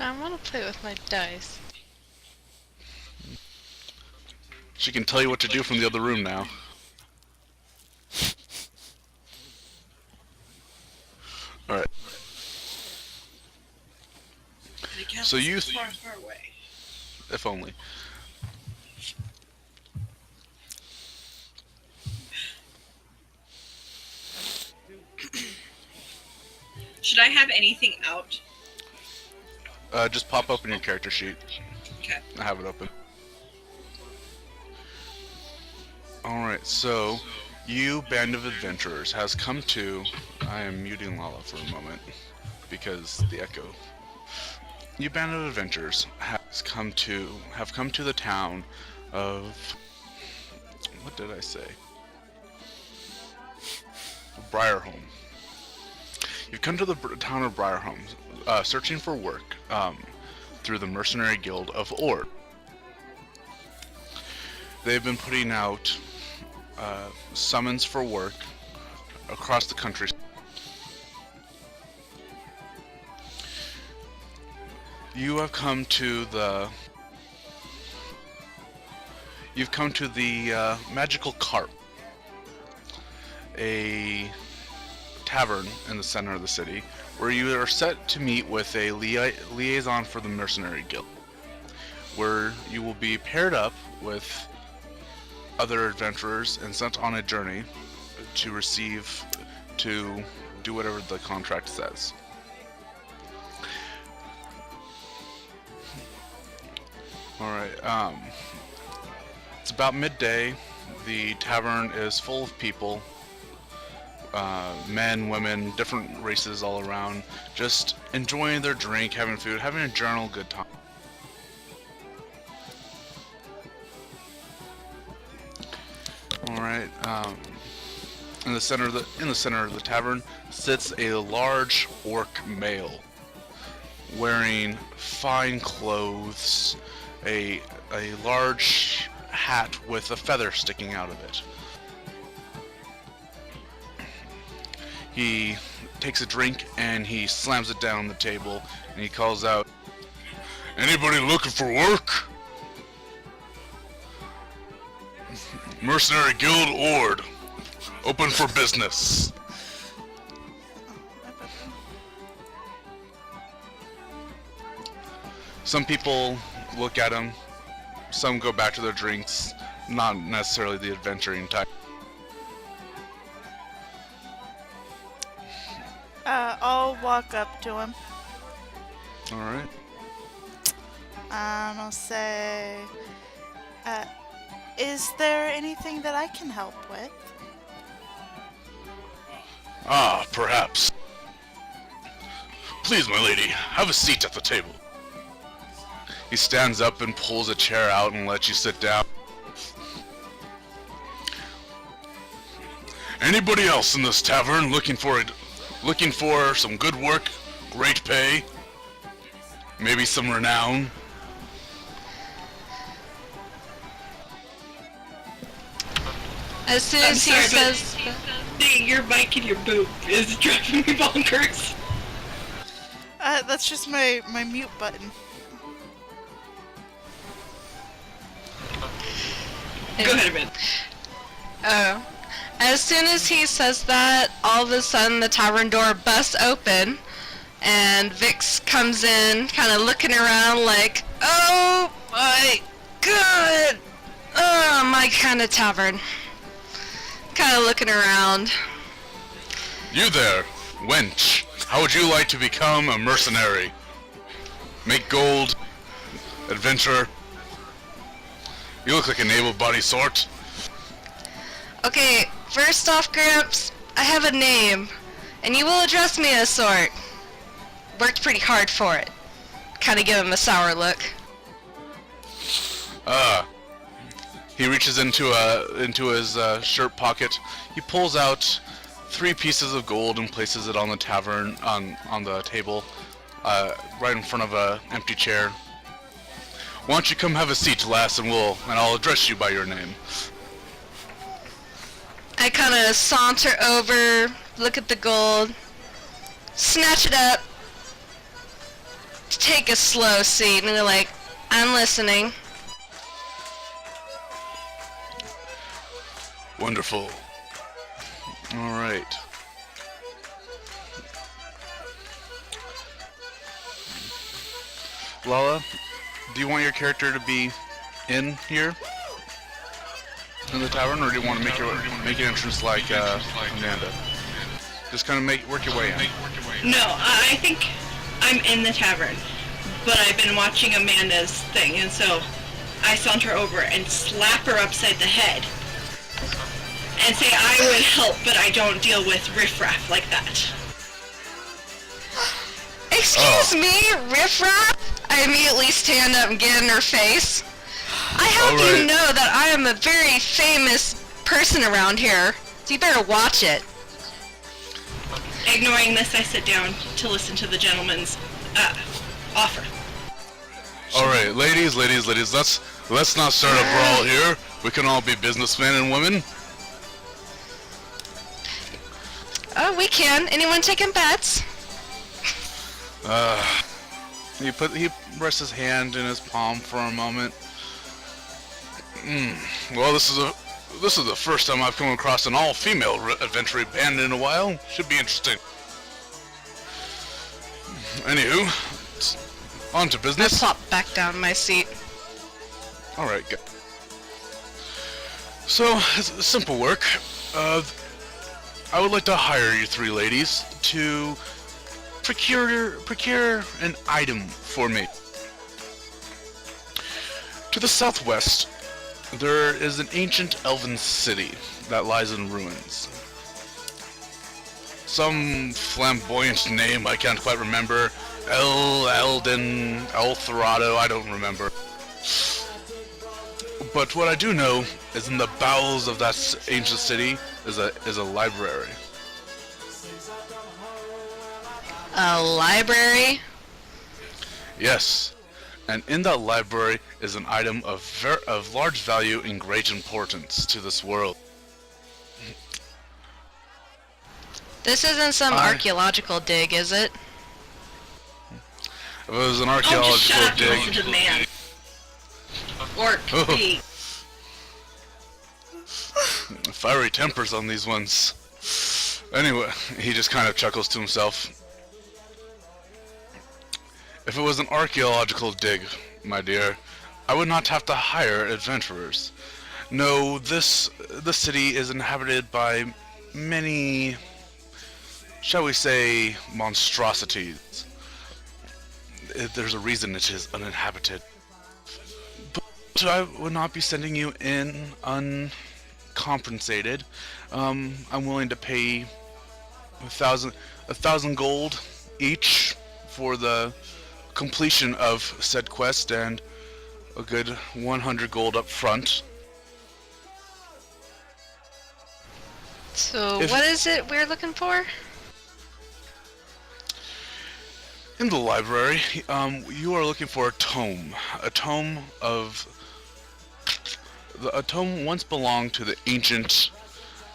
I want to play with my dice. She can tell you what to do from the other room now. Alright. So you... far away. If only. Should I have anything out? Just pop open your character sheet. Okay. I have it open. Alright, so you, Band of Adventurers, has come to... I am muting Lala for a moment, because the echo. You, Band of Adventurers, have come to the town of... What did I say? Briarholm. You've come to the town of Briarholm, searching for work, through the Mercenary Guild of Ord. They've been putting out summons for work across the country. You have come to the... You've come to the Magical Carp, a tavern in the center of the city, where you are set to meet with a liaison for the Mercenary Guild, where you will be paired up with other adventurers and sent on a journey to do whatever the contract says. Alright, it's about midday. The tavern is full of people. Men, women, different races all around, just enjoying their drink, having food, having a general good time. Alright, in the center of the tavern sits a large orc male, wearing fine clothes, a large hat with a feather sticking out of it. He takes a drink and he slams it down on the table and he calls out, "Anybody looking for work? Mercenary Guild Ord, open for business." Some people look at him, some go back to their drinks, not necessarily the adventuring type. I'll walk up to him. Alright. I'll say, is there anything that I can help with? Ah, perhaps. Please, my lady, have a seat at the table. He stands up and pulls a chair out and lets you sit down. Anybody else in this tavern looking for some good work, great pay, maybe some renown? As soon as he says... Your mic in your boot is driving me bonkers. That's just my mute button. Go ahead, man. Oh. As soon as he says that, all of a sudden the tavern door busts open, and Vix comes in, kind of looking around like, "Oh my god! Oh, my kind of tavern." Kind of looking around. You there, wench. How would you like to become a mercenary? Make gold? Adventure? You look like an able-bodied sort. Okay, first off, Gramps, I have a name, and you will address me as sort. Worked pretty hard for it. Kinda give him a sour look. He reaches into his shirt pocket. He pulls out 3 pieces of gold and places it on the tavern, on the table, right in front of a empty chair. Why don't you come have a seat, lass, and I'll address you by your name. I kind of saunter over, look at the gold, snatch it up, just take a slow seat and be like, I'm listening. Wonderful. Alright. Lala, do you want your character to be in here? In the tavern, or do you want to make an entrance like Amanda? Just kind of work your way in. No, I think I'm in the tavern, but I've been watching Amanda's thing, and so I saunter over and slap her upside the head and say I would help, but I don't deal with riffraff like that. Excuse me, riffraff? I immediately stand up and get in her face. I hope you know that I am a very famous person around here, so you better watch it. Ignoring this, I sit down to listen to the gentleman's offer. Alright, ladies, let's not start a brawl here. We can all be businessmen and women. Oh, we can. Anyone taking bets? He rests his hand in his palm for a moment. Well, this is the first time I've come across an all-female adventuring band in a while. Should be interesting. Anywho, on to I business. plop back down in my seat. Alright, good. So, it's simple work. I would like to hire you three ladies to procure an item for me. To the southwest, there is an ancient elven city that lies in ruins. Some flamboyant name I can't quite remember. Elden, Thrado, I don't remember. But what I do know is in the bowels of that ancient city is a library. A library? Yes, and in that library is an item of large value and great importance to this world. This isn't some archaeological dig, is it? If it was an Oh, just archaeological shut up and listen dig, to the man. Orc, me. fiery tempers on these ones. Anyway, he just kind of chuckles to himself. If it was an archaeological dig, my dear, I would not have to hire adventurers. No, the city is inhabited by many, shall we say, monstrosities. There's a reason it is uninhabited. But I would not be sending you in uncompensated. I'm willing to pay 1,000 gold each for the completion of said quest, and a good 100 gold up front. So what is it we're looking for? In the library, you are looking for a tome. A tome once belonged to the ancient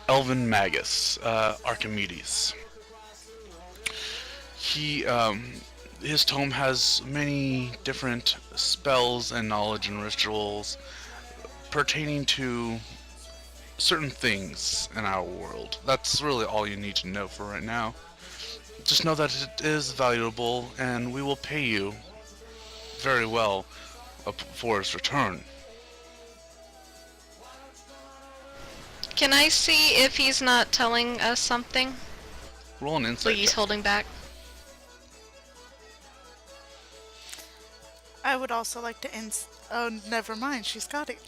elven magus, Archimedes. His tome has many different spells and knowledge and rituals pertaining to certain things in our world. That's really all you need to know for right now. Just know that it is valuable, and we will pay you very well for its return. Can I see if he's not telling us something? Roll an insight Like he's check. holding back? I would also like to oh, never mind. She's got it.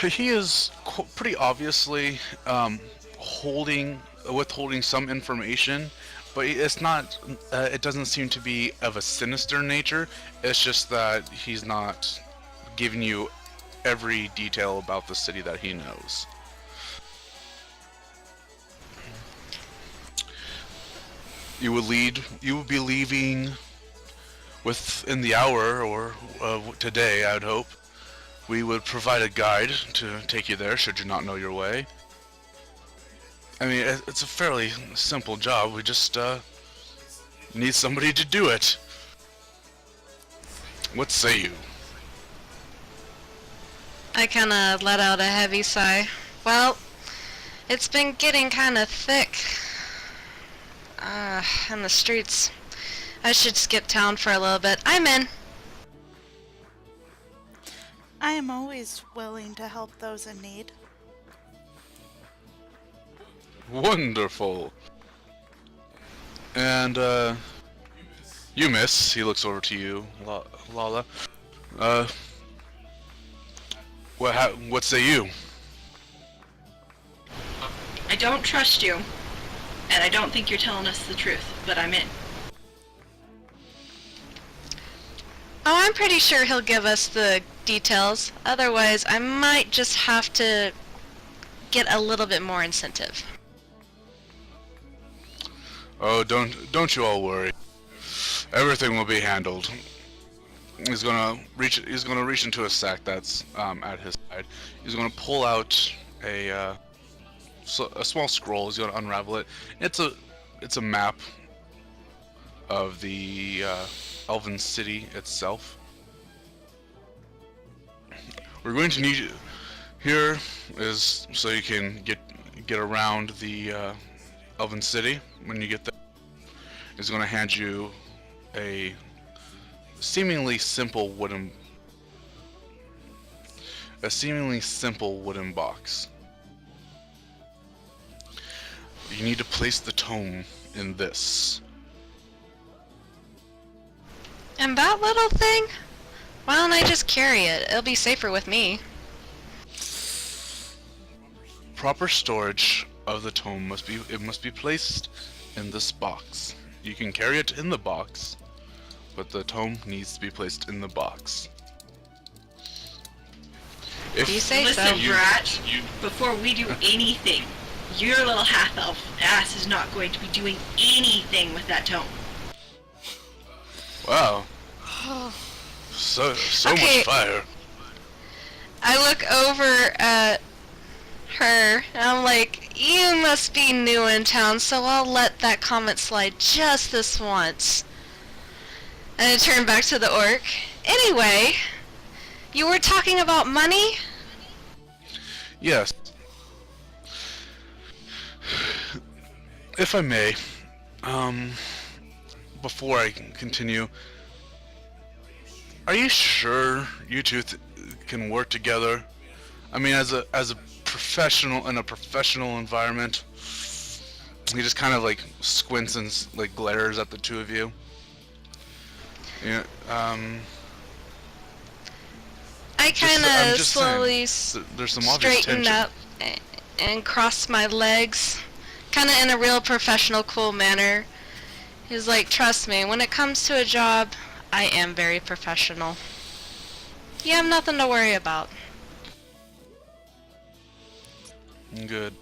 He is pretty obviously withholding some information, but it's not. It doesn't seem to be of a sinister nature. It's just that he's not giving you every detail about the city that he knows. You will be leaving within the hour or today, I'd hope. We would provide a guide to take you there should you not know your way. I mean, it's a fairly simple job. We just Need somebody to do it. What say you? I kinda let out a heavy sigh. Well, it's been getting kinda thick. In the streets. I should skip town for a little bit. I'm in. I am always willing to help those in need. Wonderful. And, you miss. He looks over to you, Lala. What say you? I don't trust you, and I don't think you're telling us the truth, but I'm in. Oh, I'm pretty sure he'll give us the details. Otherwise, I might just have to get a little bit more incentive. Oh, don't you all worry. Everything will be handled. He's gonna reach into a sack that's at his side. He's gonna pull out a small scroll. He's gonna unravel it. It's a map of the Elven city itself. We're going to need you. Here is so you can get around the Elven city. When you get there, he's going to hand you a seemingly simple wooden box. You need to place the tome in this. And that little thing? Why don't I just carry it? It'll be safer with me. Proper storage of the tome must be placed in this box. You can carry it in the box, but the tome needs to be placed in the box. If you say Listen, so. Brat, before we do anything, your little half-elf ass is not going to be doing anything with that tome. Wow. So Okay. much fire. I look over at her and I'm like, you must be new in town, so I'll let that comment slide just this once. And I turn back to the orc. Anyway, you were talking about money? Yes. If I may, before I continue, are you sure you two can work together? I mean, as a professional in a professional environment. He just kind of like squints and like glares at the two of you. Yeah. I kind I'm of just slowly saying, there's some obvious straighten tension. up and cross my legs, kind of in a real professional, cool manner. He's like, trust me, when it comes to a job, I am very professional. You have nothing to worry about. Good.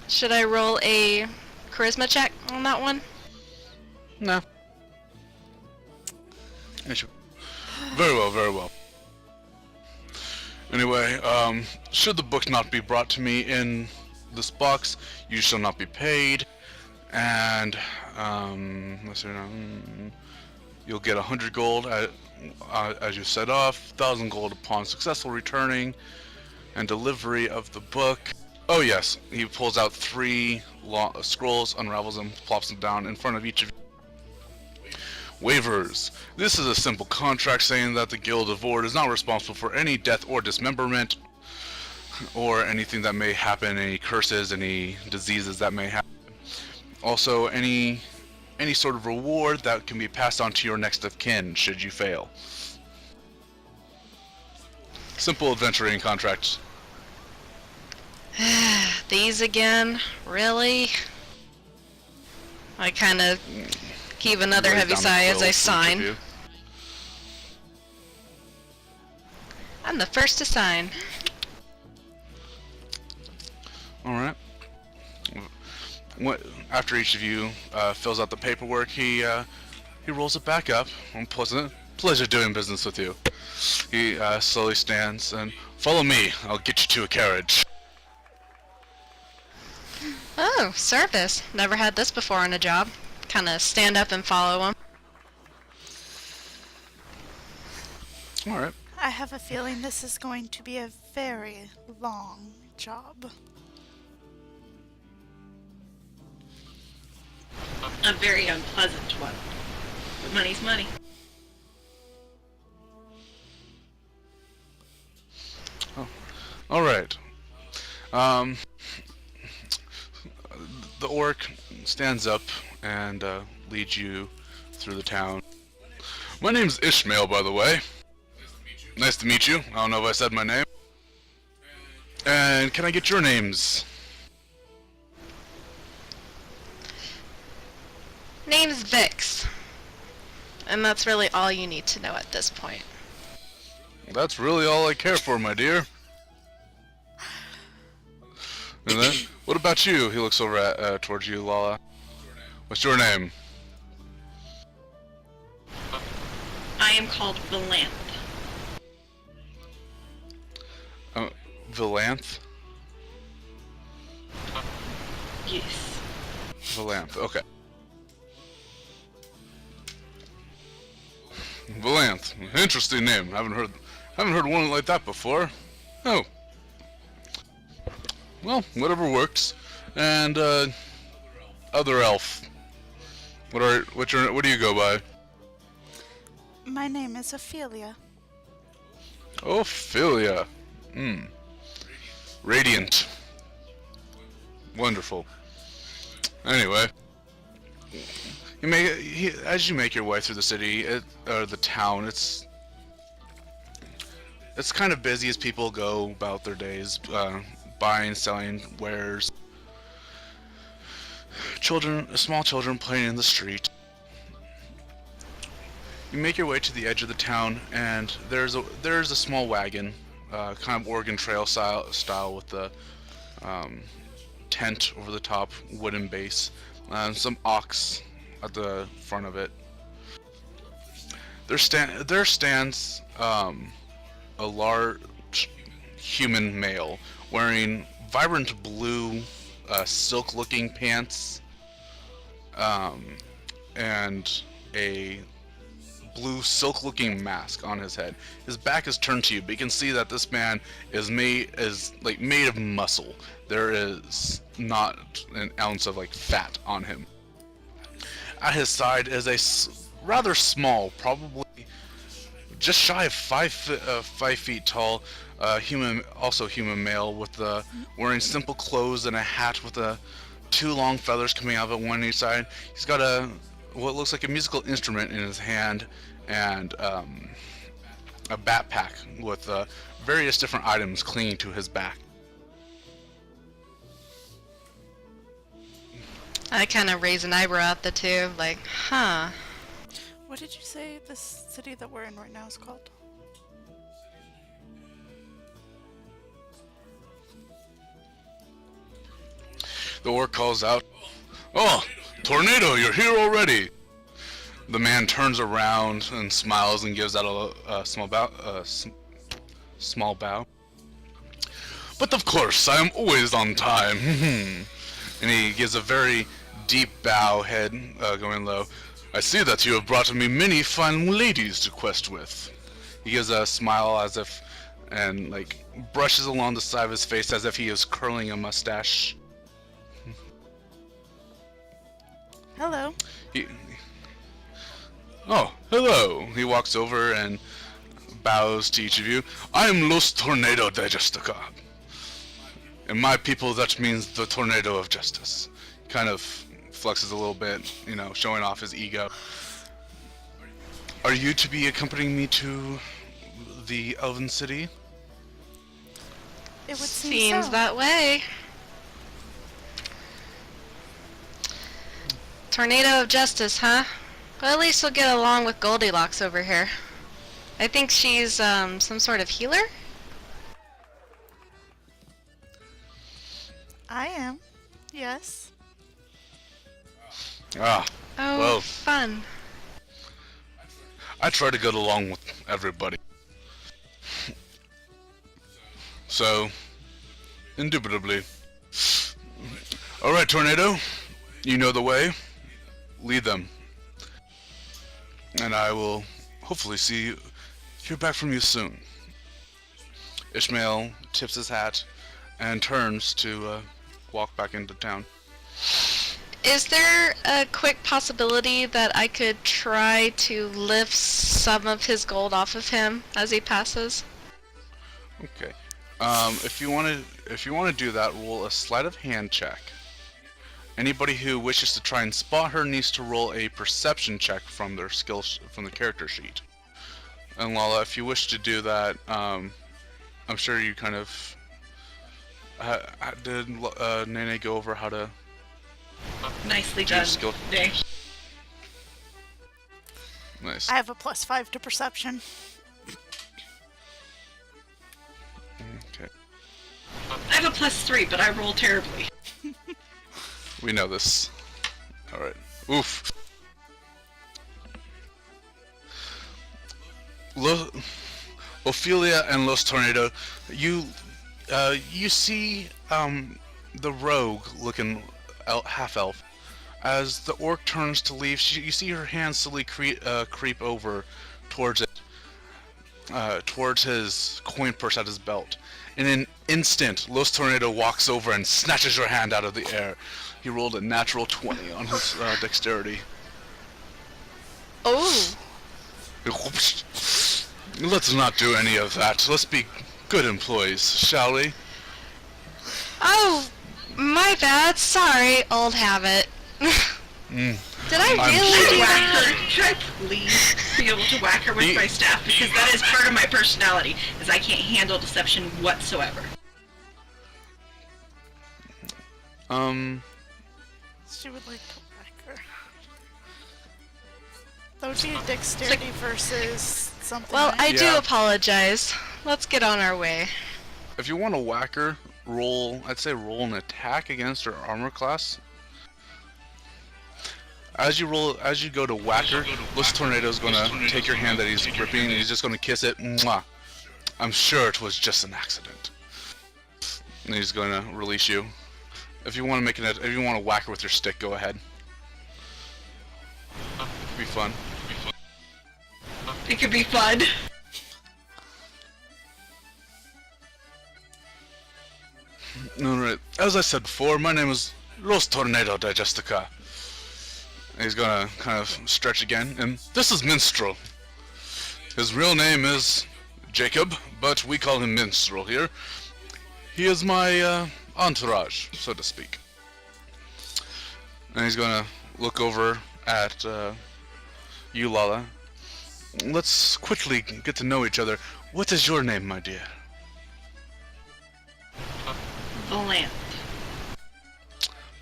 Should I roll a charisma check on that one? No. Very well, very well. Anyway, should the book not be brought to me in this box, you shall not be paid, and let's see, you'll get 100 gold as you set off, 1,000 gold upon successful returning and delivery of the book. Oh yes, he pulls out 3 scrolls, unravels them, plops them down in front of each of you. Waivers. This is a simple contract saying that the Guild of Ord is not responsible for any death or dismemberment or anything that may happen, any curses, any diseases that may happen. Also, any sort of reward that can be passed on to your next of kin should you fail. Simple adventuring contract. These again? Really? I kind of heave another Lays heavy down sigh the as I quill for each of sign. you. I'm the first to sign. Alright. After each of you fills out the paperwork, he rolls it back up. Pleasure doing business with you. He slowly stands and, follow me, I'll get you to a carriage. Oh, service. Never had this before on a job. kind of stand up and follow him. All right. I have a feeling this is going to be a very long job. A very unpleasant one. But money's money. All right. The orc stands up and leads you through the town. My name's Ishmael, by the way. Nice to meet you. I don't know if I said my name. And can I get your names? Name's Vix. And that's really all you need to know at this point. That's really all I care for, my dear. And then, what about you? He looks over at towards you, Lala. What's your name? I am called Valanthe. Valanthe? Yes. Valanthe, okay. Valanthe, interesting name. Haven't heard one like that before. Oh. Well, whatever works. And other elf. What do you go by? My name is Ophelia. Ophelia. Radiant. Wonderful. Anyway, as you make your way through the city, or the town, it's kind of busy as people go about their days, buying, selling wares. Small children playing in the street. You make your way to the edge of the town, and there's a small wagon, kind of Oregon Trail style with the tent over the top, wooden base, and some ox at the front of it. There stands a large human male wearing vibrant blue silk-looking pants and a blue silk-looking mask on his head. His back is turned to you, but you can see that this man is made of muscle. There is not an ounce of fat on him. At his side is a rather small, probably just shy of 5 feet tall, human male with wearing simple clothes and a hat with two long feathers coming out of it, one on each side. He's got what looks like a musical instrument in his hand, and a backpack with various different items clinging to his back. I kind of raise an eyebrow at the two, like, huh. What did you say this city that we're in right now is called? The orc calls out, "Oh, Tornado, you're here already!" The man turns around and smiles and gives out a small bow. "But of course, I am always on time." And he gives a very deep bow, head going low. "I see that you have brought me many fine ladies to quest with." He gives a smile and brushes along the side of his face as if he is curling a mustache. Hello. Oh, hello. He walks over and bows to each of you. "I am Los Tornado de Justica. In my people, that means the Tornado of Justice." Kind of flexes a little bit, showing off his ego. "Are you to be accompanying me to the Elven City?" It would Seems so. that way. Tornado of Justice, huh? Well, at least we'll get along with Goldilocks over here. I think she's some sort of healer? I am. Yes. Ah, Oh, well, fun. I try to get along with everybody. So, indubitably. Alright, Tornado, you know the way? lead them. And I will hopefully hear back from you soon. Ishmael tips his hat and turns to walk back into town. Is there a quick possibility that I could try to lift some of his gold off of him as he passes? Okay. If you want to do that, roll a sleight of hand check. Anybody who wishes to try and spot her needs to roll a perception check from their from the character sheet. And Lala, if you wish to do that, I'm sure you kind of did Nene go over how to Nicely do done. skill? Day. Nice. I have a +5 to perception. Okay. I have a +3, but I roll terribly. We know this. All right. Oof. Ophelia and Los Tornado, you see the rogue looking half elf. As the orc turns to leave, you see her hand slowly creep over towards it, towards his coin purse at his belt. In an instant, Los Tornado walks over and snatches your hand out of the air. He rolled a natural 20 on his dexterity. Oh! Let's not do any of that. Let's be good employees, shall we? Oh! My bad. Sorry, old habit. Did I I'm really sure. do Whack that? her. Should I please be able to whack her with my staff? Because that is part of my personality, is I can't handle deception whatsoever. She would like to whack her. That would be a dexterity versus something. Well, right? I do Yeah. apologize. Let's get on our way. If you want to whack her, I'd say roll an attack against her armor class. As you go to whack her, Los Tornado's gonna take your hand that he's gripping and he's just gonna kiss it. Mwah. I'm sure it was just an accident. And he's gonna release you. If you want to whack her with your stick, go ahead. It'd be fun. It could be fun. Alright, as I said before, my name is Los Tornado Digestica. And he's gonna kind of stretch again, and this is Minstrel. His real name is Jacob, but we call him Minstrel here. He is my entourage, so to speak. And he's gonna look over at you, Lala. Let's quickly get to know each other. What is your name, my dear? Valanthe.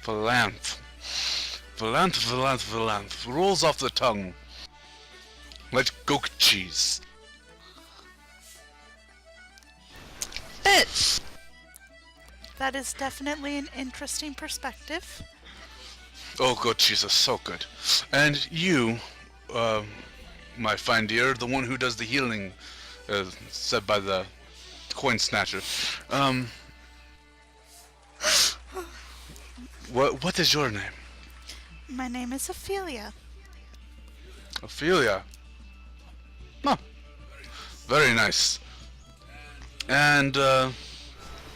Valanthe. Valanthe. Rolls off the tongue. Like goat cheese. Fitz! That is definitely an interesting perspective. Oh, goat cheese is so good. And you, my fine dear, the one who does the healing, said by the coin snatcher. What is your name? My name is Ophelia. Ophelia. Oh, very nice. And,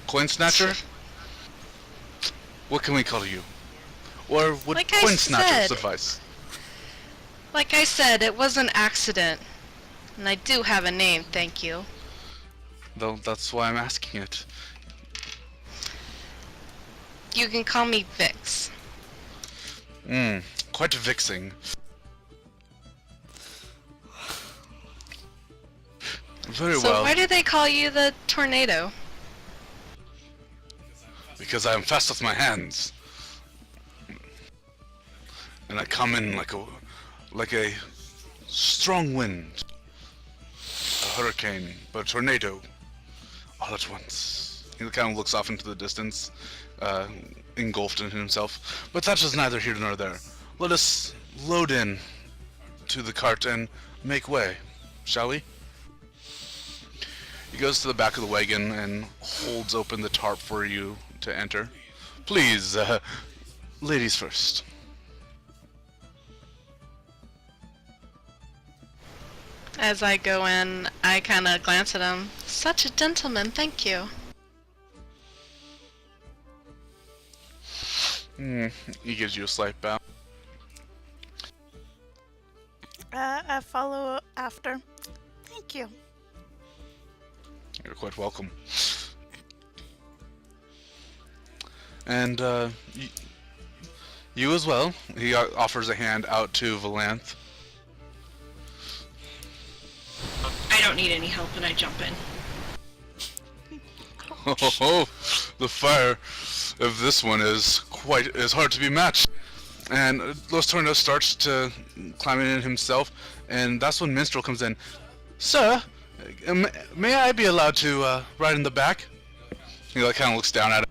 coin snatcher? What can we call you? Or would Like I coin snatcher said. suffice? Like I said, it was an accident. And I do have a name, thank you. Though that's why I'm asking it. You can call me Vix. Quite vixing. Very So well. why do they call you the Tornado? Because I am fast with my hands. And I come in like a strong wind. A hurricane, but a tornado. All at once. He kind of looks off into the distance, engulfed in himself. But that is neither here nor there. Let us load in to the cart and make way, shall we? He goes to the back of the wagon and holds open the tarp for you to enter. Please, ladies first. As I go in, I kind of glance at him. Such a gentleman, thank you. He gives you a slight bow. I follow after. Thank you. You're quite welcome. And you as well. He offers a hand out to Valanthe. I don't need any help, and I jump in. Oh, the fire of this one is hard to be matched. And Los Tornados starts to climb in himself, and that's when Minstrel comes in. Sir, may I be allowed to ride in the back? He kind of looks down at it.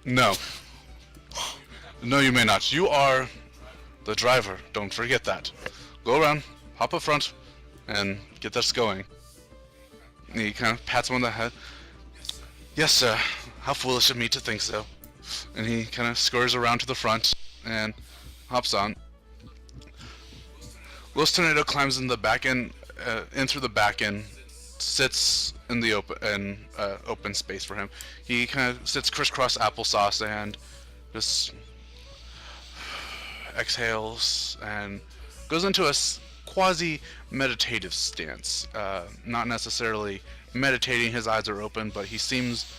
No. No, you may not. You are the driver. Don't forget that. Go around, hop up front, and get this going. And he kind of pats him on the head. Yes, sir. How foolish of me to think so. And he kind of scurries around to the front and hops on. Los Tornado climbs in the back end, in through the back end, sits in the open space for him. He kind of sits crisscross applesauce and just exhales and goes into a quasi-meditative stance. Not necessarily meditating, his eyes are open, but he seems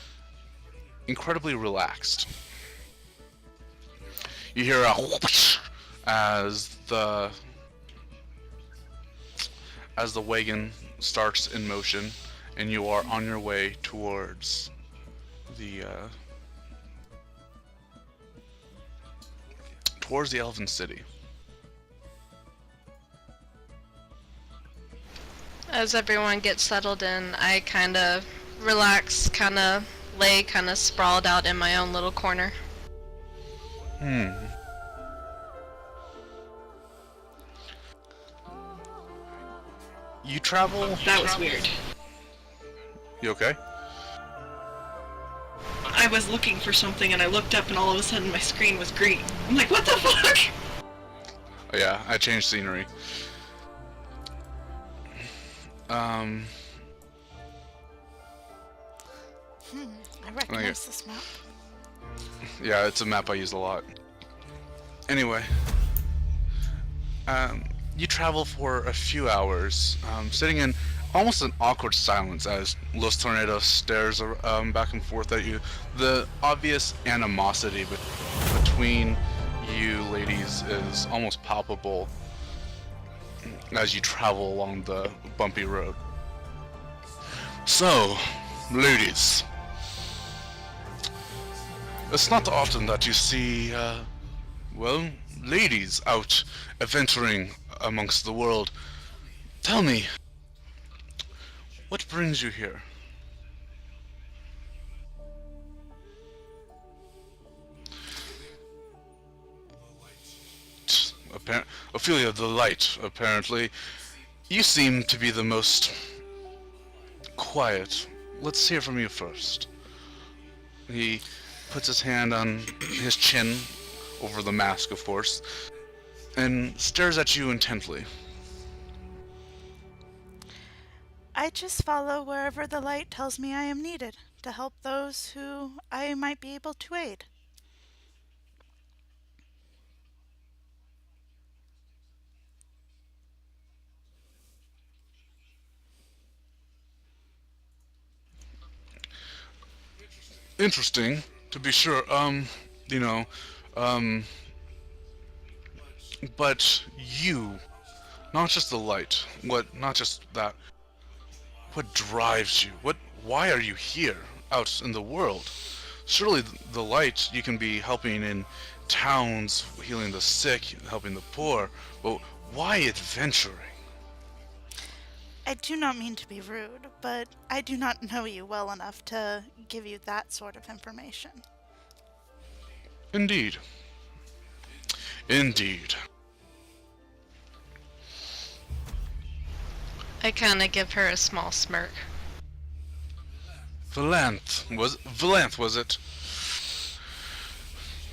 incredibly relaxed. You hear a whoosh as the wagon starts in motion, and you are on your way towards the Elven City. As everyone gets settled in, I kind of relax, kind of lay, kind of sprawled out in my own little corner. You travel... That was weird. You okay? I was looking for something, and I looked up, and all of a sudden my screen was green. I'm like, what the fuck? Oh, yeah, I changed scenery. I recognize this map. Yeah, it's a map I use a lot. Anyway, you travel for a few hours, sitting in almost an awkward silence as Los Tornados stares back and forth at you. The obvious animosity between you ladies is almost palpable as you travel along the bumpy road. So, ladies, it's not often that you see, well, ladies out adventuring amongst the world. Tell me, what brings you here? Ophelia, the light, apparently. You seem to be the most quiet. Let's hear from you first. He puts his hand on his chin, over the mask, of course, and stares at you intently. I just follow wherever the light tells me I am needed to help those who I might be able to aid. Interesting, to be sure. But you, not just the light, not just that, what drives you? Why are you here, out in the world? Surely the light, you can be helping in towns, healing the sick, helping the poor, but why adventuring? I do not mean to be rude, but I do not know you well enough to give you that sort of information. Indeed. Indeed. I kind of give her a small smirk. Valanthe, was it?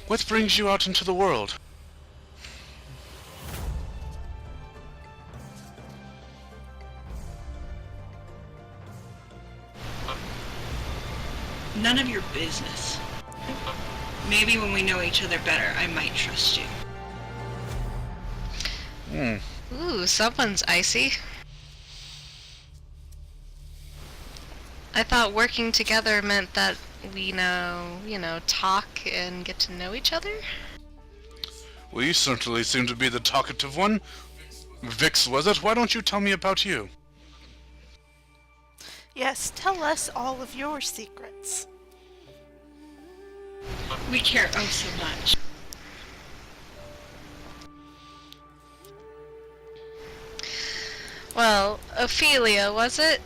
What brings you out into the world? None of your business. Maybe when we know each other better, I might trust you. Ooh, someone's icy. I thought working together meant that we talk and get to know each other. Well, you certainly seem to be the talkative one. Vix, was it? Why don't you tell me about you? Yes, tell us all of your secrets. We care oh so much. Well, Ophelia, was it?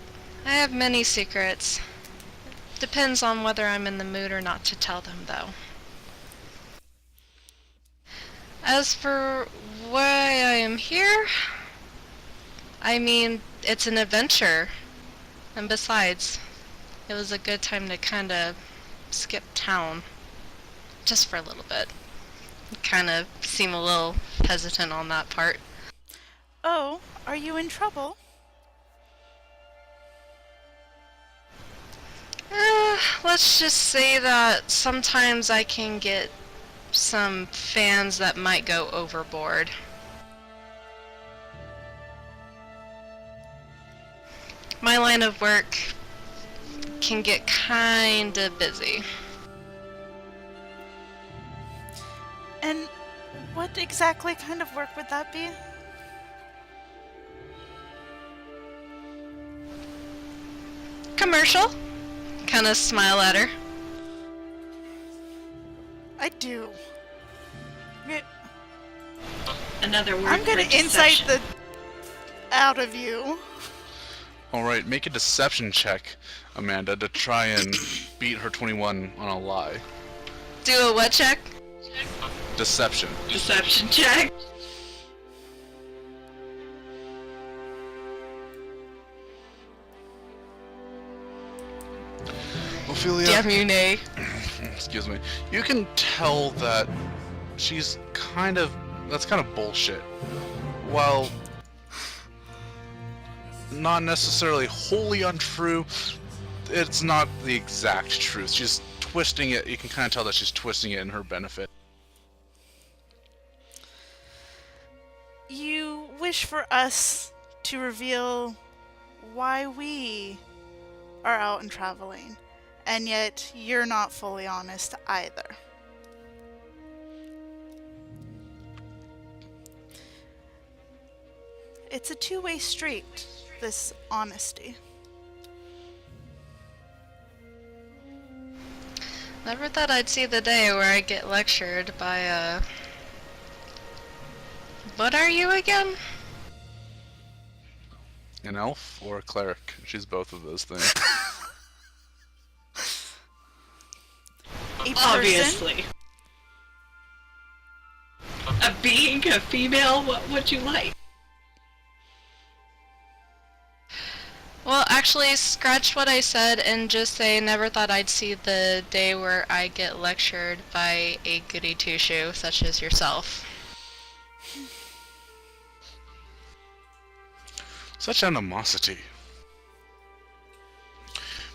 I have many secrets. Depends on whether I'm in the mood or not to tell them, though. As for why I am here, I mean, it's an adventure. And besides, it was a good time to kind of skip town. Just for a little bit. Kind of seem a little hesitant on that part. Oh, are you in trouble? Let's just say that sometimes I can get some fans that might go overboard. My line of work can get kinda busy. And what exactly kind of work would that be? Commercial? Kinda smile at her. I do. Another word I'm gonna for insight deception. the out of you. Alright, make a deception check, Amanda, to try and beat her 21 on a lie. Do a what check? Deception. Deception check. Ophelia, Damn you, nay. excuse me, you can tell that she's that's kind of bullshit. While not necessarily wholly untrue, it's not the exact truth. She's twisting it, you can kind of tell that she's twisting it in her benefit. You wish for us to reveal why we are out and traveling, and yet you're not fully honest either. It's a two-way street, this honesty. Never thought I'd see the day where I get lectured by a... What are you again? An elf or a cleric? She's both of those things. A person? Obviously. A being, a female, what would you like? Well, actually, scratch what I said and just say never thought I'd see the day where I get lectured by a goody two-shoe such as yourself. Such animosity.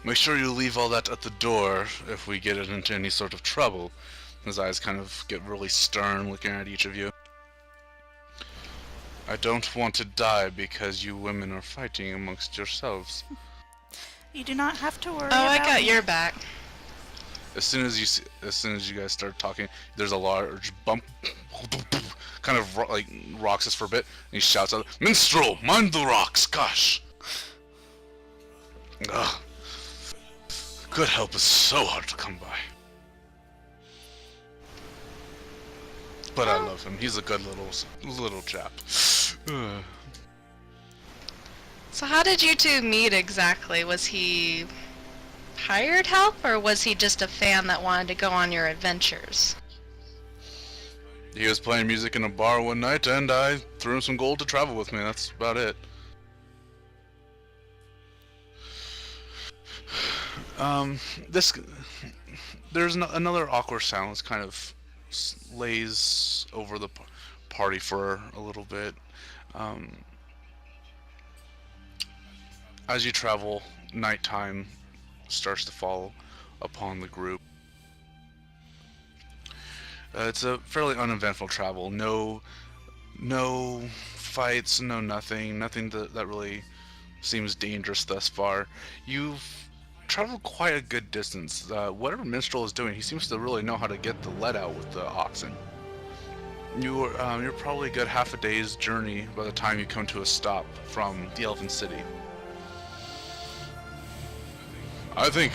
Make sure you leave all that at the door if we get into any sort of trouble. His eyes kind of get really stern looking at each of you. I don't want to die because you women are fighting amongst yourselves. You do not have to worry Oh, I about got me. your back. As soon as you guys start talking, there's a large bump, kind of like rocks us for a bit, and he shouts out, "Minstrel, mind the rocks, gosh!" Ugh. Good help is so hard to come by. But I love him. He's a good little chap. So how did you two meet exactly? Was he hired help, or was he just a fan that wanted to go on your adventures? He was playing music in a bar one night, and I threw him some gold to travel with me. That's about it. There's another awkward silence kind of lays over the party for a little bit. As you travel, nighttime starts to fall upon the group. It's a fairly uneventful travel. No fights, no nothing that really seems dangerous thus far. You've traveled quite a good distance. Whatever Minstrel is doing, he seems to really know how to get the lead out with the oxen. You're probably a good half a day's journey by the time you come to a stop from the Elven City. I think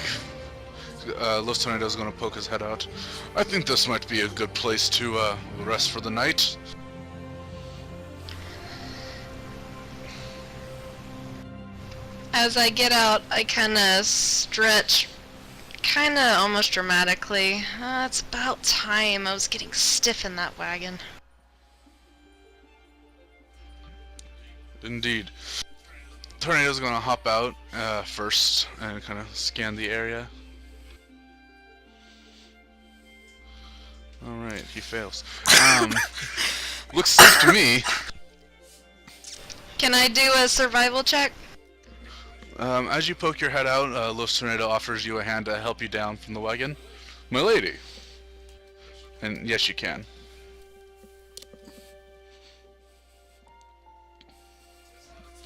Los Tornado's gonna poke his head out. I think this might be a good place to rest for the night. As I get out, I kind of stretch, kind of almost dramatically. It's about time. I was getting stiff in that wagon. Indeed. Tornado's gonna hop out first and kind of scan the area. Alright, he fails. Looks safe to me. Can I do a survival check? As you poke your head out, Los Tornado offers you a hand to help you down from the wagon. My lady! And yes, you can.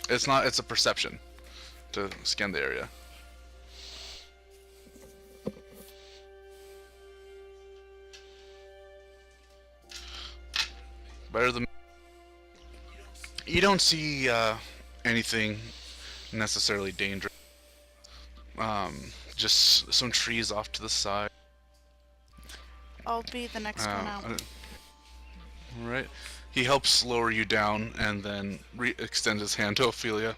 It's a perception to scan the area. Better than... You don't see anything necessarily dangerous. Just some trees off to the side. I'll be the next one out. Alright. He helps lower you down and then extend his hand to Ophelia.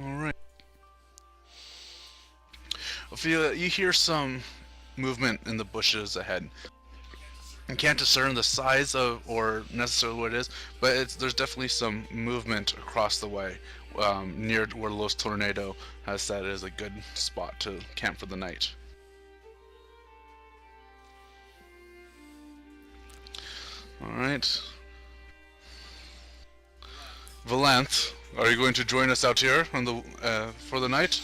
Alright. Ophelia, you hear some movement in the bushes ahead. You can't discern the size of or necessarily what it is, but there's definitely some movement across the way, near where Los Tornado has said is a good spot to camp for the night. Alright. Valanthe, are you going to join us out here on the for the night?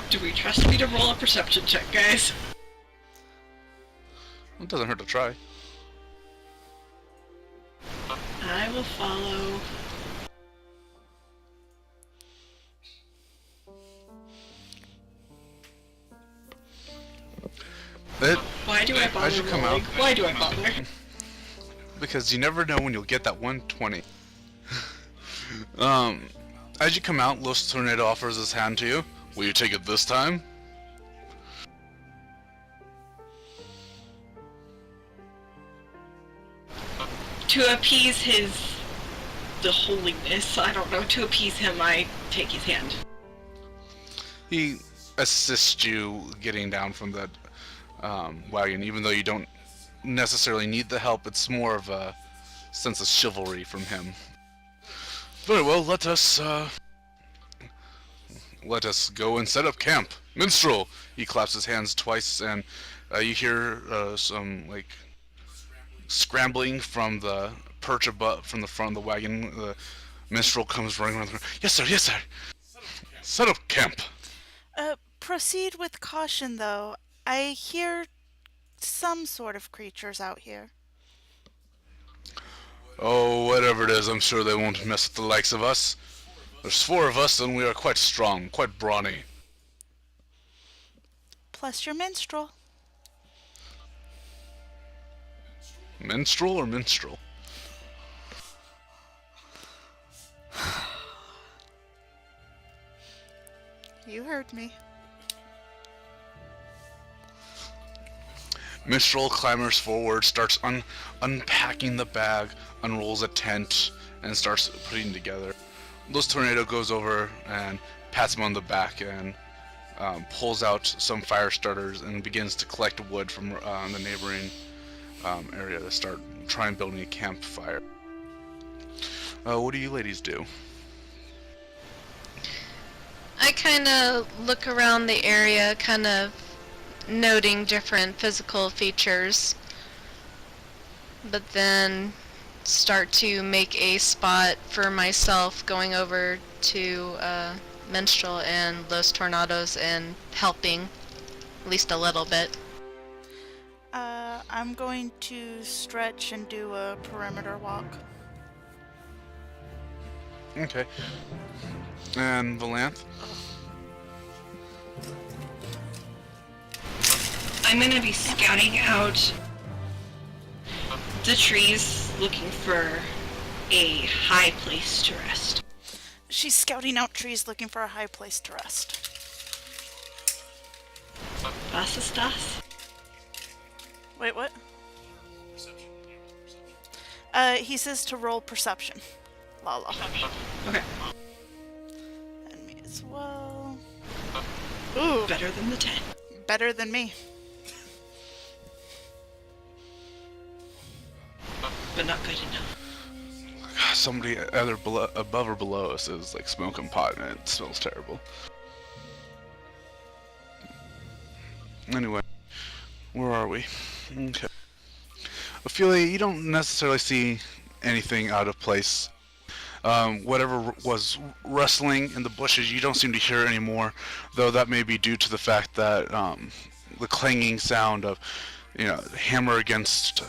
Do we trust me to roll a perception check, guys? It doesn't hurt to try. I will follow. Why do I bother? As you come out, Why do I bother? because you never know when you'll get that 120. As you come out, Los Tornado offers his hand to you. Will you take it this time? To appease the holiness, I don't know, to appease him, I take his hand. He assists you getting down from that wagon, even though you don't necessarily need the help. It's more of a sense of chivalry from him. Very well, let us go and set up camp. Minstrel! He claps his hands twice, and you hear some, like, scrambling from the perch above, from the front of the wagon. The minstrel comes running around the room. Yes, sir, yes, sir! Set up camp! Proceed with caution, though. I hear some sort of creatures out here. Oh, whatever it is, I'm sure they won't mess with the likes of us. There's 4 of us, and we are quite strong, quite brawny. Plus your minstrel. Minstrel or minstrel? You heard me. Minstrel clambers forward, starts unpacking the bag, unrolls a tent, and starts putting together. Los Tornado goes over and pats him on the back and pulls out some fire starters and begins to collect wood from the neighboring area to start trying building a campfire. What do you ladies do? I kind of look around the area, kind of noting different physical features, but then start to make a spot for myself, going over to Minstrel and Los Tornados in helping, at least a little bit. I'm going to stretch and do a perimeter walk. Okay. And Valanthe? I'm gonna be scouting out the trees, looking for a high place to rest. She's scouting out trees looking for a high place to rest. Was ist das? Wait, what? He says to roll perception. Lala. Okay. And me as well. Ooh, Better than the 10. better than me. But not good enough. Somebody either above or below us is like smoking pot and it smells terrible. Anyway, where are we? Okay. Ophelia, you don't necessarily see anything out of place. Whatever was rustling in the bushes, you don't seem to hear anymore, though that may be due to the fact that the clanging sound of, hammer against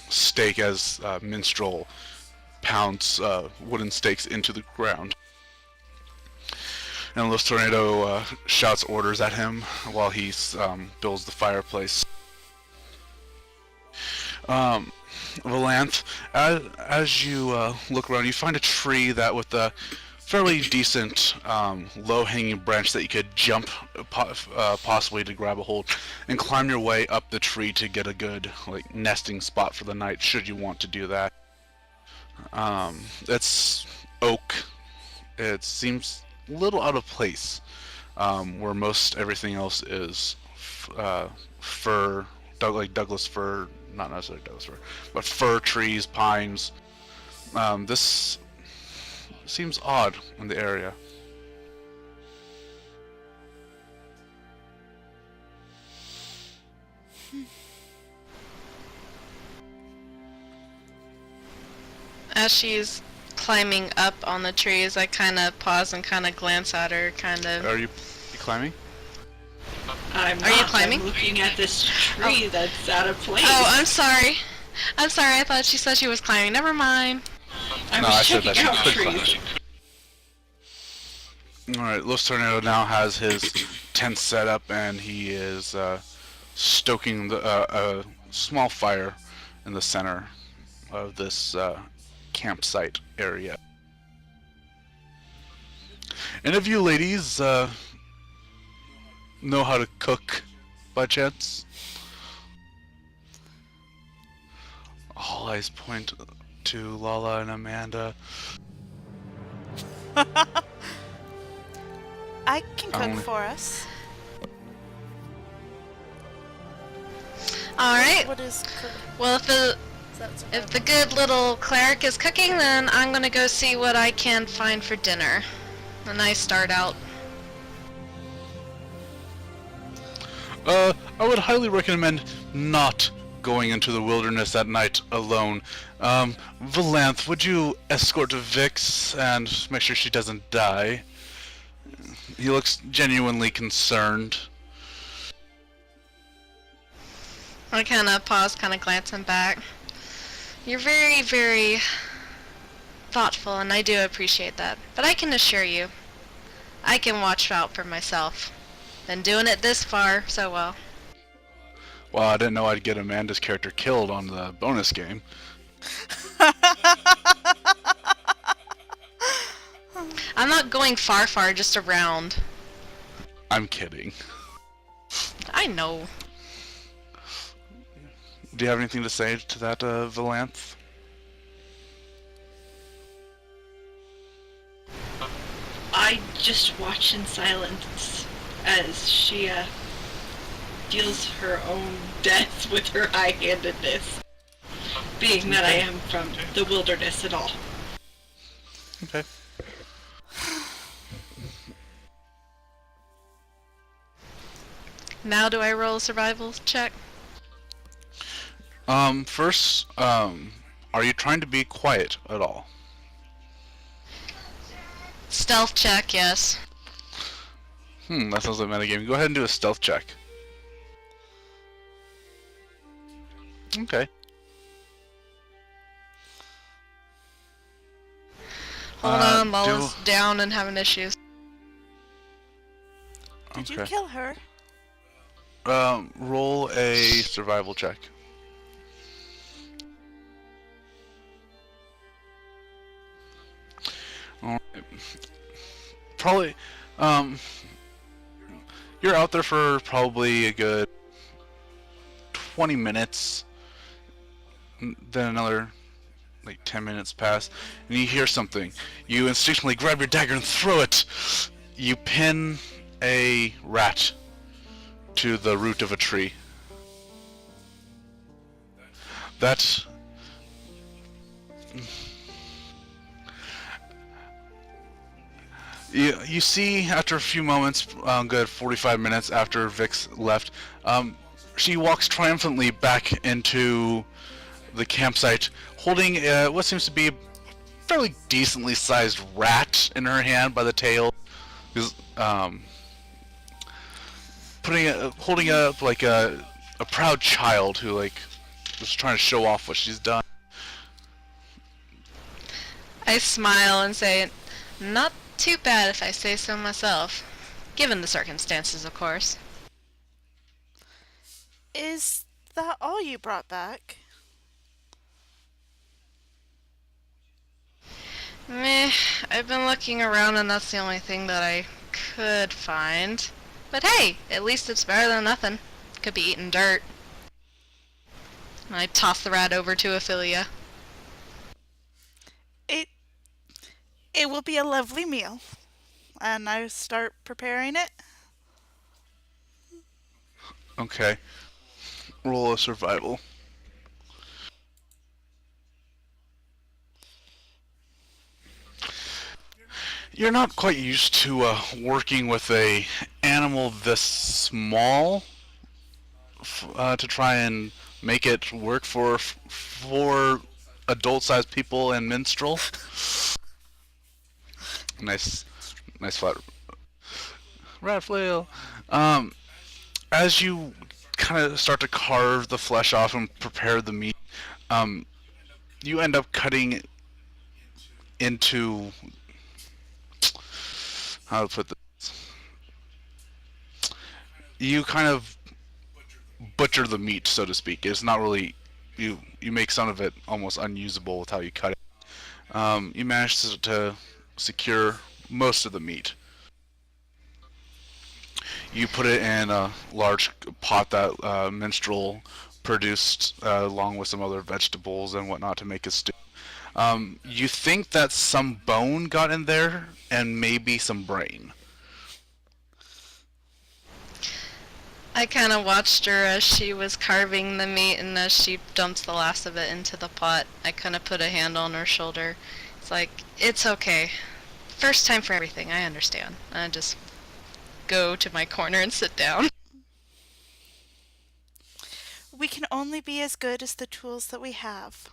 stake as minstrel pounds wooden stakes into the ground. And Los Tornado shouts orders at him while he builds the fireplace. Valanthe, as you look around, you find a tree that with a fairly decent low-hanging branch that you could jump possibly to grab a hold and climb your way up the tree to get a good nesting spot for the night should you want to do that. It's oak. It seems a little out of place where most everything else is fir, Douglas fir, not necessarily Douglas fir, but fir trees, pines. This seems odd in the area. As she's climbing up on the trees, I kind of pause and kind of glance at her, kind of. Are you climbing? I'm Are you not. climbing? I'm looking at this tree that's out of place. Oh, I'm sorry. I'm sorry, I thought she said she was climbing. Never mind. I'm No, I said checking that she out could trees. climb. Alright, Los Tornado now has his tent set up and he is stoking a small fire in the center of this campsite area. Any of you ladies know how to cook by chance? All eyes point to Lala and Amanda. I can cook Only- for us. Alright. What is cook? Well, if the good little cleric is cooking, then I'm gonna go see what I can find for dinner. A nice start out. I would highly recommend not going into the wilderness at night alone. Valanthe, would you escort Vix and make sure she doesn't die? He looks genuinely concerned. I kind of pause, kind of glancing back. You're very, very thoughtful, and I do appreciate that. But I can assure you, I can watch out for myself. Been doing it this far, so well. Well, I didn't know I'd get Amanda's character killed on the bonus game. I'm not going far, just around. I'm kidding. I know. Do you have anything to say to that, Valanthe? I just watch in silence as she deals her own death with her high-handedness, being that I am from the wilderness and all. Okay. Now do I roll a survival check? First, are you trying to be quiet at all? Stealth check, yes. That sounds like metagame. Go ahead and do a stealth check. Okay. Hold on, do- Lala's down and having issues. Did you Okay. kill her? Roll a survival check. Alright. Probably, you're out there for probably a good 20 minutes. Then another, like, 10 minutes pass, and you hear something. You instinctively grab your dagger and throw it. You pin a rat to the root of a tree. That... You see, after a few moments, good 45 minutes after Vix left, she walks triumphantly back into the campsite, holding what seems to be a fairly decently sized rat in her hand by the tail. Holding it up like a proud child who, like, was trying to show off what she's done. I smile and say, not too bad if I say so myself. Given the circumstances, of course. Is that all you brought back? Meh, I've been looking around and that's the only thing that I could find. But hey, at least it's better than nothing. Could be eating dirt. I toss the rat over to Ophelia. It will be a lovely meal. And I start preparing it. Okay. Roll a survival. You're not quite used to working with a animal this small to try and make it work for adult-sized people and minstrel. Nice flat rat flail. As you kind of start to carve the flesh off and prepare the meat, you end up cutting into, how to put this, you kind of butcher the meat, so to speak. It's not really, you make some of it almost unusable with how you cut it. You manage to secure most of the meat. You put it in a large pot that Minstrel produced along with some other vegetables and whatnot to make a stew. You think that some bone got in there and maybe some brain. I kind of watched her as she was carving the meat, and as she dumps the last of it into the pot, I kind of put a hand on her shoulder. It's like, it's okay. First time for everything, I understand. And I just go to my corner and sit down. We can only be as good as the tools that we have.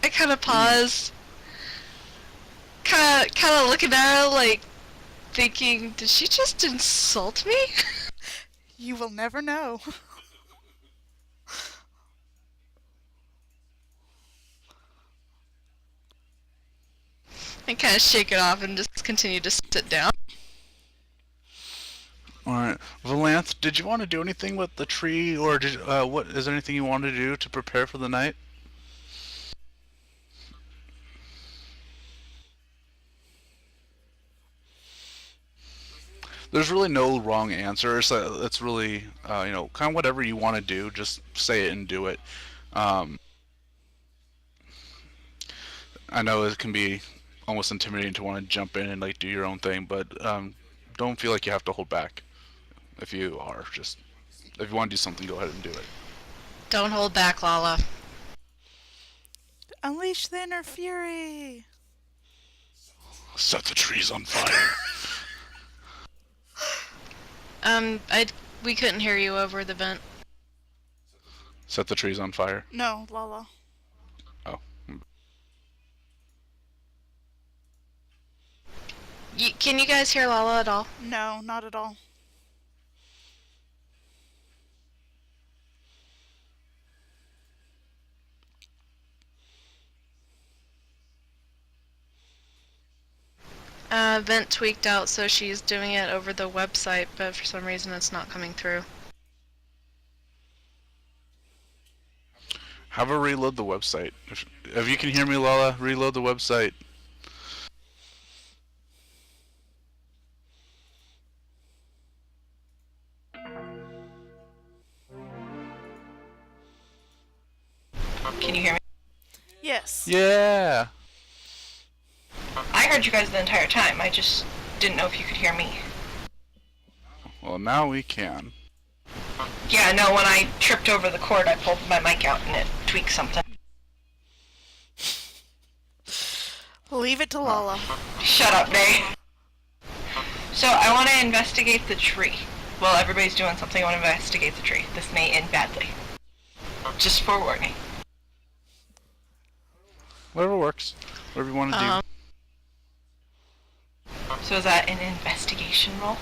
I kind of pause, kind of looking at her, like, thinking, did she just insult me? You will never know. I kind of shake it off and just continue to sit down. Alright. Valanthe, did you want to do anything with the tree, or what is there anything you want to do to prepare for the night? There's really no wrong answer. It's really, kind of whatever you want to do, just say it and do it. I know it can be almost intimidating to want to jump in and like do your own thing, but don't feel like you have to hold back. If you want to do something, go ahead and do it. Don't hold back, Lala. Unleash the inner fury. Set the trees on fire. We couldn't hear you over the vent. Set the trees on fire. No, Lala. Oh. Can you guys hear Lala at all? No, not at all. Vent tweaked out, so she's doing it over the website, but for some reason it's not coming through. Have her reload the website. If you can hear me, Lala, reload the website. Can you hear me? Yes. Yeah. I heard you guys the entire time. I just didn't know if you could hear me. Well, now we can. Yeah, no, when I tripped over the cord, I pulled my mic out and it tweaked something. Leave it to Lala. Shut up, Nay. So, I want to investigate the tree. While everybody's doing something, I want to investigate the tree. This may end badly. Just forewarning. Whatever works. Whatever you want to do. So is that an investigation roll?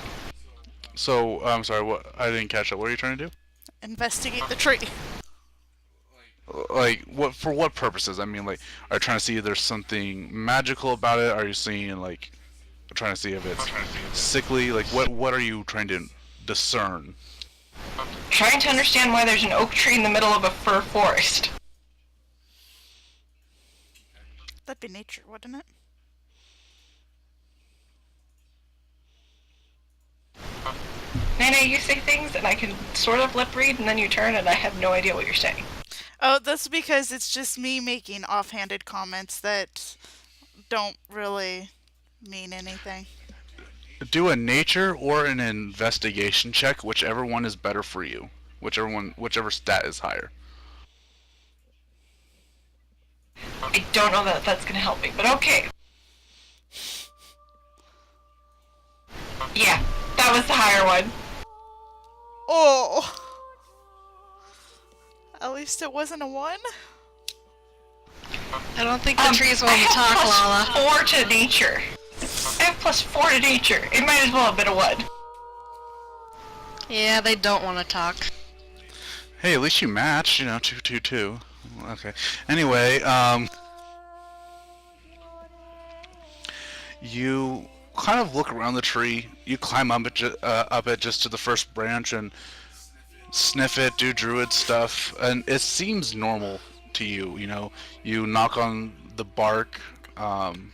So, I'm sorry, what? I didn't catch that. What are you trying to do? Investigate the tree. Like, for what purposes? I mean, like, are you trying to see if there's something magical about it? Are you seeing, like, trying to see if it's sickly? Like, what are you trying to discern? Trying to understand why there's an oak tree in the middle of a fir forest. That'd be nature, wouldn't it? Nene, you say things and I can sort of lip read and then you turn and I have no idea what you're saying. Oh, that's because it's just me making offhanded comments that don't really mean anything. Do a nature or an investigation check, whichever one is better for you. Whichever stat is higher. I don't know that that's gonna help me, but okay. Yeah, that was the higher one. Oh! At least it wasn't a 1? I don't think the trees want to talk, Lala. I have +4 to nature. I have +4 to nature. It might as well have been a 1. Yeah, they don't want to talk. Hey, at least you matched, 2, 2, 2. Okay. Anyway, you kind of look around the tree. You climb up it just to the first branch and sniff it, do druid stuff, and it seems normal to you. You knock on the bark, and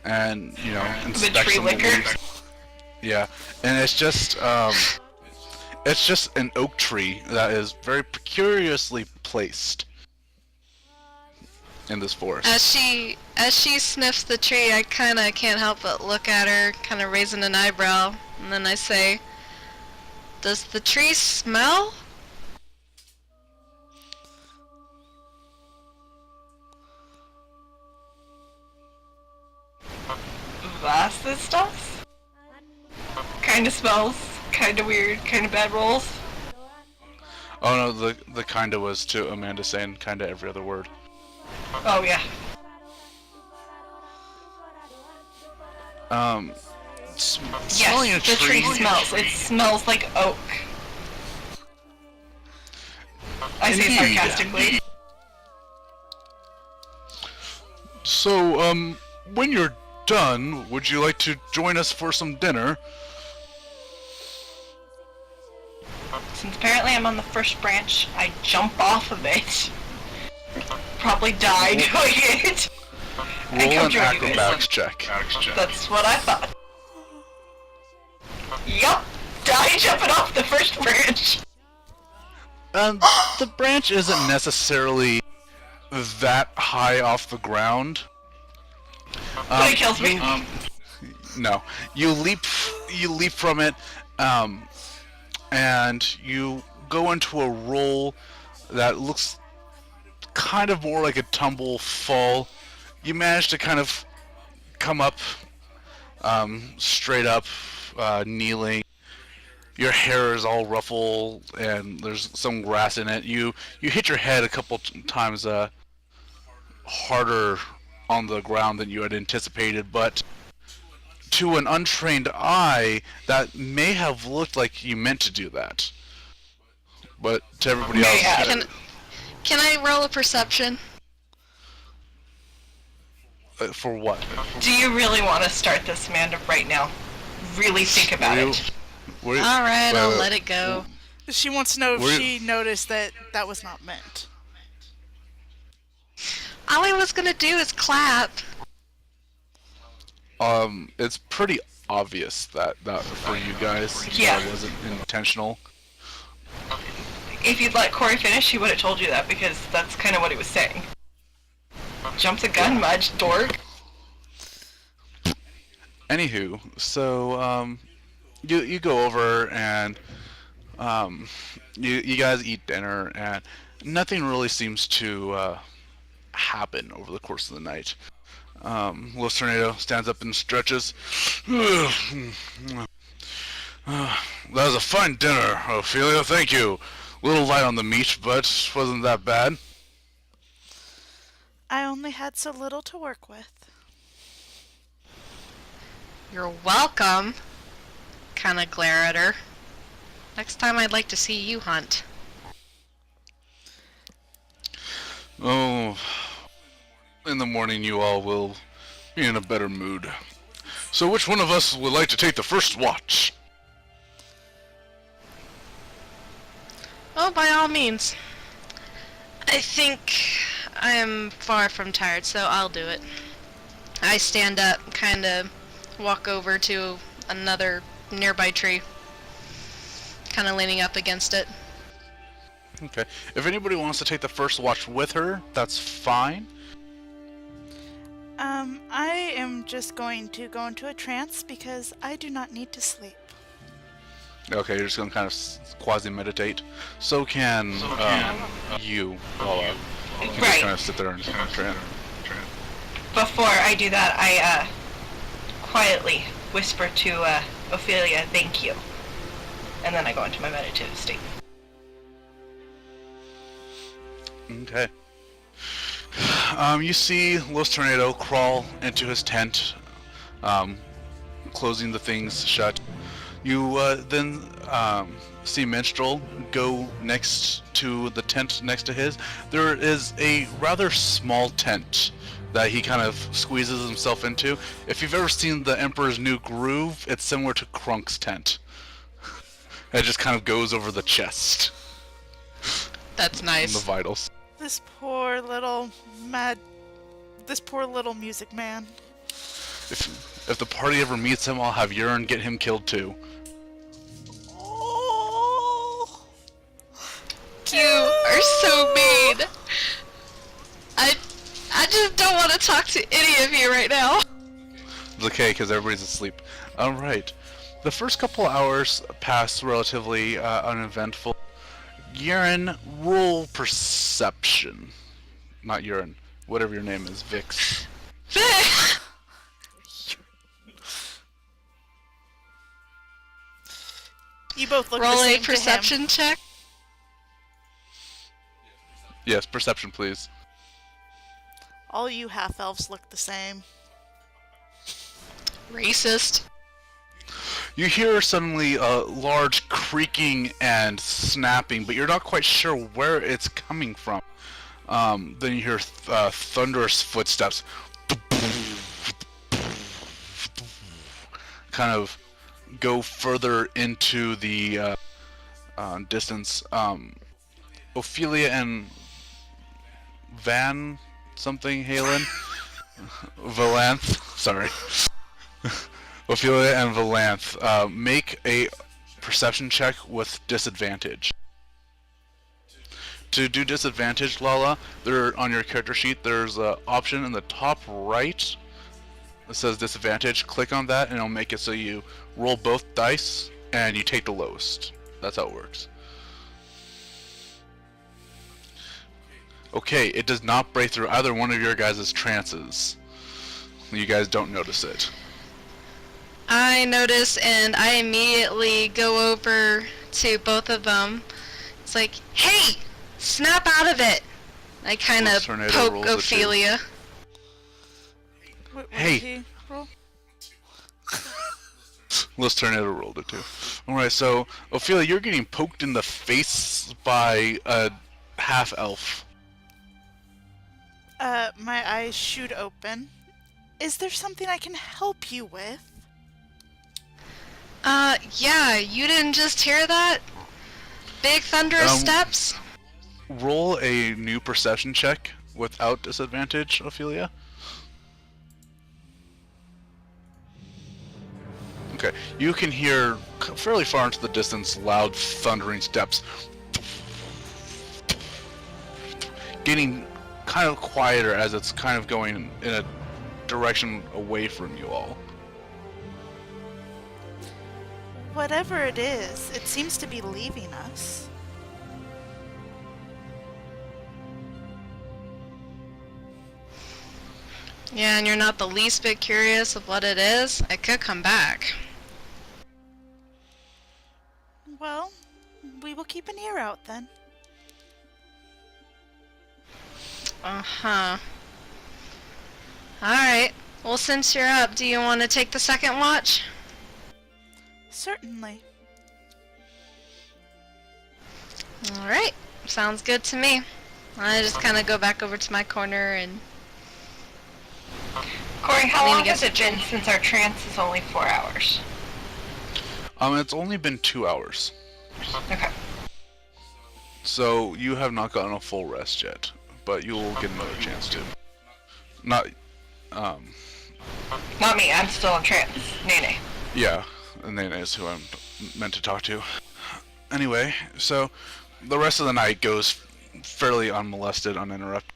inspect The tree some of the liquor. leaves. Yeah, and it's just an oak tree that is very curiously placed in this forest. As she sniffs the tree, I kind of can't help but look at her, kind of raising an eyebrow, and then I say, "Does the tree smell?" Was this stuff? Kinda smells, kinda weird, kinda bad rolls. Oh no, the kinda was to Amanda saying kinda every other word. Oh yeah. Smelling Yes, a the tree smells. It smells like oak. I say Indeed. sarcastically. So, when you're done, would you like to join us for some dinner? Since apparently I'm on the first branch, I jump off of it. Probably die doing it. Roll I come an join you guys. acrobatics check. That's what I thought. Yup! Die jumping off the first branch! The branch isn't necessarily that high off the ground. But it kills me. No, you leap from it, and you go into a roll that looks kind of more like a tumble fall. You manage to kind of come up, straight up, kneeling. Your hair is all ruffled, and there's some grass in it. You hit your head a couple times harder on the ground than you had anticipated, but to an untrained eye, that may have looked like you meant to do that. But to everybody May else, have. Can I roll a perception? For what? Do you really want to start this, Amanda, right now? Really think about it. Alright, I'll let it go. She wants to know if Were you- she noticed that that was not meant. All I was gonna do is clap. It's pretty obvious that for you guys, Yeah. that wasn't intentional. If you'd let Corey finish, he would have told you that, because that's kind of what he was saying. Jump the gun, Mudge, dork. Anywho, so you go over and you guys eat dinner, and nothing really seems to happen over the course of the night. Little Tornado stands up and stretches. That was a fine dinner, Ophelia. Thank you. A little light on the meat, but wasn't that bad. I only had so little to work with. You're welcome. Kinda glare at her. Next time I'd like to see you hunt. Oh, in the morning you all will be in a better mood. So which one of us would like to take the first watch? Oh, by all means. I think I am far from tired, so I'll do it. I stand up, kinda walk over to another nearby tree. Kinda leaning up against it. Okay. If anybody wants to take the first watch with her, that's fine. I am just going to go into a trance because I do not need to sleep. Okay, you're just gonna kind of quasi-meditate. So can you, Lola. You can just Right. kind of sit there and trance. Before I do that, I quietly whisper to Ophelia, "Thank you," and then I go into my meditative state. Okay. You see Los Tornado crawl into his tent, closing the things shut. You then see Minstrel go next to the tent next to his. There is a rather small tent that he kind of squeezes himself into. If you've ever seen the Emperor's New Groove, it's similar to Krunk's tent. It just kind of goes over the chest That's and nice. the vitals. This poor little music man. If the party ever meets him, I'll have Urine get him killed too. Oh. You are so mean. I just don't want to talk to any of you right now. It's okay, because everybody's asleep. Alright. The first couple hours pass relatively uneventful. Urine, roll perception. Not urine. Whatever your name is, Vix. You both look Roll the a same to him. perception check. Yes, perception, please. All you half-elves look the same. Racist. You hear suddenly a large creaking and snapping, but you're not quite sure where it's coming from. Then you hear thunderous footsteps. Kind of go further into the distance. Ophelia and Van something Halen? Valanthe, sorry. Ophelia and Valanthe, make a perception check with disadvantage. To do disadvantage, Lala, there on your character sheet, there's an option in the top right that says disadvantage. Click on that and it'll make it so you roll both dice and you take the lowest. That's how it works. Okay, it does not break through either one of your guys' trances. You guys don't notice it. I notice and I immediately go over to both of them. It's like, hey, snap out of it. I kind of Tornado poke rolls a two. Ophelia. What Hey. did he roll? Let's turn it rolled it too. Alright, so Ophelia, you're getting poked in the face by a half elf. My eyes shoot open. Is there something I can help you with? Yeah, you didn't just hear that? Big thunderous steps? Roll a new perception check without disadvantage, Ophelia. Okay, you can hear fairly far into the distance loud thundering steps. Getting kind of quieter as it's kind of going in a direction away from you all. Whatever it is, it seems to be leaving us. Yeah, and you're not the least bit curious of what it is? It could come back. Well, we will keep an ear out then. Uh-huh. Alright. Well, since you're up, do you want to take the second watch? Certainly. Alright. Sounds good to me. I just kind of go back over to my corner and... Corey, how lean long against has it the been tree. since our trance is only 4 hours? It's only been 2 hours. Okay. So you have not gotten a full rest yet, but you will get another chance to. Not, Not me, I'm still in trance. Nene. yeah, and Nene is who I'm meant to talk to. Anyway, so the rest of the night goes fairly unmolested, uninterrupted.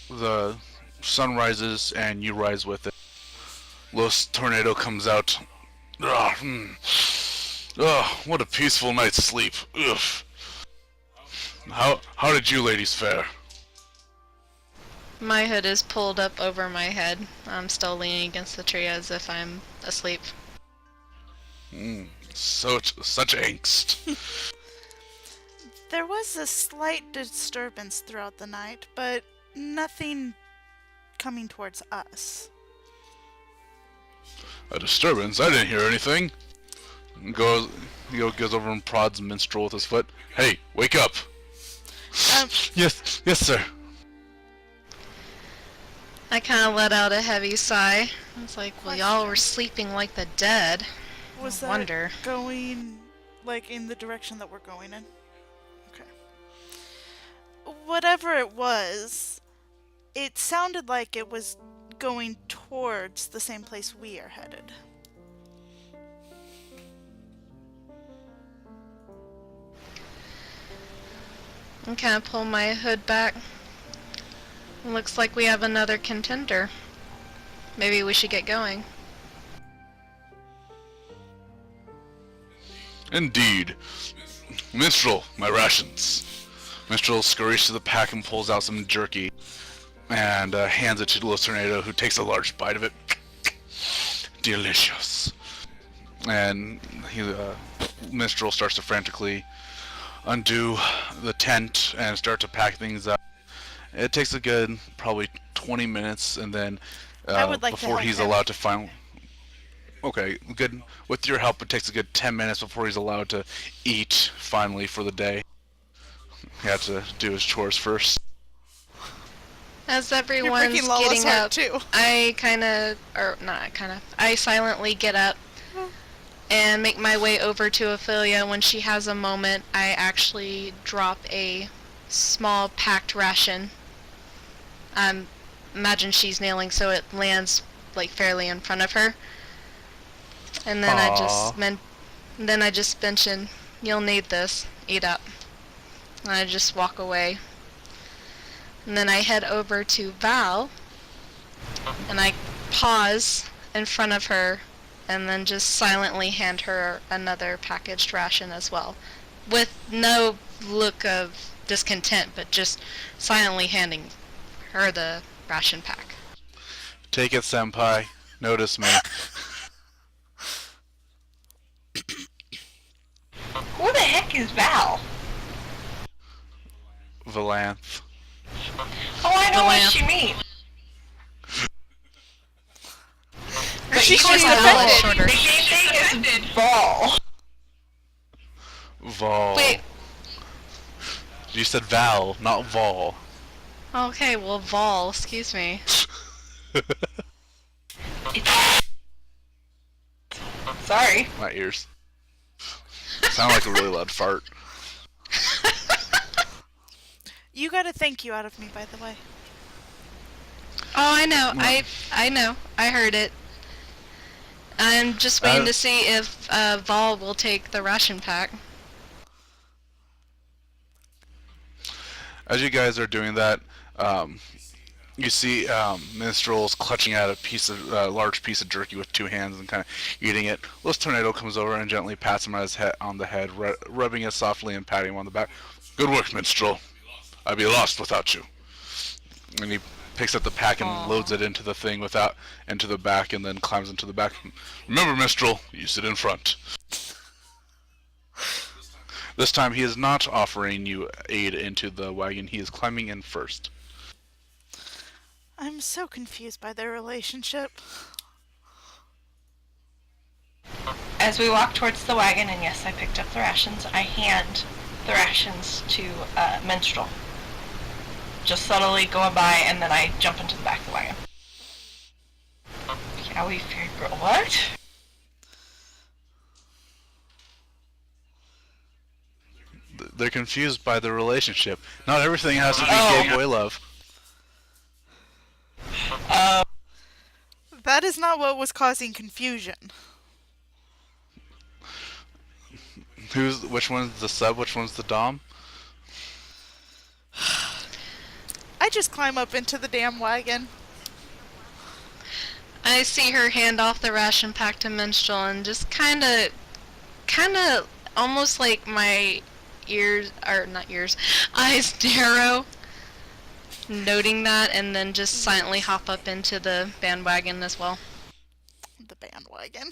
The sun rises and you rise with it. Los Tornado comes out. What a peaceful night's sleep. Ugh. How did you ladies fare? My hood is pulled up over my head. I'm still leaning against the tree as if I'm asleep. Such angst. There was a slight disturbance throughout the night, but nothing coming towards us. A disturbance? I didn't hear anything. Goes over and prods Minstrel with his foot. Hey, wake up! Yes, sir. I kind of let out a heavy sigh. I was like, well, y'all were sleeping like the dead. Was I that wonder. going, like, in the direction that we're going in? Okay. Whatever it was, it sounded like it was going towards the same place we are headed. I kind of pull my hood back. Looks like we have another contender. Maybe we should get going. Indeed. Minstrel, my rations. Minstrel scurries to the pack and pulls out some jerky and hands it to Los Tornado, who takes a large bite of it. Delicious. And Minstrel starts to frantically undo the tent and start to pack things up. It takes a good probably 20 minutes, and then I would like to before help he's him. allowed to final. Okay, good. With your help, it takes a good 10 minutes before he's allowed to eat finally for the day. He had to do his chores first. As You're everyone's breaking Lala's getting heart up, too. I silently get up and make my way over to Ophelia. When she has a moment, I actually drop a small packed ration. Imagine she's kneeling, so it lands like fairly in front of her. And then I just mention, "You'll need this. Eat up." And I just walk away. And then I head over to Val, and I pause in front of her, and then just silently hand her another packaged ration as well, with no look of discontent, but just silently handing her the ration pack. Take it, senpai. Notice me. Who the heck is Val? Valanthe. Oh, I know what Valanthe. she means. Her She's calls just it Val offended. shorter. The game name is Vol. Vol. Wait. You said Val, not Vol. Okay, well, Vol, excuse me. Sorry. My ears. Sound like a really loud fart. You got a thank you out of me, by the way. Oh, I know. I know. I heard it. I'm just waiting to see if Vol will take the ration pack. As you guys are doing that, you see Minstrel's clutching at a large piece of jerky with two hands and kind of eating it. This tornado comes over and gently pats him on the head, rubbing it softly and patting him on the back. Good work, Minstrel. I'd be lost without you. And he picks up the pack and loads it into the thing into the back, and then climbs into the back. Remember, Minstrel, you sit in front. This time he is not offering you aid into the wagon. He is climbing in first. I'm so confused by their relationship. As we walk towards the wagon, and yes, I picked up the rations, I hand the rations to Minstrel. Just subtly going by, and then I jump into the back of the wagon. Yeah, we figured, what? They're confused by the relationship. Not everything has to be gay boy love. That is not what was causing confusion. Which one's the sub? Which one's the dom? I just climb up into the damn wagon. I see her hand off the ration pack to Minstrel and just kind of, almost like my eyes narrow, noting that, and then just silently hop up into the bandwagon as well. The bandwagon.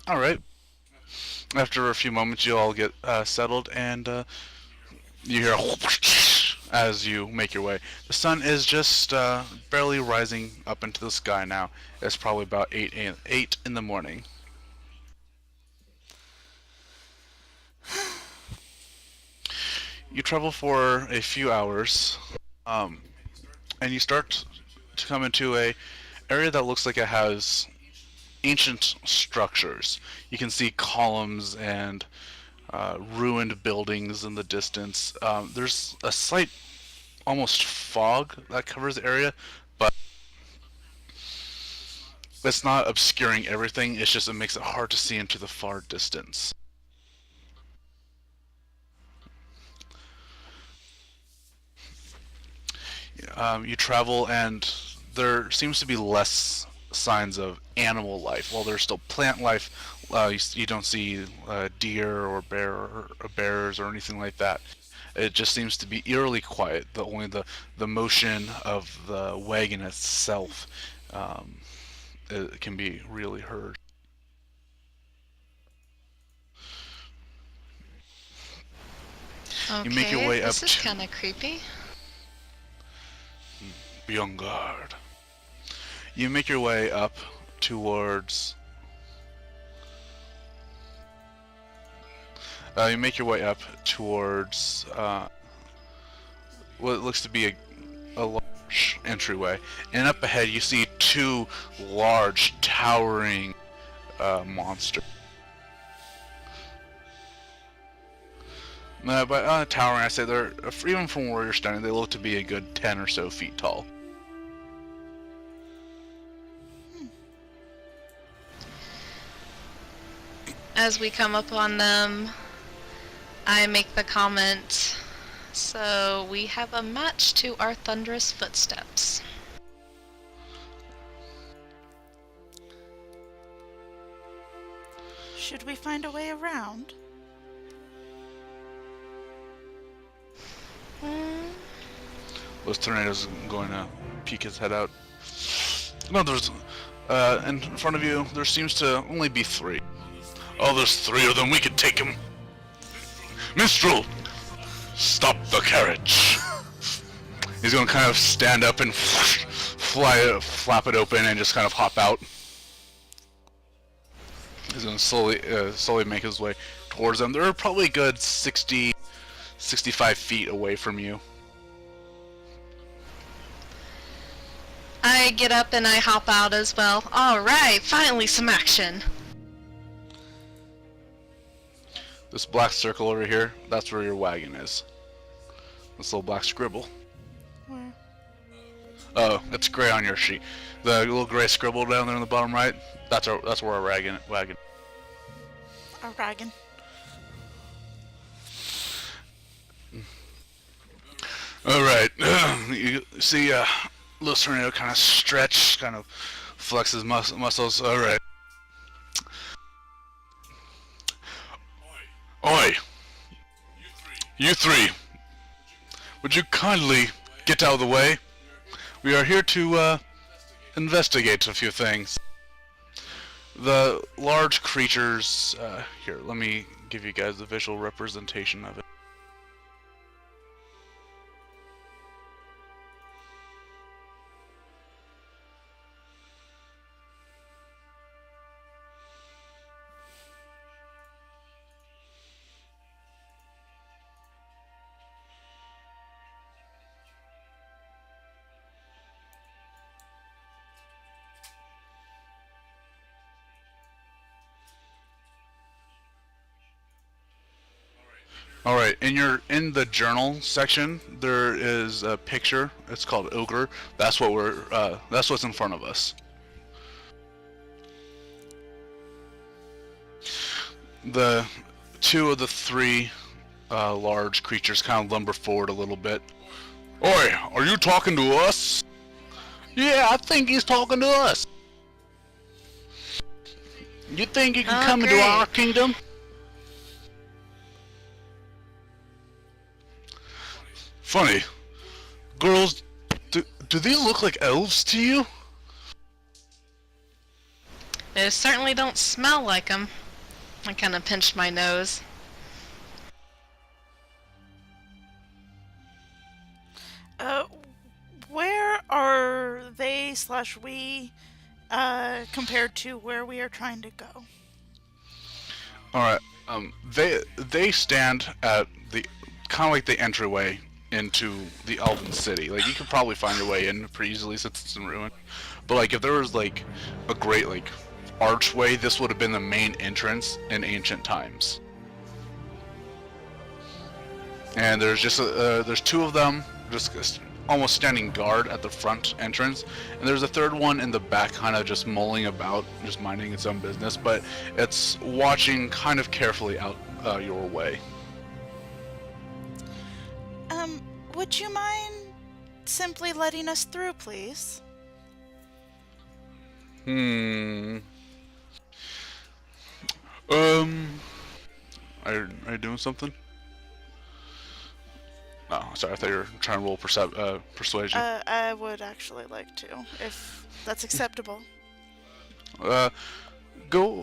Alright. After a few moments, you all get settled, and you hear a whoosh as you make your way. The sun is just barely rising up into the sky now. It's probably about 8 in the morning. You travel for a few hours, and you start to come into a area that looks like it has ancient structures. You can see columns and ruined buildings in the distance. There's a slight, almost fog that covers the area, but it's not obscuring everything. It's just it makes it hard to see into the far distance. You travel, and there seems to be less signs of animal life. While there's still plant life, you don't see deer or bears or anything like that. It just seems to be eerily quiet. Only the motion of the wagon itself it can be really heard. Okay, You make your way this up is to- kind of creepy. Be on guard. You make your way up towards... what looks to be a large entryway. And up ahead you see two large, towering monsters. By towering, I say they're, even from where you're standing, they look to be a good 10 or so feet tall. As we come up on them, I make the comment, so we have a match to our thunderous footsteps. Should we find a way around? This tornado's going to peek his head out. No, there's... in front of you, there seems to only be 3. Oh, there's 3 of them. We could take them. Minstrel! Stop the carriage! He's gonna kind of stand up and flap it open and just kind of hop out. He's gonna slowly make his way towards them. They're probably a good 65 feet away from you. I get up and I hop out as well. Alright, finally some action. This black circle over here, that's where your wagon is. This little black scribble. Where? Oh, it's gray on your sheet. The little gray scribble down there in the bottom right, that's where our wagon. A wagon. Alright, you see Los Tornado kind of stretch, kind of flex his muscles. Alright. Oi! You three! Would you kindly get out of the way? We are here to investigate a few things. The large creatures... here, let me give you guys a visual representation of it. Alright, in the journal section, there is a picture. It's called Ogre. That's what's in front of us. The two of the three large creatures kind of lumber forward a little bit. Oi, are you talking to us? Yeah, I think he's talking to us. You think you can come into our kingdom? Funny. Girls, do these look like elves to you? They certainly don't smell like them. I kind of pinched my nose. Where are they / we compared to where we are trying to go? Alright, they stand at the kind of like the entryway into the Elven City. Like, you could probably find your way in pretty easily since it's in ruin. But like, if there was like a great like archway, this would have been the main entrance in ancient times. And there's just there's two of them just almost standing guard at the front entrance, and there's a third one in the back, kind of just mulling about, just minding its own business, but it's watching kind of carefully out your way. Would you mind simply letting us through, please? Are you doing something? Oh, sorry, I thought you were trying to roll persuasion. I would actually like to, if that's acceptable. Go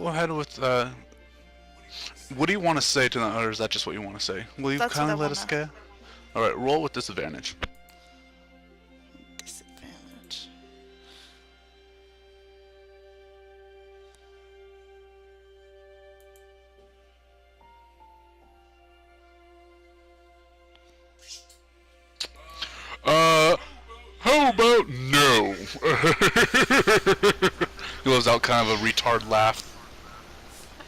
ahead with, what do you want to say to them, or is that just what you want to say? Will you kindly let us go? Alright, roll with disadvantage. Disadvantage. How about no? He goes out kind of a retard laugh.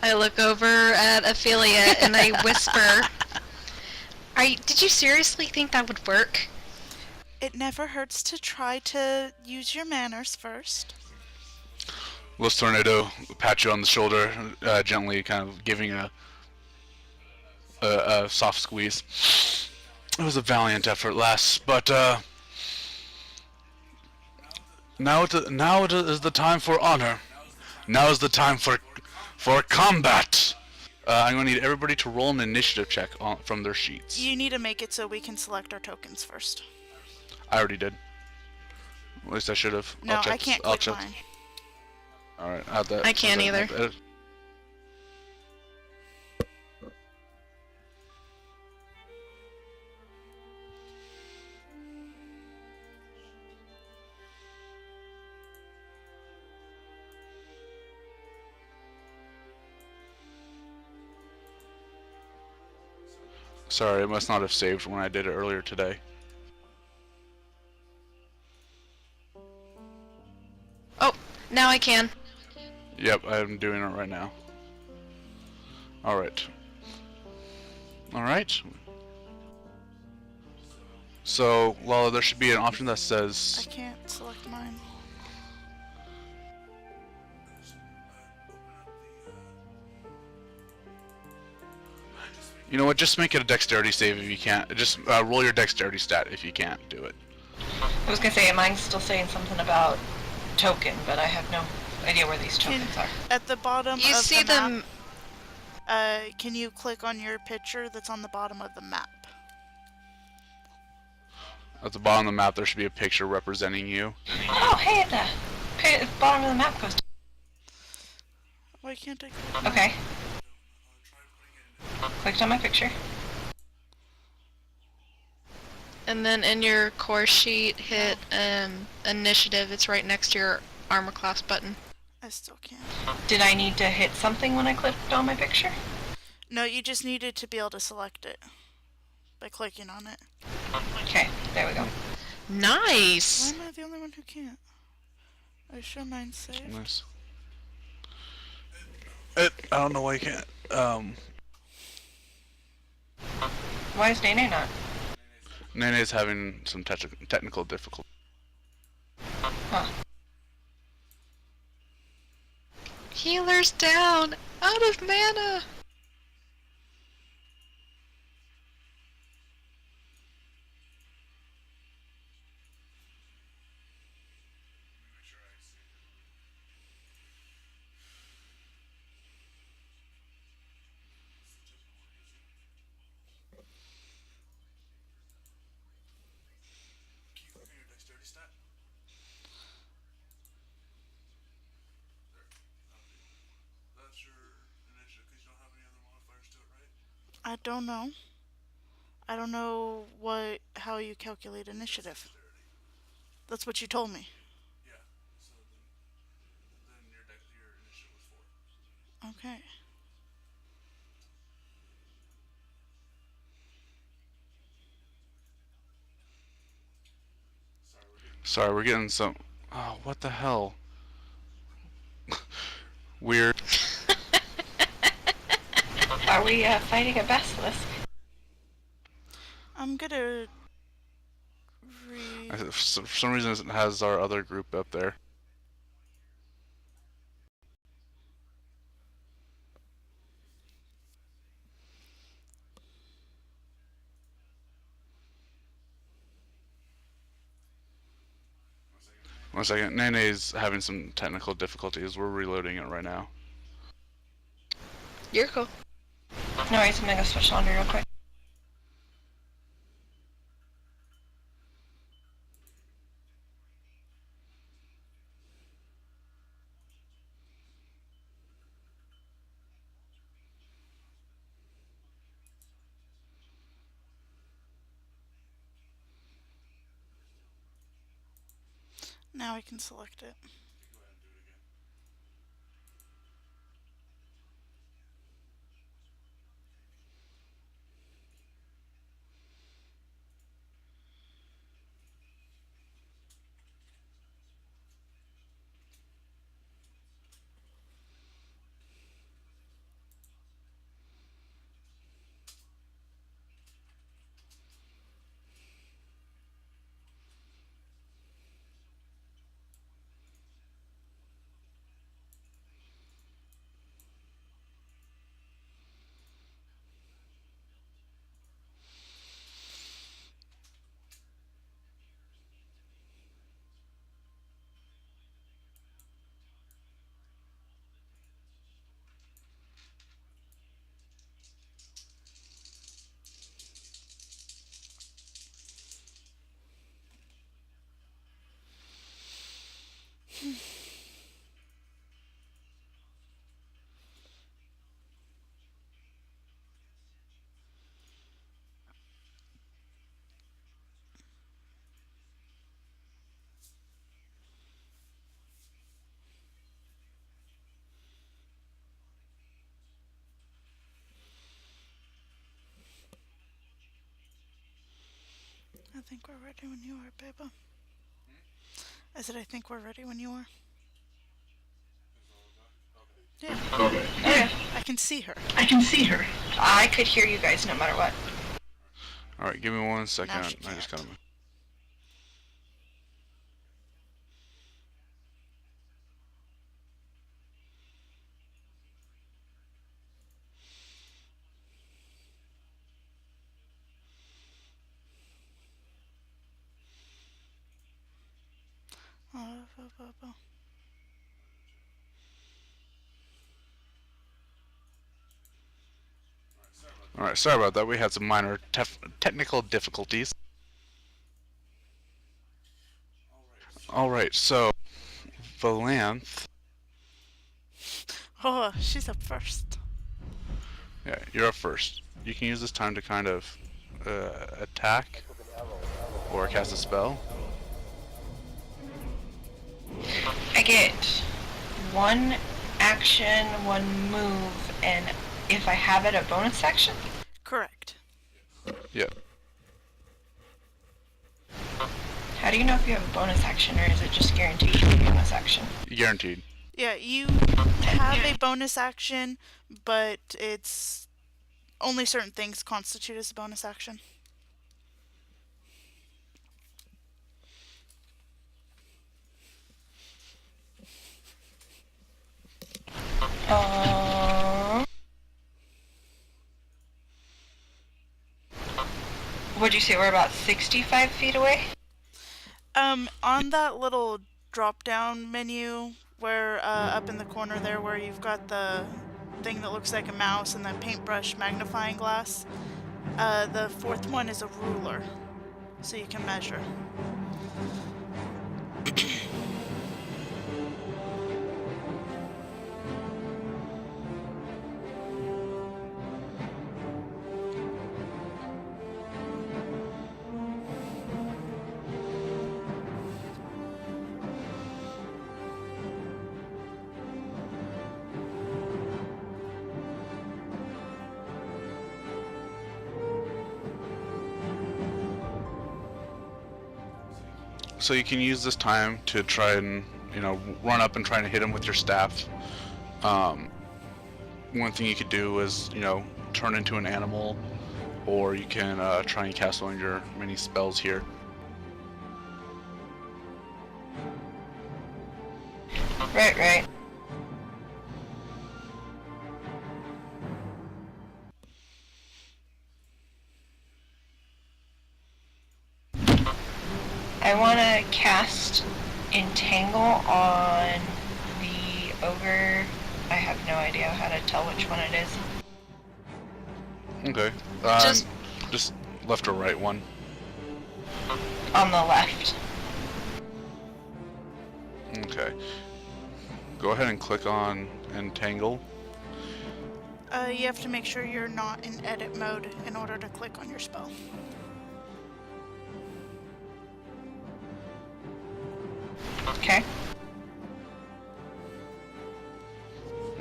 I look over at Ophelia and I whisper, did you seriously think that would work? It never hurts to try to use your manners first. Los Tornado pat you on the shoulder, gently kind of giving a soft squeeze. It was a valiant effort, lass, but now it is the time for honor. Now is the time for combat. I'm going to need everybody to roll an initiative check from their sheets. You need to make it so we can select our tokens first. I already did. At least I should have. No, I can't click mine. Alright, add that. I can't either. Sorry, it must not have saved when I did it earlier today. Oh, now I can. Yep, I'm doing it right now. Alright. Alright. So, well, there should be an option that I says... can't select mine. You know what, just make it a dexterity save if you can't. Just roll your dexterity stat if you can't do it. I was gonna say, mine's still saying something about token, but I have no idea where these tokens are. At the bottom You of see the map, them. can you click on your picture that's on the bottom of the map? At the bottom of the map, there should be a picture representing you. Oh, hey, at the bottom of the map goes. Why can't I click? Okay. Clicked on my picture. And then in your core sheet, hit initiative. It's right next to your armor class button. I still can't. Did I need to hit something when I clicked on my picture? No, you just needed to be able to select it by clicking on it. Okay, there we go. Why Nice. am I the only one who can't? I sure mine saved. Nice. I don't know why you can't. Why is Nene not? Nene's having some technical difficulty. Huh. Healer's down. Out of mana. I don't know. I don't know how you calculate initiative. That's what you told me. Okay. Sorry, we're getting some... Oh, what the hell? Weird. Are we fighting a basilisk? I'm gonna For some reason it has our other group up there. One second, Nene's having some technical difficulties. We're reloading it right now. You're cool. No worries, I'm gonna go switch laundry real quick. Now I can select it. think we're ready when you are, baby. I said I think we're ready when you are. Yeah. Okay. I can see her. I can see her. I could hear you guys no matter what. Alright, give me 1 second. Now she I just can't. gotta move. Alright, sorry about that. We had some minor technical difficulties. Alright, so Valanthe. Oh, she's up first. Yeah, you're up first. You can use this time to kind of attack or cast a spell. I get 1 action, 1 move, and if I have it, a bonus action? Correct. Yeah. How do you know if you have a bonus action, or is it just guaranteed to be a bonus action? Guaranteed. Yeah, you have a bonus action, but it's only certain things constitute as a bonus action. Would you say we're about 65 feet away? On that little drop-down menu, where up in the corner there, where you've got the thing that looks like a mouse and the paintbrush magnifying glass, the 4th one is a ruler, so you can measure. So you can use this time to try and, run up and try and hit him with your staff. One thing you could do is, turn into an animal, or you can try and cast one of your many spells here. Right. I want to cast Entangle on the ogre. I have no idea how to tell which one it is. Okay. Just left or right one. On the left. Okay. Go ahead and click on Entangle. You have to make sure you're not in edit mode in order to click on your spell. Okay.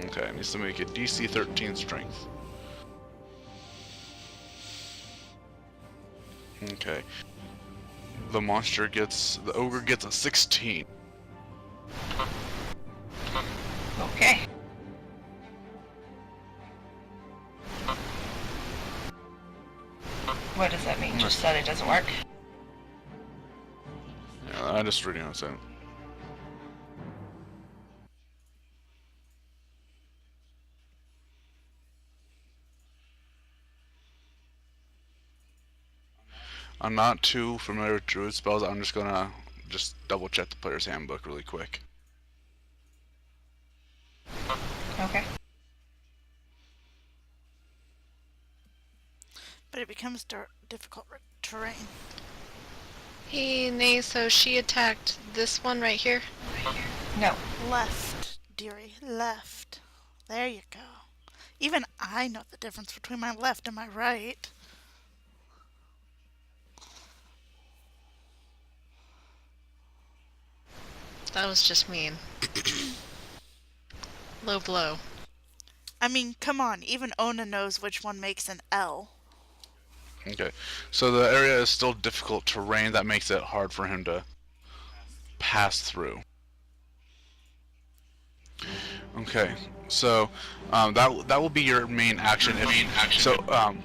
Okay, it needs to make it DC 13 strength. Okay. The ogre gets a 16. Okay. What does that mean? Just that it doesn't work? Yeah, I'm just reading this out. I'm not too familiar with Druid spells. I'm just gonna double check the player's handbook really quick. Okay. But it becomes difficult terrain. Hey, nay, so she attacked this one right here? No. Left, dearie, left. There you go. Even I know the difference between my left and my right. That was just mean. Low blow. I mean, come on, even Ona knows which one makes an L. Okay, so the area is still difficult terrain that makes it hard for him to pass through. Okay, so that will be your main action. So vines.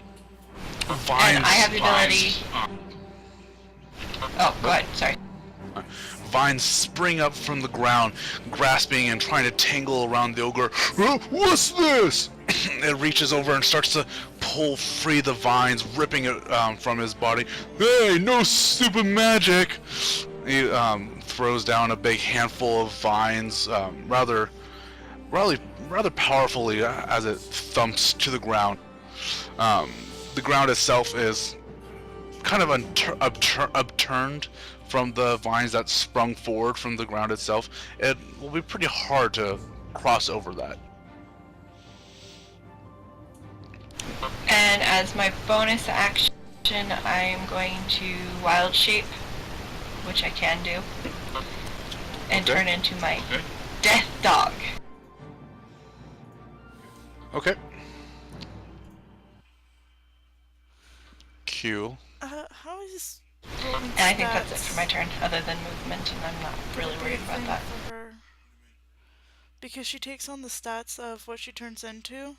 And I have the ability. Oh, go ahead. Sorry. Vines spring up from the ground, grasping and trying to tangle around the ogre. What's this? It reaches over and starts to pull free the vines, ripping it from his body. Hey, no stupid magic! He throws down a big handful of vines, rather powerfully as it thumps to the ground. The ground itself is kind of upturned from the vines that sprung forward from the ground itself. It will be pretty hard to cross over that. And as my bonus action, I'm going to wild shape, which I can do, and turn into my death dog. Okay. Q. How is rolling And I think that's it stats for my turn, other than movement, and I'm not really a worried good about thing that. for her? Because she takes on the stats of what she turns into.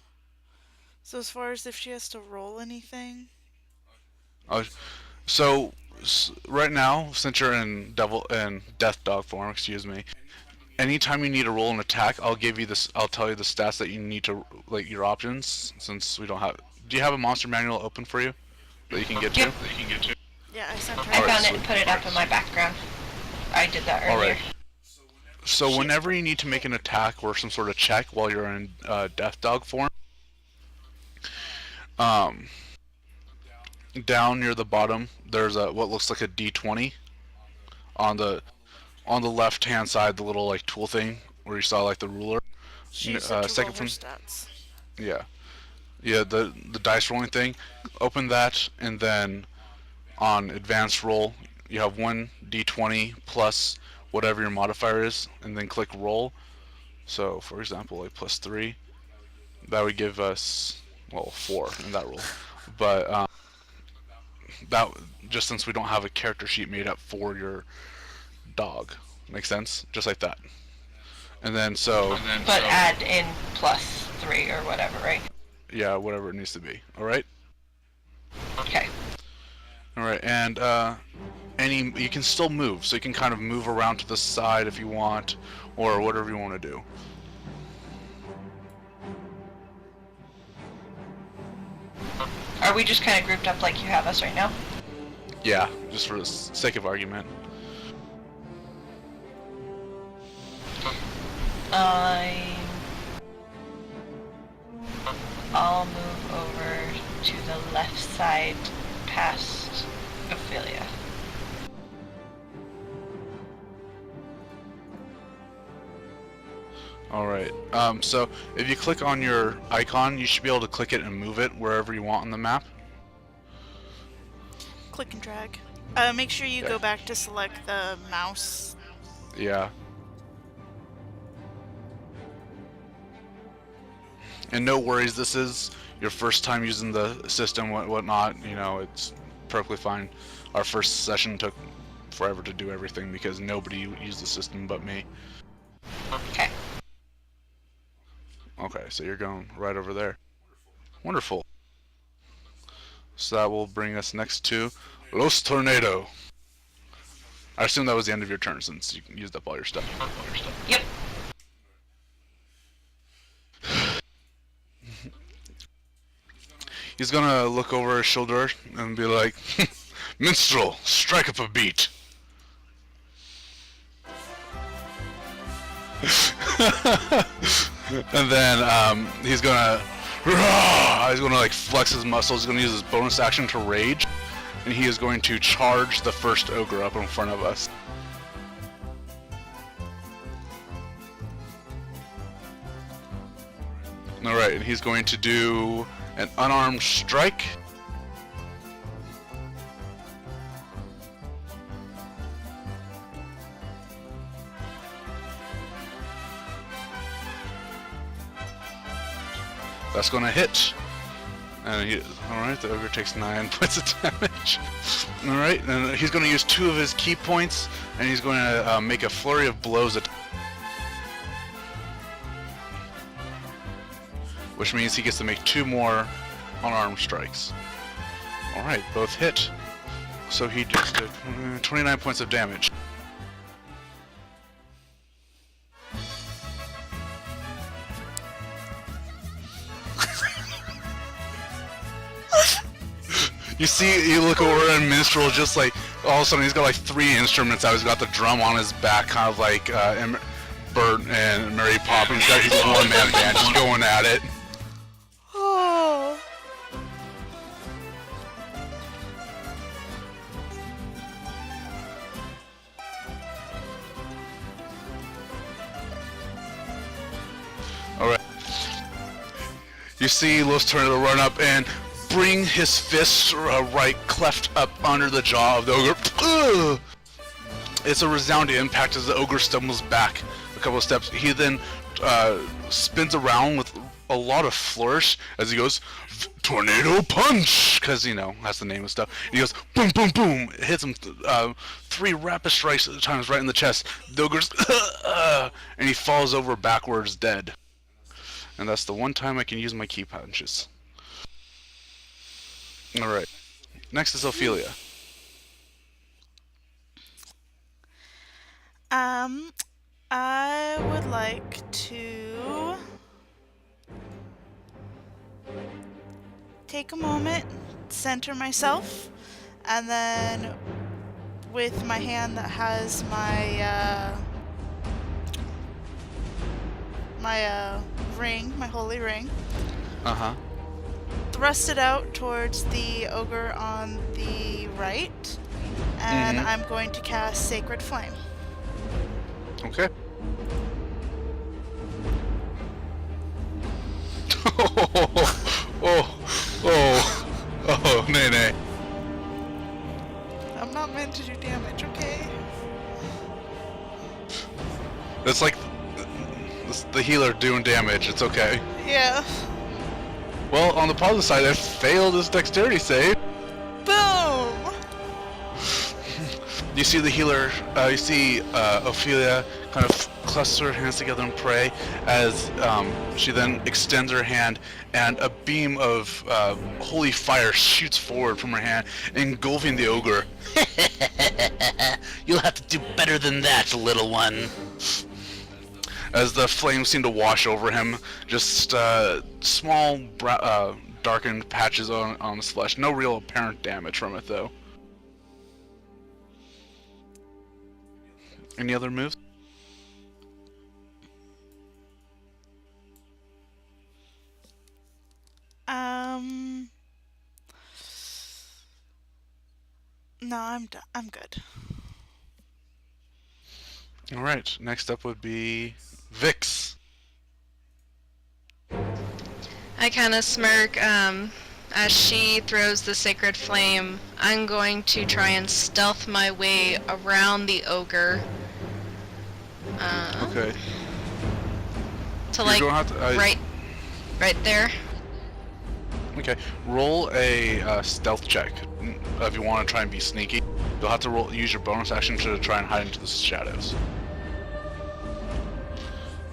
So as far as if she has to roll anything. So right now, since you're in death dog form, excuse me. Anytime you need to roll an attack, I'll give you this. I'll tell you the stats that you need to, like, your options. Since we don't have. Do you have a monster manual open for you that you can get Yep. to? Yeah, I sent her. I Alright, found it so- and put it up in my background. I did that earlier. Alright. So whenever you need to make an attack or some sort of check while you're in death dog form, down near the bottom, there's what looks like a D20 on the left hand side, the little like tool thing where you saw like the ruler. She said to second roll her from stats. yeah, the dice rolling thing. Open that, and then on advanced roll, you have one D20 plus whatever your modifier is, and then click roll. So for example, like +3, that would give us, well, 4 in that roll. But that, just since we don't have a character sheet made up for your dog, makes sense, just like that. And then But add in +3 or whatever, right? yeah, whatever it needs to be. All right. Okay. All right, and you can still move, so you can kind of move around to the side if you want, or whatever you want to do. Are we just kind of grouped up like you have us right now? Yeah, just for the sake of argument. I'll move over to the left side past Ophelia. Alright, so if you click on your icon, you should be able to click it and move it wherever you want on the map. Click and drag. Make sure you Yeah. go back to select the mouse. Yeah. And no worries, this is your first time using the system, whatnot, you know, it's perfectly fine. Our first session took forever to do everything because nobody used the system but me. Okay. Okay, so you're going right over there. Wonderful. So that will bring us next to Los Tornado. I assume that was the end of your turn since you used up all your stuff. Yep. He's gonna look over his shoulder and be like, Minstrel, strike up a beat. And then he's gonna like flex his muscles. He's gonna use his bonus action to rage, and he is going to charge the first ogre up in front of us. All right, and he's going to do an unarmed strike. That's going to hit. And alright, the ogre takes 9 points of damage. Alright, and he's going to use 2 of his key points, and he's going to make a flurry of blows at... Which means he gets to make 2 more unarmed strikes. Alright, both hit. So he just did 29 points of damage. You look over and Minstrel just like, all of a sudden he's got like 3 instruments out. He's got the drum on his back, kind of like Bert and Mary Poppins. He's got his one-man band just going at it. Oh. Alright. You see Los Tornado run up and bring his fist right cleft up under the jaw of the ogre. Ugh! It's a resounding impact as the ogre stumbles back a couple of steps. He then spins around with a lot of flourish as he goes, Tornado Punch! Because, you know, that's the name of stuff. And he goes, boom, boom, boom! It hits him 3 rapid strikes at a time right in the chest. The ogre's, and he falls over backwards dead. And that's the one time I can use my key punches. Alright. Next is Ophelia. I would like to take a moment, center myself, and then with my hand that has my ring, my holy ring, thrust it out towards the ogre on the right, and I'm going to cast Sacred Flame. Okay. Oh, nay. I'm not meant to do damage, okay? That's like the healer doing damage, it's okay. Yeah. Well, on the positive side, I failed his dexterity save. Boom! You see the healer, you see Ophelia kind of cluster her hands together and pray as she then extends her hand and a beam of holy fire shoots forward from her hand, engulfing the ogre. You'll have to do better than that, little one. As the flames seem to wash over him, just small darkened patches on his flesh. No real apparent damage from it, though. Any other moves? No, I'm good. Alright, next up would be Vix. I kind of smirk as she throws the sacred flame. I'm going to try and stealth my way around the ogre. Okay. To like right there. Okay, roll a stealth check if you want to try and be sneaky. You'll have to use your bonus action to try and hide into the shadows.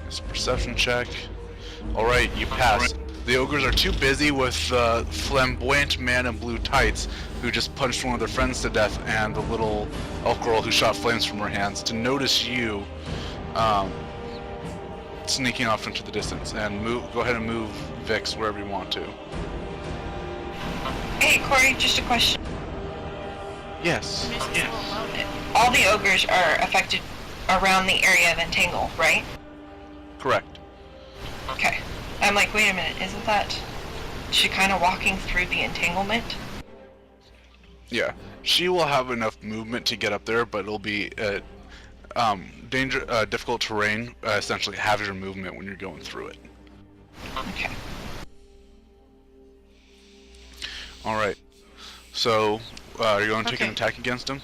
It's a perception check. Alright, you pass. The ogres are too busy with the flamboyant man in blue tights who just punched one of their friends to death and the little elf girl who shot flames from her hands to notice you sneaking off into the distance. And go ahead and move Vix wherever you want to. Hey, Corey, just a question. Yes. All the ogres are affected around the area of Entangle, right? Correct. Okay. I'm like, wait a minute, isn't that... Is she kind of walking through the entanglement? Yeah. She will have enough movement to get up there, but it'll be difficult terrain, essentially have your movement when you're going through it. Okay. Alright. So, are you going to take an attack against him?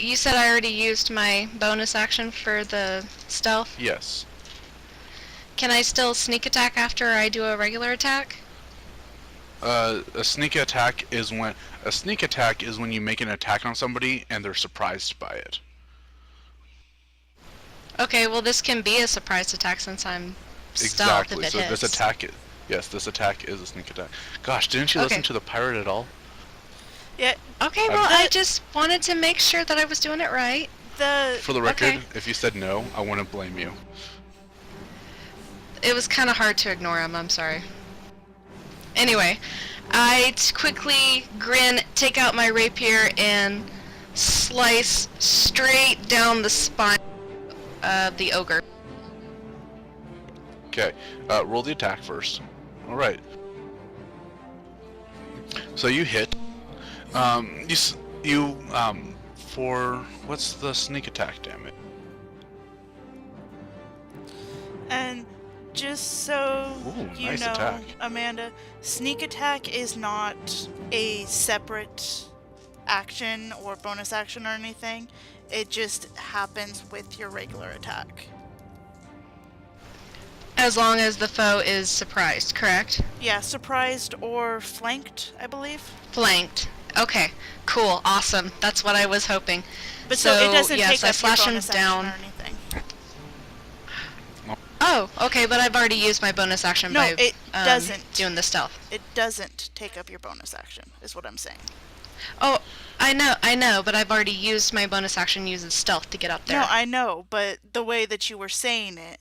You said I already used my bonus action for the stealth? Yes. Can I still sneak attack after I do a regular attack? A sneak attack is when you make an attack on somebody and they're surprised by it. Okay, well this can be a surprise attack since I'm stealth Exactly. if it So hits. this attack is a sneak attack. Gosh, didn't you Okay. listen to the pirate at all? Yeah, Okay, well I just wanted to make sure that I was doing it right. For the record, Okay. if you said no, I wouldn't blame you. It was kind of hard to ignore him, I'm sorry. Anyway, I quickly grin, take out my rapier, and slice straight down the spine of the ogre. Okay, roll the attack first. All right. So you hit. For what's the sneak attack damage? and just so Ooh, you nice know, attack. Amanda, sneak attack is not a separate action or bonus action or anything. It just happens with your regular attack. As long as the foe is surprised, correct? Yeah, surprised or flanked, I believe. Flanked. Okay, cool, awesome. That's what I was hoping. But so it doesn't yes, take I up your slash him bonus down. action or anything. Oh, okay, but I've already used my bonus action No, by it doesn't. doing the stealth. It doesn't take up your bonus action, is what I'm saying. Oh, I know, but I've already used my bonus action using stealth to get up there. No, I know, but the way that you were saying it,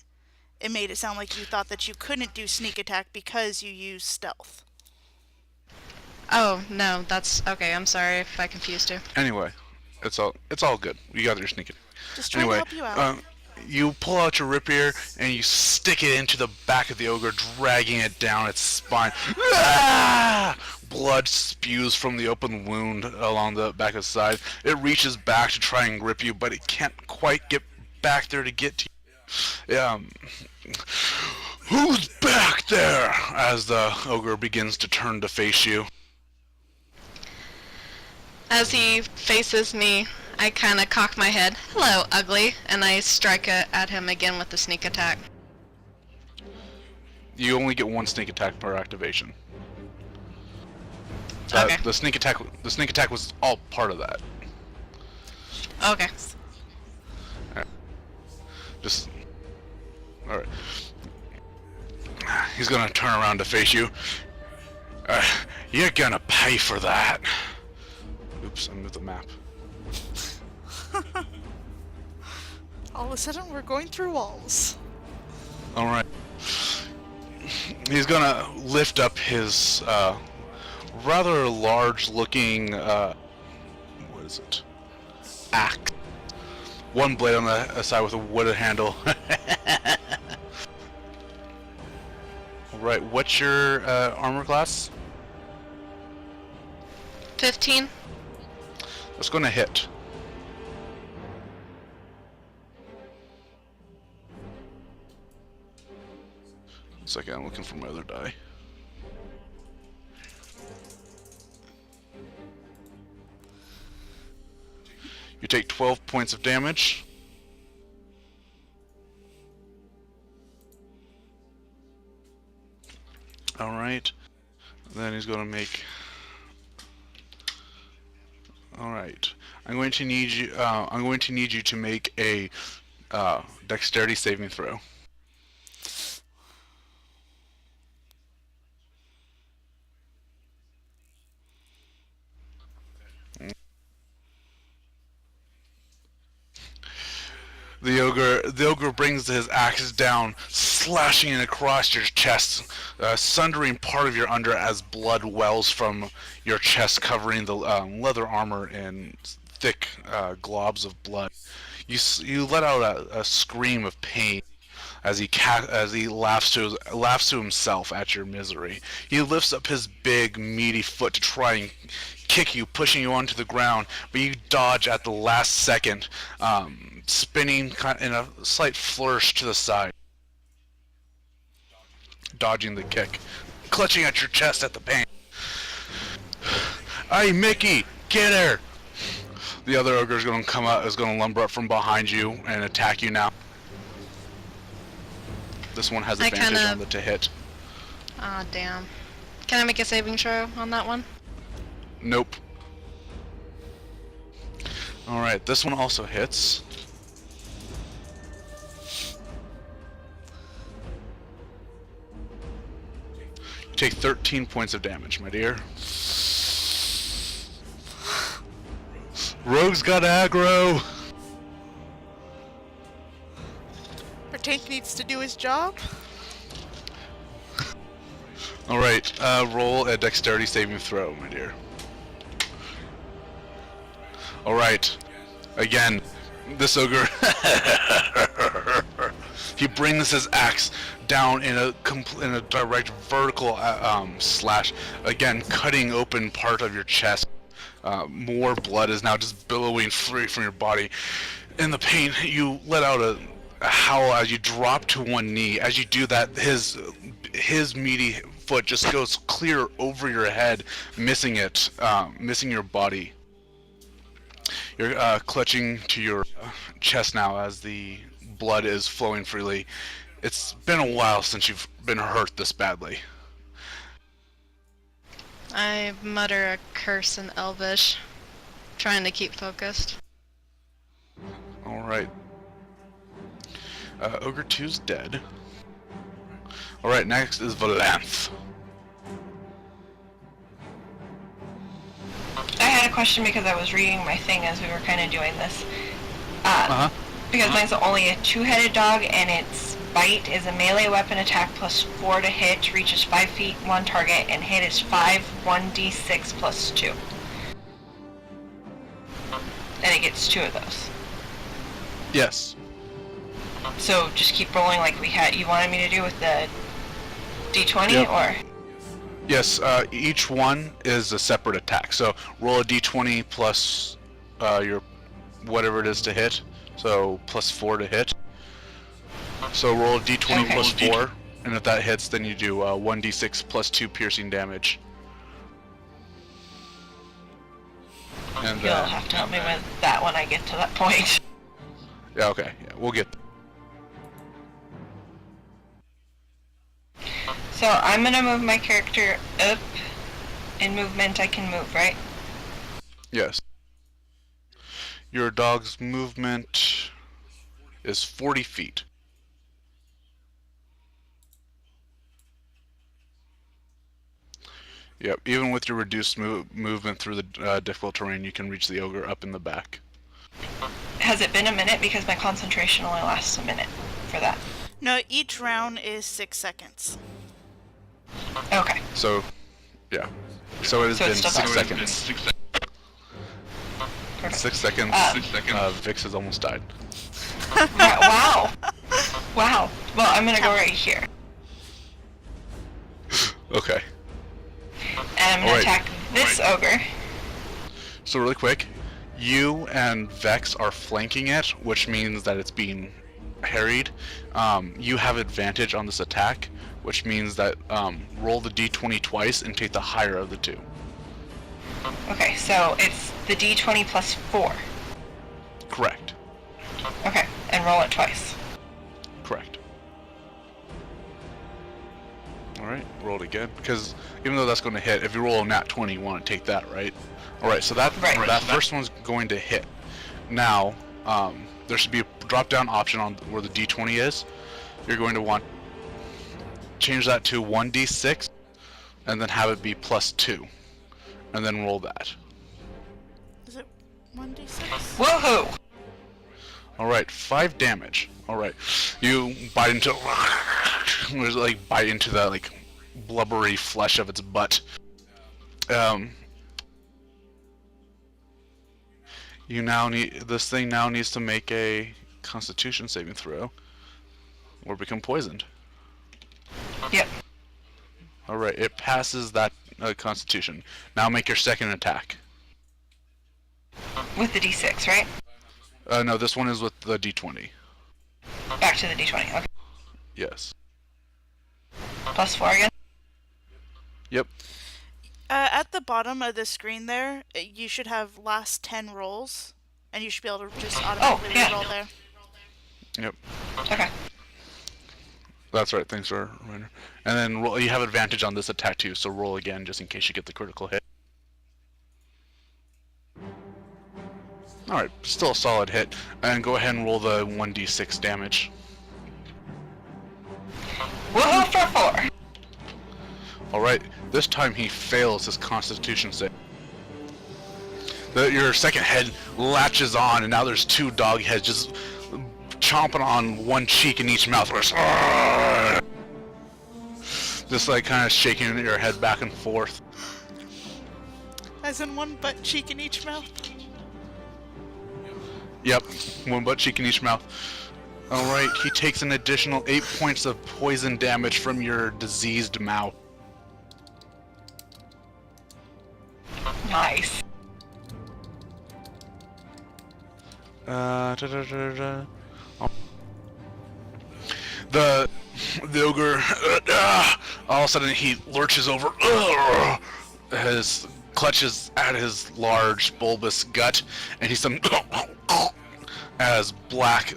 it made it sound like you thought that you couldn't do sneak attack because you used stealth. Oh, no, that's okay. I'm sorry if I confused you. Anyway, it's all good. You got your sneak attack. Just trying Anyway, to help you out. you pull out your rapier and you stick it into the back of the ogre, dragging it down its spine. Ah! Blood spews from the open wound along the back of the side. It reaches back to try and grip you, but it can't quite get back there to get to you. Who's back there? As the ogre begins to turn to face you. As he faces me, I kind of cock my head. Hello, ugly. And I strike at him again with the sneak attack. You only get one sneak attack per activation. Okay. The sneak attack was all part of that. Okay. Just all right. He's gonna turn around to face you. You're gonna pay for that. Oops, I moved the map. All of a sudden, we're going through walls. All right. He's gonna lift up his rather large-looking what is it? Axe. One blade on the side with a wooden handle. All right. What's your armor class? 15. That's gonna hit. One second, I'm looking for my other die. You take 12 points of damage. Alright. Then he's gonna make... Alright. I'm going to need you to make a dexterity saving throw. The ogre brings his axe down, slashing it across your chest, sundering part of your under as blood wells from your chest, covering the leather armor in thick globs of blood. You let out a scream of pain as he laughs to himself at your misery. He lifts up his big, meaty foot to try and kick you, pushing you onto the ground, but you dodge at the last second, spinning in a slight flourish to the side, dodging the kick, clutching at your chest at the pain. Hey, Mickey, get her! The other ogre is going to come out, is going to lumber up from behind you and attack you now. This one has I advantage kinda- on the to hit. Aw, damn. Can I make a saving throw on that one? Nope. Alright, this one also hits. You take 13 points of damage, my dear. Rogue's got aggro! Our tank needs to do his job. Alright, roll a dexterity saving throw, my dear. Alright, again, this ogre, he brings his axe down in a direct vertical slash, again cutting open part of your chest. More blood is now just billowing free from your body. In the pain, you let out a howl as you drop to one knee. As you do that, his meaty foot just goes clear over your head, missing it, missing your body. You're clutching to your chest now as the blood is flowing freely. It's been a while since you've been hurt this badly. I mutter a curse in Elvish, trying to keep focused. Alright. Ogre 2's dead. Alright, next is Valanthe. I had a question because I was reading my thing as we were kind of doing this. Because mine's only a two-headed dog, and its bite is a melee weapon attack plus 4 to hit, reaches 5 feet, 1 target, and hit is 5, 1d6 plus 2. And it gets 2 of those. Yes. So just keep rolling like we had. You wanted me to do with the d20, Yep. or? Yes, each one is a separate attack. So roll a d20 plus your whatever it is to hit. So plus 4 to hit. So roll a d20 Okay. plus 4, and if that hits, then you do 1d6 plus 2 piercing damage. And You'll have to help me with that when I get to that point. yeah, okay, yeah, we'll get. So I'm gonna move my character up. In movement, I can move, right? Yes. Your dog's movement is 40 feet. Yep, even with your reduced movement through the difficult terrain, you can reach the ogre up in the back. Has it been a minute? Because my concentration only lasts a minute for that. No, each round is 6 seconds. Okay. So, yeah. So it has So been it's still 6 fine. seconds. Perfect. 6 seconds. Um, Vix has almost died. Wow. Wow. Well, I'm gonna go right here. Okay. And I'm gonna Alright. attack this ogre. So really quick, you and Vex are flanking it, which means that it's being harried. You have advantage on this attack, which means that roll the d20 twice and take the higher of the two. Okay, so it's the d20 plus 4. Correct. Okay, and roll it twice. Correct. Alright, roll it again. Because even though that's going to hit, if you roll a nat 20, you want to take that, right? Alright, so that first one's going to hit. Now, there should be a drop-down option on where the d20 is. You're going to want change that to 1d6, and then have it be plus 2. And then roll that. Is it 1d6? Woohoo! Alright, 5 damage. Alright. You bite into bite into the blubbery flesh of its butt. You now this thing now needs to make a constitution saving throw or become poisoned. Yep. Alright, it passes that constitution. Now make your second attack. With the d6, right? No, this one is with the d20. Back to the d20, okay. Yes. Plus 4 again? Yep. At the bottom of the screen there, you should have last 10 rolls, and you should be able to just automatically yeah. reroll there. Yep. Okay. That's right. Thanks for a reminder. And then roll, you have advantage on this attack too, so roll again just in case you get the critical hit. All right, still a solid hit. And go ahead and roll the 1d6 damage. Woohoo for 4. All right, this time he fails his Constitution save. Your second head latches on, and now there's 2 dog heads just chomping on one cheek in each mouth. Just like kind of shaking your head back and forth. As in one butt cheek in each mouth? Yep, one butt cheek in each mouth. Alright, he takes an additional 8 points of poison damage from your diseased mouth. Nice. The ogre, all of a sudden he lurches over, his clutches at his large bulbous gut, and he's some as black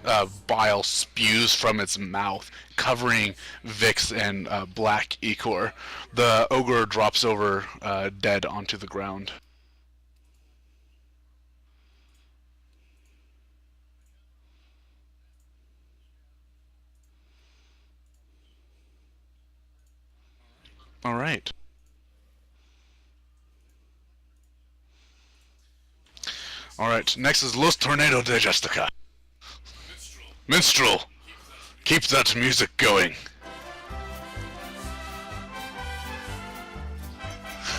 bile spews from its mouth, covering Vix and black ichor. The ogre drops over dead onto the ground. All right. All right. Next is Los Tornado de Justica. Minstrel, keep that music going.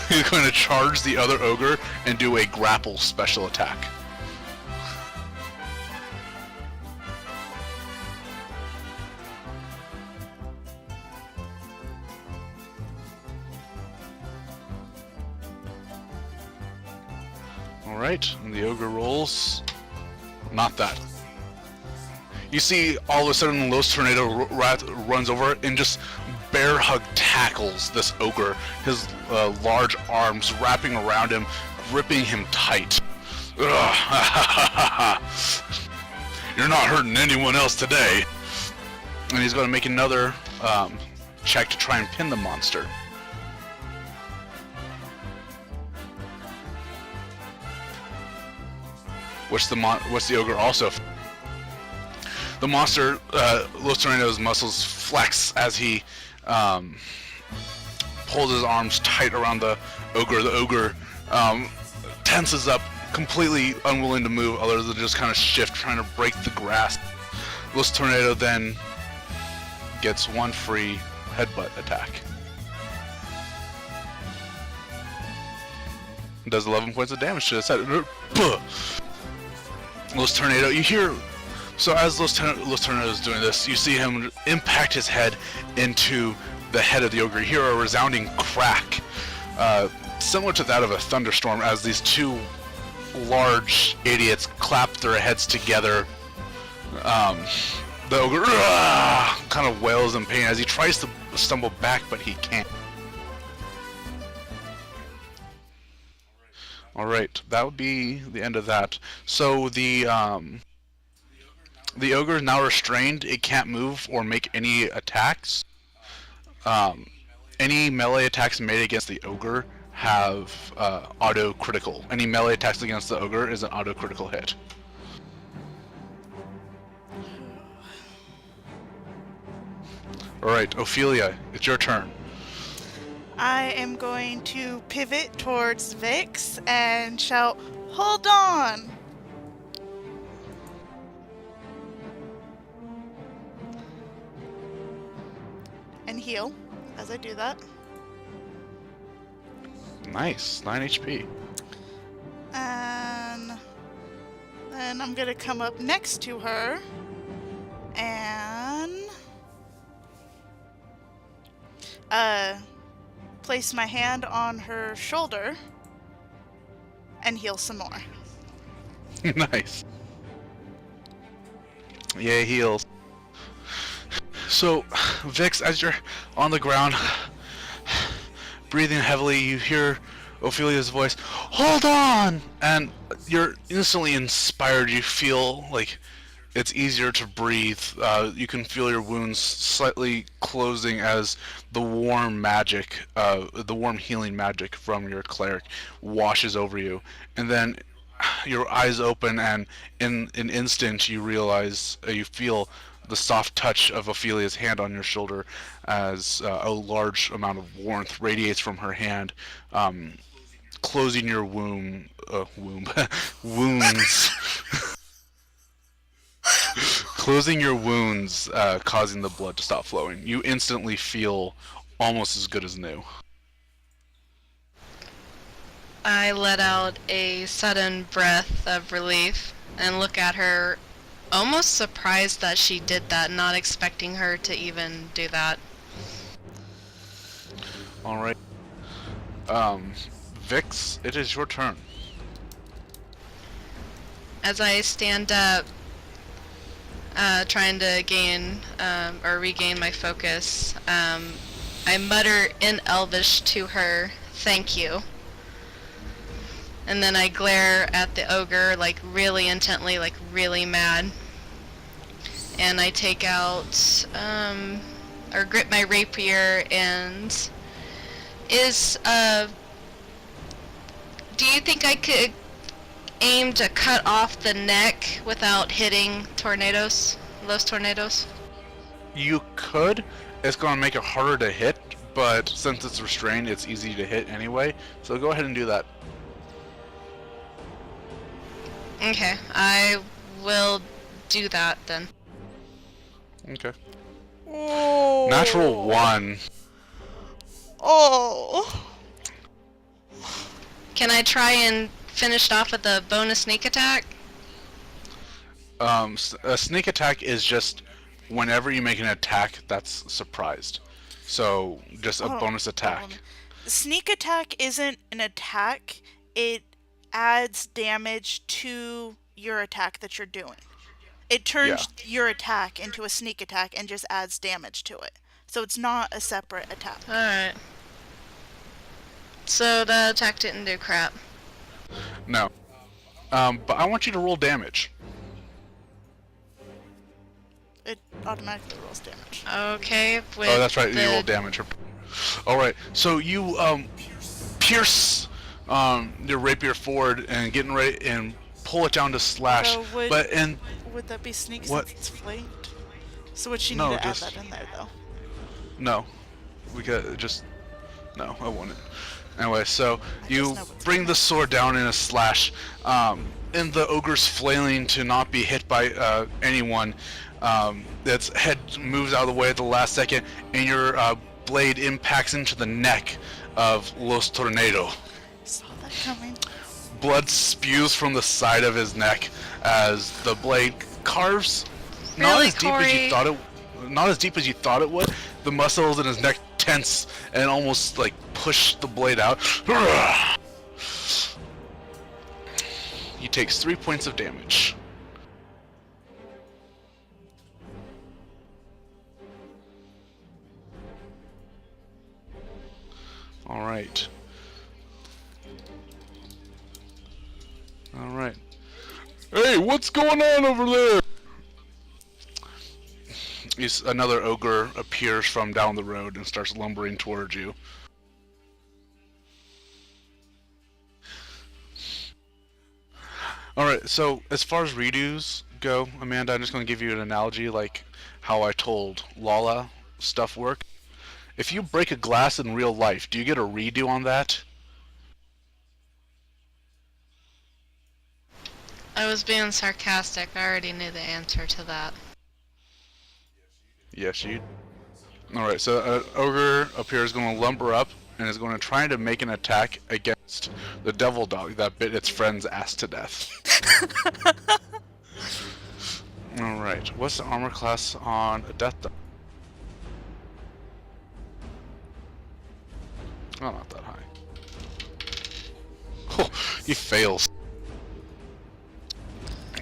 He's going to charge the other ogre and do a grapple special attack. Alright, and the ogre rolls. Not that. You see, all of a sudden, Los Tornado runs over and just bear hug tackles this ogre, his large arms wrapping around him, gripping him tight. You're not hurting anyone else today. And he's going to make another check to try and pin the monster. Which the ogre also. The monster, Los Tornado's muscles flex as he pulls his arms tight around the ogre. The ogre tenses up, completely unwilling to move, other than just kind of shift, trying to break the grasp. Los Tornado then gets one free headbutt attack. Does 11 points of damage to his head. Los Tornado, you hear... So as Los Tornado is doing this, you see him impact his head into the head of the ogre. You hear a resounding crack, similar to that of a thunderstorm, as these 2 large idiots clap their heads together. The ogre kind of wails in pain as he tries to stumble back, but he can't. Alright, that would be the end of that. So the ogre is now restrained. It can't move or make any attacks. Any melee attacks made against the ogre have auto critical. Any melee attacks against the ogre is an auto critical hit. Alright, Ophelia, it's your turn. I am going to pivot towards Vix and shout, "Hold on!" And heal as I do that. Nice, 9 HP. And then I'm gonna come up next to her and place my hand on her shoulder and heal some more. Nice. Yeah, heals. So, Vix, as you're on the ground, breathing heavily, you hear Ophelia's voice, "Hold on!" And you're instantly inspired. You feel like it's easier to breathe. You can feel your wounds slightly closing as the warm magic, the warm healing magic from your cleric washes over you. And then your eyes open, and in an instant you realize, you feel the soft touch of Ophelia's hand on your shoulder as a large amount of warmth radiates from her hand, closing your wounds. Closing your wounds, causing the blood to stop flowing. You instantly feel almost as good as new. I let out a sudden breath of relief and look at her, almost surprised that she did that, not expecting her to even do that. Alright. Vix, it is your turn. As I stand up, trying to gain or regain my focus, I mutter in Elvish to her, "Thank you." And then I glare at the ogre, like really intently, like really mad. And I take out, or grip my rapier and do you think I could aim to cut off the neck without hitting Los Tornadoes? You could. It's going to make it harder to hit, but since it's restrained, it's easy to hit anyway. So go ahead and do that. Okay, I will do that then. Okay. Oh. Natural 1. Oh. Can I try and finish it off with a bonus sneak attack? A sneak attack is just whenever you make an attack that's surprised. So just a bonus attack. Sneak attack isn't an attack. It adds damage to your attack that you're doing. It turns your attack into a sneak attack and just adds damage to it. So it's not a separate attack. Alright. So the attack didn't do crap. No. But I want you to roll damage. It automatically rolls damage. Okay, with Oh, that's right. You roll damage. Alright, so you pierce your rapier forward and getting ready and pull it down to slash. So would that be sneak since it's flanked? So would she need to add that in there though? No. We could just... No, I wouldn't. Anyway, so you bring the sword down in a slash, and the ogre's flailing to not be hit by anyone. Its head moves out of the way at the last second, and your blade impacts into the neck of Los Tornado. Saw that coming. Blood spews from the side of his neck as the blade carves not as deep as you thought it would. The muscles in his neck tense and almost like push the blade out. He takes 3 points of damage. Alright. Alright. Hey, what's going on over there? Another ogre appears from down the road and starts lumbering towards you. Alright, so as far as redos go, Amanda, I'm just going to give you an analogy like how I told Lala stuff work. If you break a glass in real life, do you get a redo on that? I was being sarcastic. I already knew the answer to that. Yes, you. Alright, so an ogre up here is going to lumber up and is going to try to make an attack against the devil dog that bit its friend's ass to death. Alright, what's the armor class on a death dog? Oh, not that high. Oh, he fails.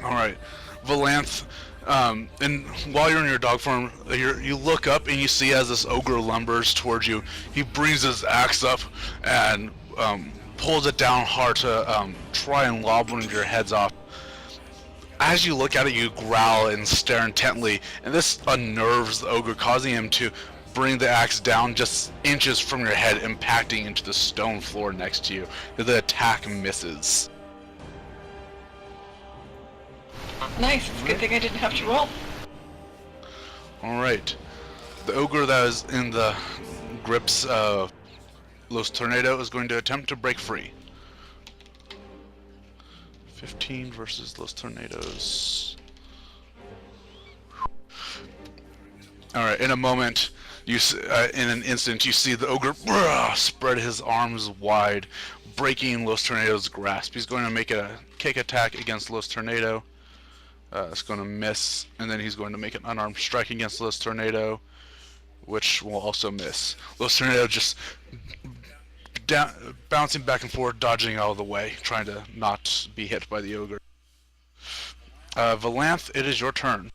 Alright, Valanthe, and while you're in your dog form, you look up and you see as this ogre lumbers towards you, he brings his axe up and pulls it down hard to try and lob one of your heads off. As you look at it, you growl and stare intently, and this unnerves the ogre, causing him to bring the axe down just inches from your head, impacting into the stone floor next to you. The attack misses. Nice. It's a good thing I didn't have to roll. Alright. The ogre that is in the grips of Los Tornado is going to attempt to break free. 15 versus Los Tornadoes. Alright, in a moment, in an instant, you see the ogre spread his arms wide, breaking Los Tornado's grasp. He's going to make a kick attack against Los Tornado. It's going to miss, and then he's going to make an unarmed strike against Los Tornado, which will also miss. Los Tornado just bouncing back and forth, dodging out of the way, trying to not be hit by the ogre. Valanthe, it is your turn.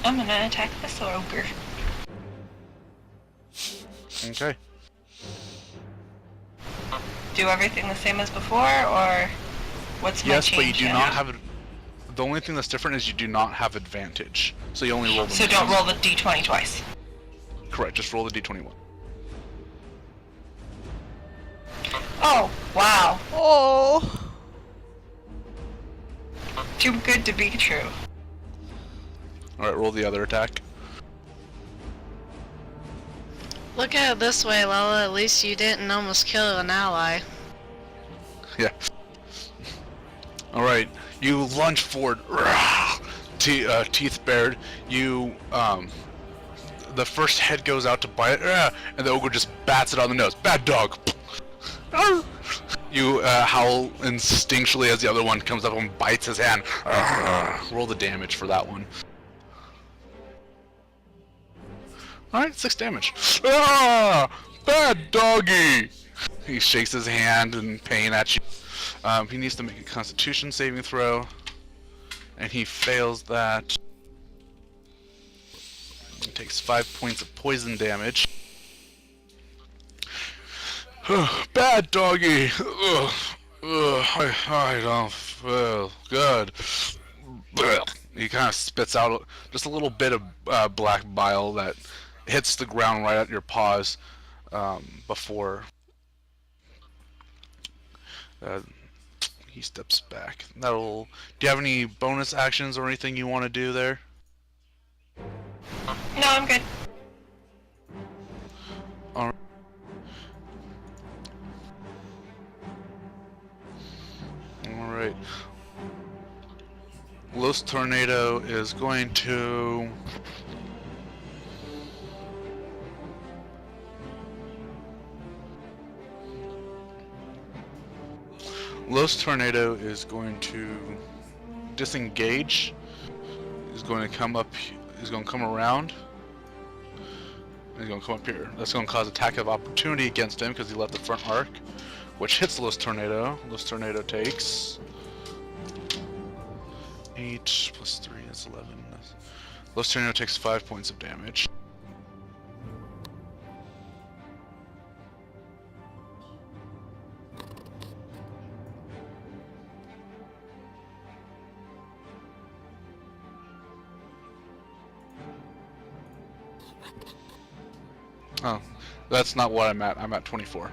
I'm gonna attack this ogre. Okay. Do everything the same as before, or what's my Yes, change but you do now? not have. The only thing that's different is you do not have advantage, so you only roll the. So don't roll the d20 twice. Correct. Just roll the d21. Oh, wow. Oh. Too good to be true. All right, roll the other attack. Look at it this way, Lala. At least you didn't almost kill an ally. Yeah. All right, you lunge forward, teeth bared. You the first head goes out to bite it, and the ogre just bats it on the nose. Bad dog. You howl instinctually as the other one comes up and bites his hand. Roll the damage for that one. Alright, 6 damage. Ah! Bad doggy! He shakes his hand in pain at you. He needs to make a Constitution saving throw. And he fails that. He takes 5 points of poison damage. Bad doggy! I don't feel good. He kind of spits out just a little bit of black bile that hits the ground right at your paws before he steps back. Do you have any bonus actions or anything you want to do there? No, I'm good. Alright. Alright. Los Tornado is going to disengage. He's going to come up. He's going to come around. He's going to come up here. That's going to cause attack of opportunity against him because he left the front arc, which hits Los Tornado. Los Tornado takes 8 plus 3 is 11. Los Tornado takes 5 points of damage. Oh, that's not what I'm at. I'm at 24.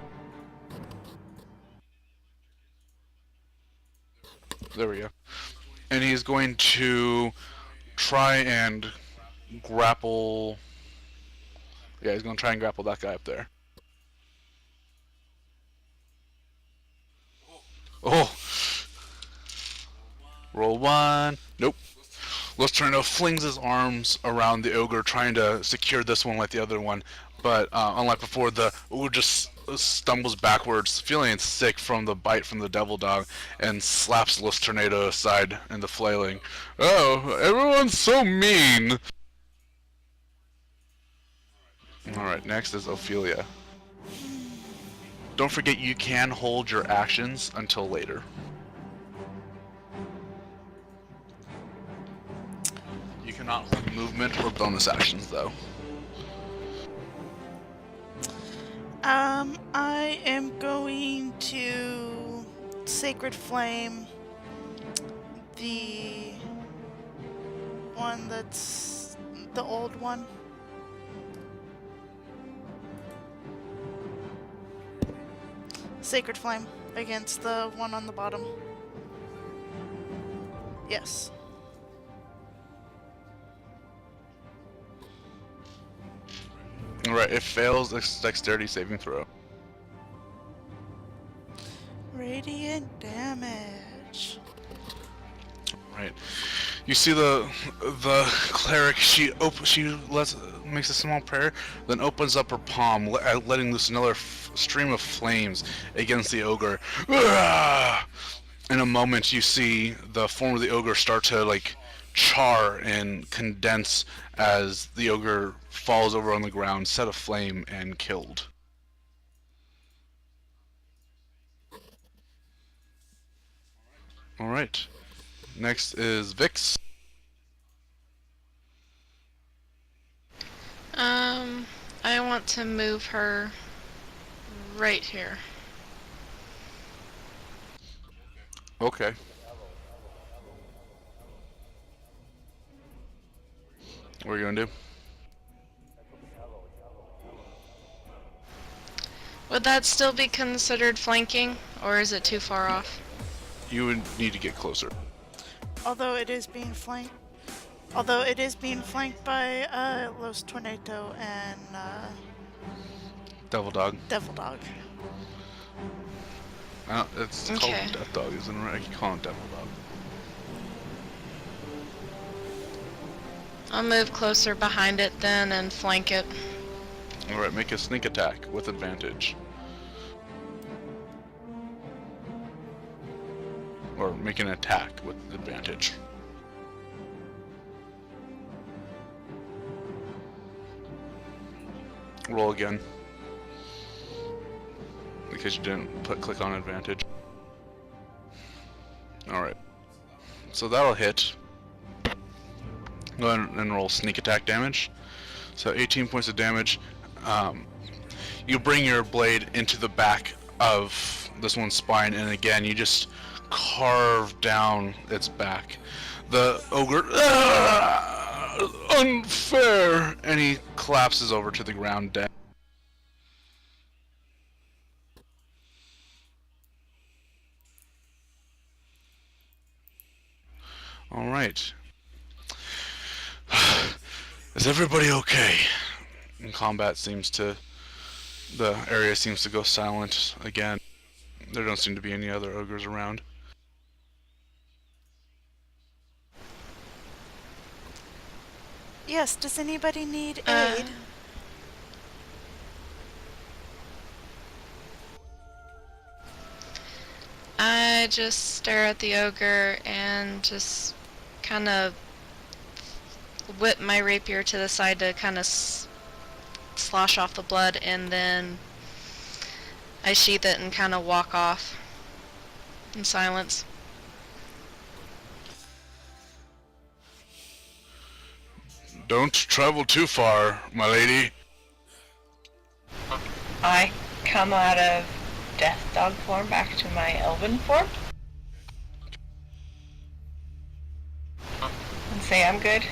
There we go. And he's going to try and grapple. Yeah, he's going to try and grapple that guy up there. Oh! Roll 1. Nope. Los Tornado flings his arms around the ogre, trying to secure this one like the other one. But unlike before, the ogre just stumbles backwards, feeling sick from the bite from the devil dog, and slaps Los Tornado aside in the flailing. Oh, everyone's so mean! Alright, next is Ophelia. Don't forget you can hold your actions until later. You cannot hold movement or bonus actions, though. I am going to Sacred Flame the one that's the old one. Sacred Flame against the one on the bottom. Yes. Alright, it fails its dexterity saving throw. Radiant damage. Right. You see the cleric. She makes a small prayer, then opens up her palm, letting loose another stream of flames against the ogre. In a moment, you see the form of the ogre start to like char and condense as the ogre falls over on the ground, set aflame, and killed. All right. Next is Vix. I want to move her right here. Okay. What are you gonna do? Would that still be considered flanking, or is it too far off? You would need to get closer. Although it is being flanked by Los Tornado and Devil Dog. Devil Dog. It's Okay. called Death Dog, isn't it? I can call him Devil Dog. I'll move closer behind it then and flank it. Alright, make a sneak attack with advantage. Or make an attack with advantage. Roll again. Because you didn't click on advantage. Alright. So that'll hit. Go ahead and roll sneak attack damage. So 18 points of damage. You bring your blade into the back of this one's spine, and again you just carve down its back. The ogre, unfair, and he collapses over to the ground dead. All right. Is everybody okay? And combat seems to, the area seems to go silent again. There don't seem to be any other ogres around. Yes, does anybody need Uh, aid? I just stare at the ogre and just kind of whip my rapier to the side to kind of slosh off the blood, and then I sheath it and kind of walk off in silence. Don't travel too far, my lady. I come out of death dog form back to my elven form and say I'm good.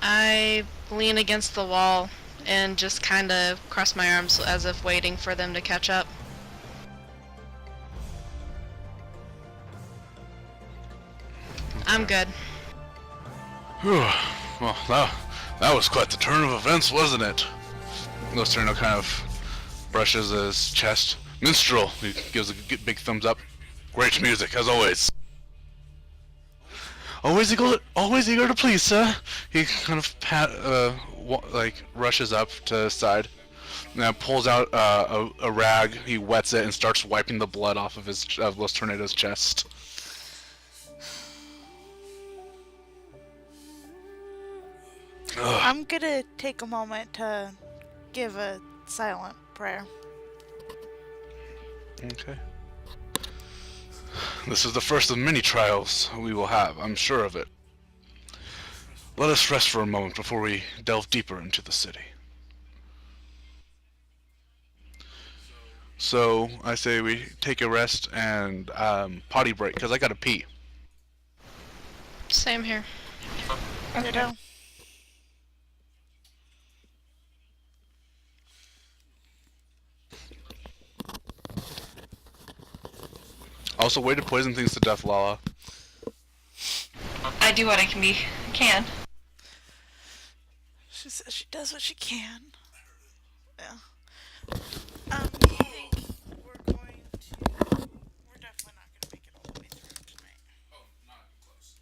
I lean against the wall and just kind of cross my arms as if waiting for them to catch up. I'm good. Whew. Well, that was quite the turn of events, wasn't it? Lucerno kind of brushes his chest. Minstrel, he gives a big thumbs up. Great music, as always. Always eager to please, sir. He kind of rushes up to the side, and then pulls out a rag. He wets it and starts wiping the blood off of Los Tornado's chest. Ugh. I'm gonna take a moment to give a silent prayer. Okay. This is the first of many trials we will have, I'm sure of it. Let us rest for a moment before we delve deeper into the city. So I say we take a rest and potty break because I gotta pee. Same here. Okay. Ditto. Also, way to poison things to death, Lala. I do what I can. She says she does what she can. Yeah. I think we're going to. We're definitely not going to make it all the way through tonight. Oh, not even close.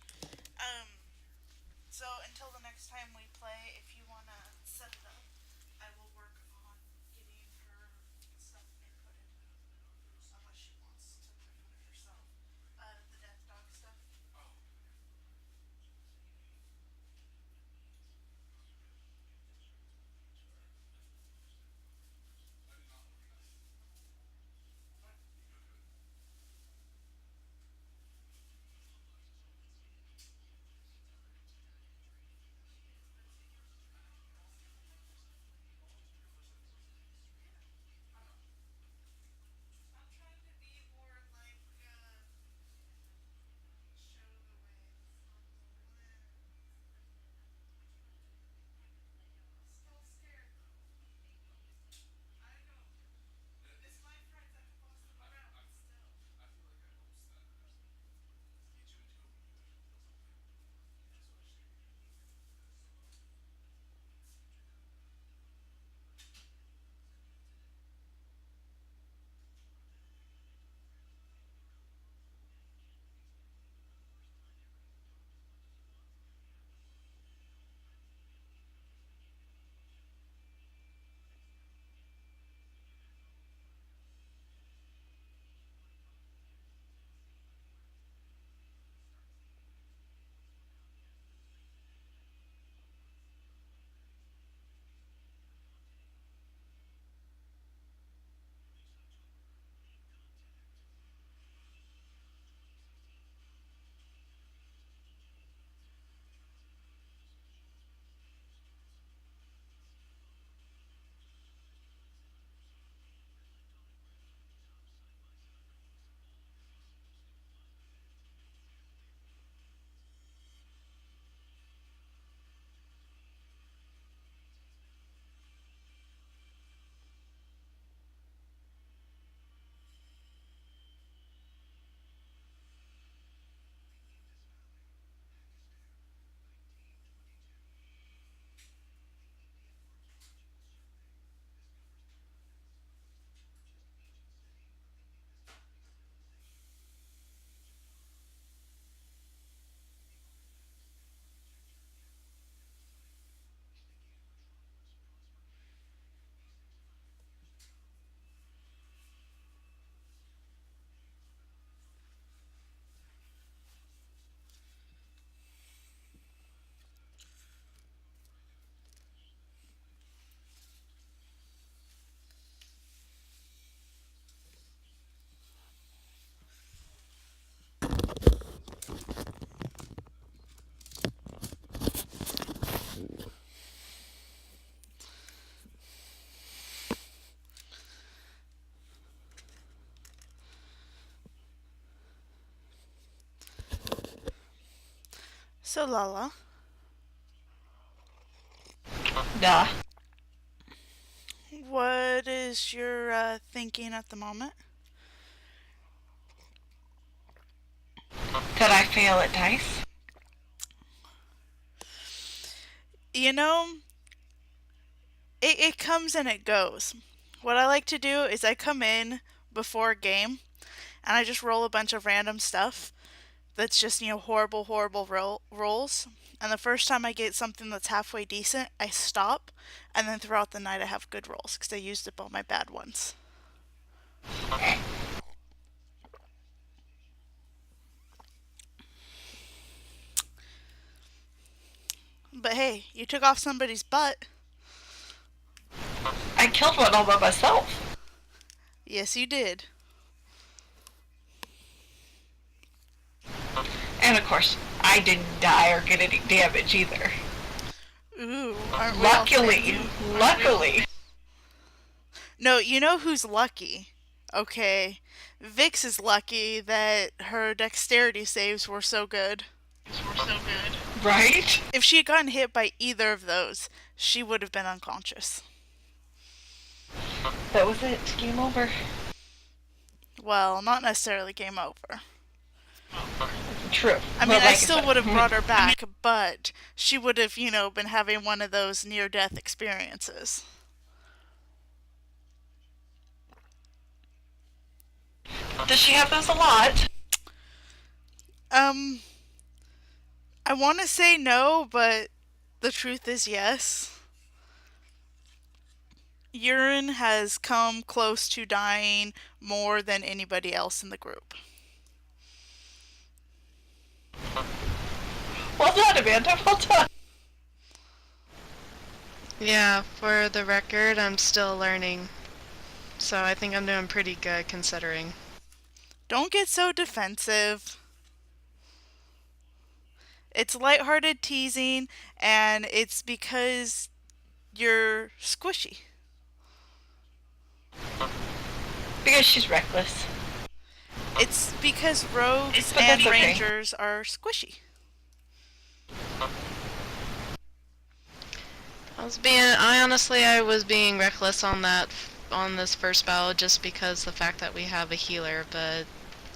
So until the next time we play, if you want to set it up, I will work on getting her stuff inputted. Unless she wants to input it herself. The death dog stuff. I'm trying to be more like, show the way. Still scared though. I know. It's my friends that have lost them around still. So Lala, Duh. what is your thinking at the moment? Could I fail at dice? You know, it comes and it goes. What I like to do is I come in before a game and I just roll a bunch of random stuff that's just, horrible, rolls. And the first time I get something that's halfway decent, I stop. And then throughout the night, I have good rolls because I used up all my bad ones. But hey, you took off somebody's butt. I killed one all by myself. Yes, you did. And of course, I didn't die or get any damage either. Ooh, aren't we all Luckily, thankful? luckily. No, you know who's lucky? Okay, Vix is lucky that her dexterity saves were so good. Right? If she had gotten hit by either of those, she would have been unconscious. That was it. Game over. Well, not necessarily game over. True. I mean, But I like still said, would have brought her back, but she would have, been having one of those near-death experiences. Does she have those a lot? I want to say no, but the truth is yes. Urine has come close to dying more than anybody else in the group. Well done, Amanda. Well done. Yeah, for the record, I'm still learning. So I think I'm doing pretty good considering. Don't get so defensive. It's lighthearted teasing, and it's because you're squishy. Because she's reckless. It's because rogues But and that's okay. rangers are squishy. I was being reckless on this first battle just because the fact that we have a healer, but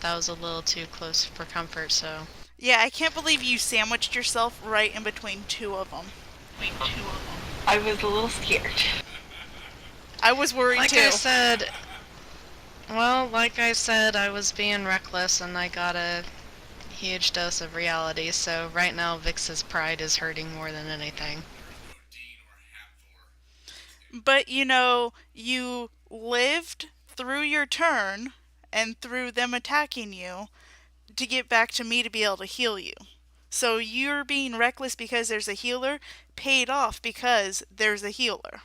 that was a little too close for comfort, so. Yeah, I can't believe you sandwiched yourself right in between two of them. I was a little scared. I was worried Like too. like I said, I was being reckless and I got a huge dose of reality, so right now Vix's pride is hurting more than anything. But you lived through your turn and through them attacking you to get back to me to be able to heal you. So you're being reckless because there's a healer paid off because there's a healer.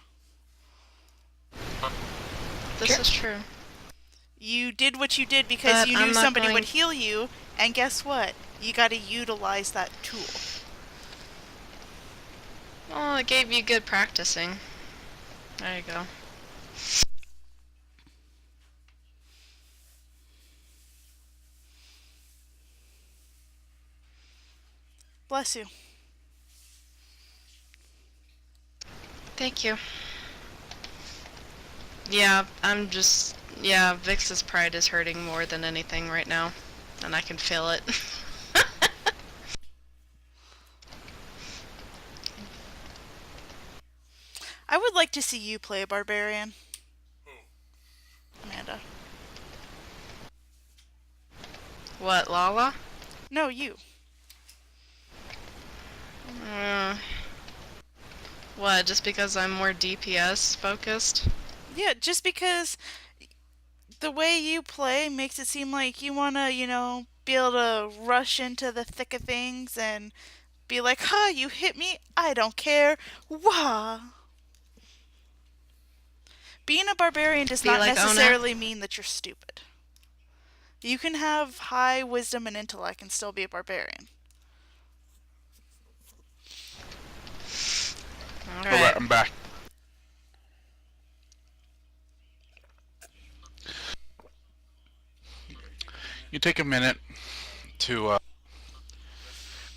This is true. You did what you did because But you I'm knew not somebody going- would heal you, and guess what? You got to utilize that tool. Well, it gave you good practicing. There you go. Bless you. Thank you. Yeah, Vix's pride is hurting more than anything right now, and I can feel it. I would like to see you play a barbarian. Amanda. What, Lala? No, you. What, just because I'm more DPS focused? Yeah, just because the way you play makes it seem like you want to, be able to rush into the thick of things and be like, "Ha, you hit me? I don't care. Wah!" Being a barbarian does Be not like Ona? necessarily mean that you're stupid. You can have high wisdom and intellect and still be a barbarian. Alright, I'm back. You take a minute to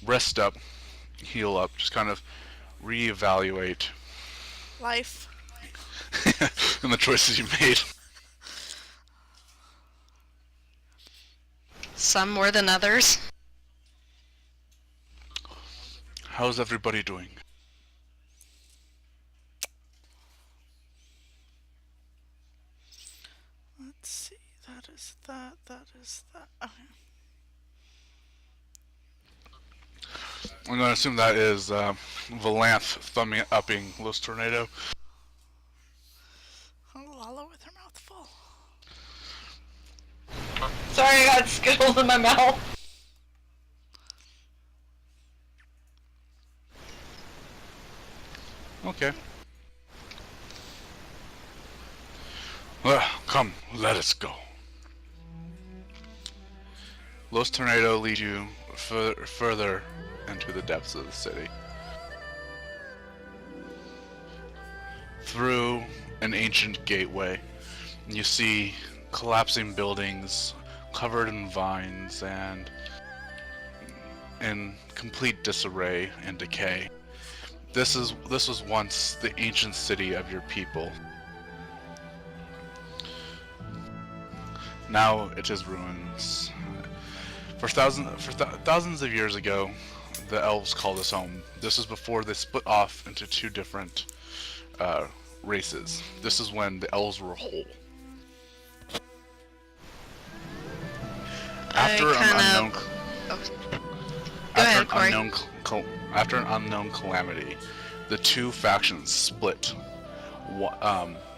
rest up, heal up, just kind of reevaluate Life. and the choices you made. Some more than others. How's everybody doing? Let's see. That is that. That is that. Okay. I'm going to assume that is Valanthe thumbing upping Los Tornado. Lala with her mouth full. Sorry, I got Skittles in my mouth. Okay. Well, come, let us go. Los Tornado leads you further into the depths of the city. Through an ancient gateway, you see collapsing buildings covered in vines and in complete disarray and decay. This was once the ancient city of your people. Now it is ruins. Thousands of years ago, the elves called this home. This was before they split off into two different races. This is when the elves were whole. After an unknown calamity, the two factions split.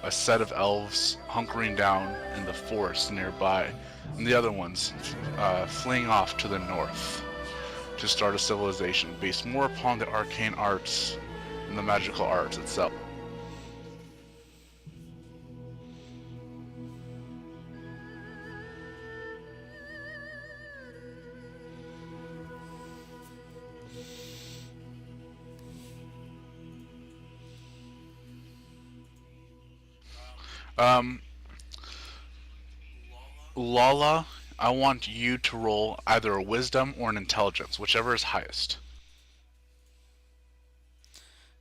A set of elves hunkering down in the forest nearby, and the other ones fleeing off to the north to start a civilization based more upon the arcane arts and the magical arts itself. Lala, I want you to roll either a wisdom or an intelligence, whichever is highest.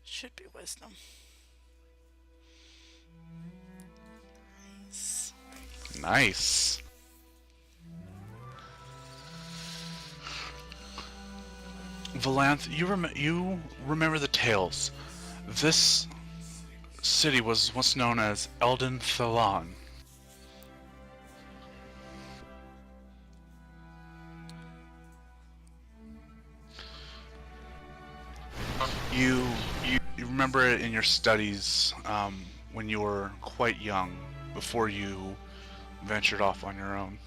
Should be wisdom. Nice. Nice. Valanthe, you remember the tales. This city was once known as Elden Thalan. You remember it in your studies when you were quite young, before you ventured off on your own.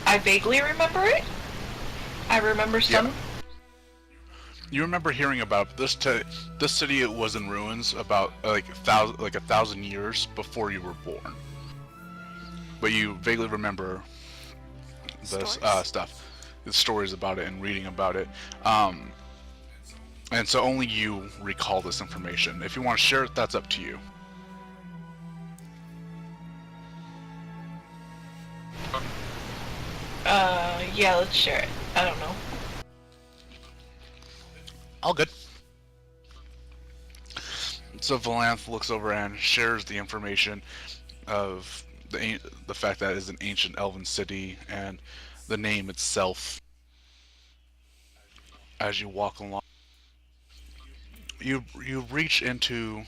I vaguely remember it. I remember some. Yeah. You remember hearing about this city. It was in ruins about like a thousand years before you were born. But you vaguely remember the stuff, the stories about it and reading about it. And so only you recall this information. If you want to share it, that's up to you. Yeah, let's share it. I don't know. All good. So Valanthe looks over and shares the information of the fact that it is an ancient elven city and the name itself. As you walk along, you reach into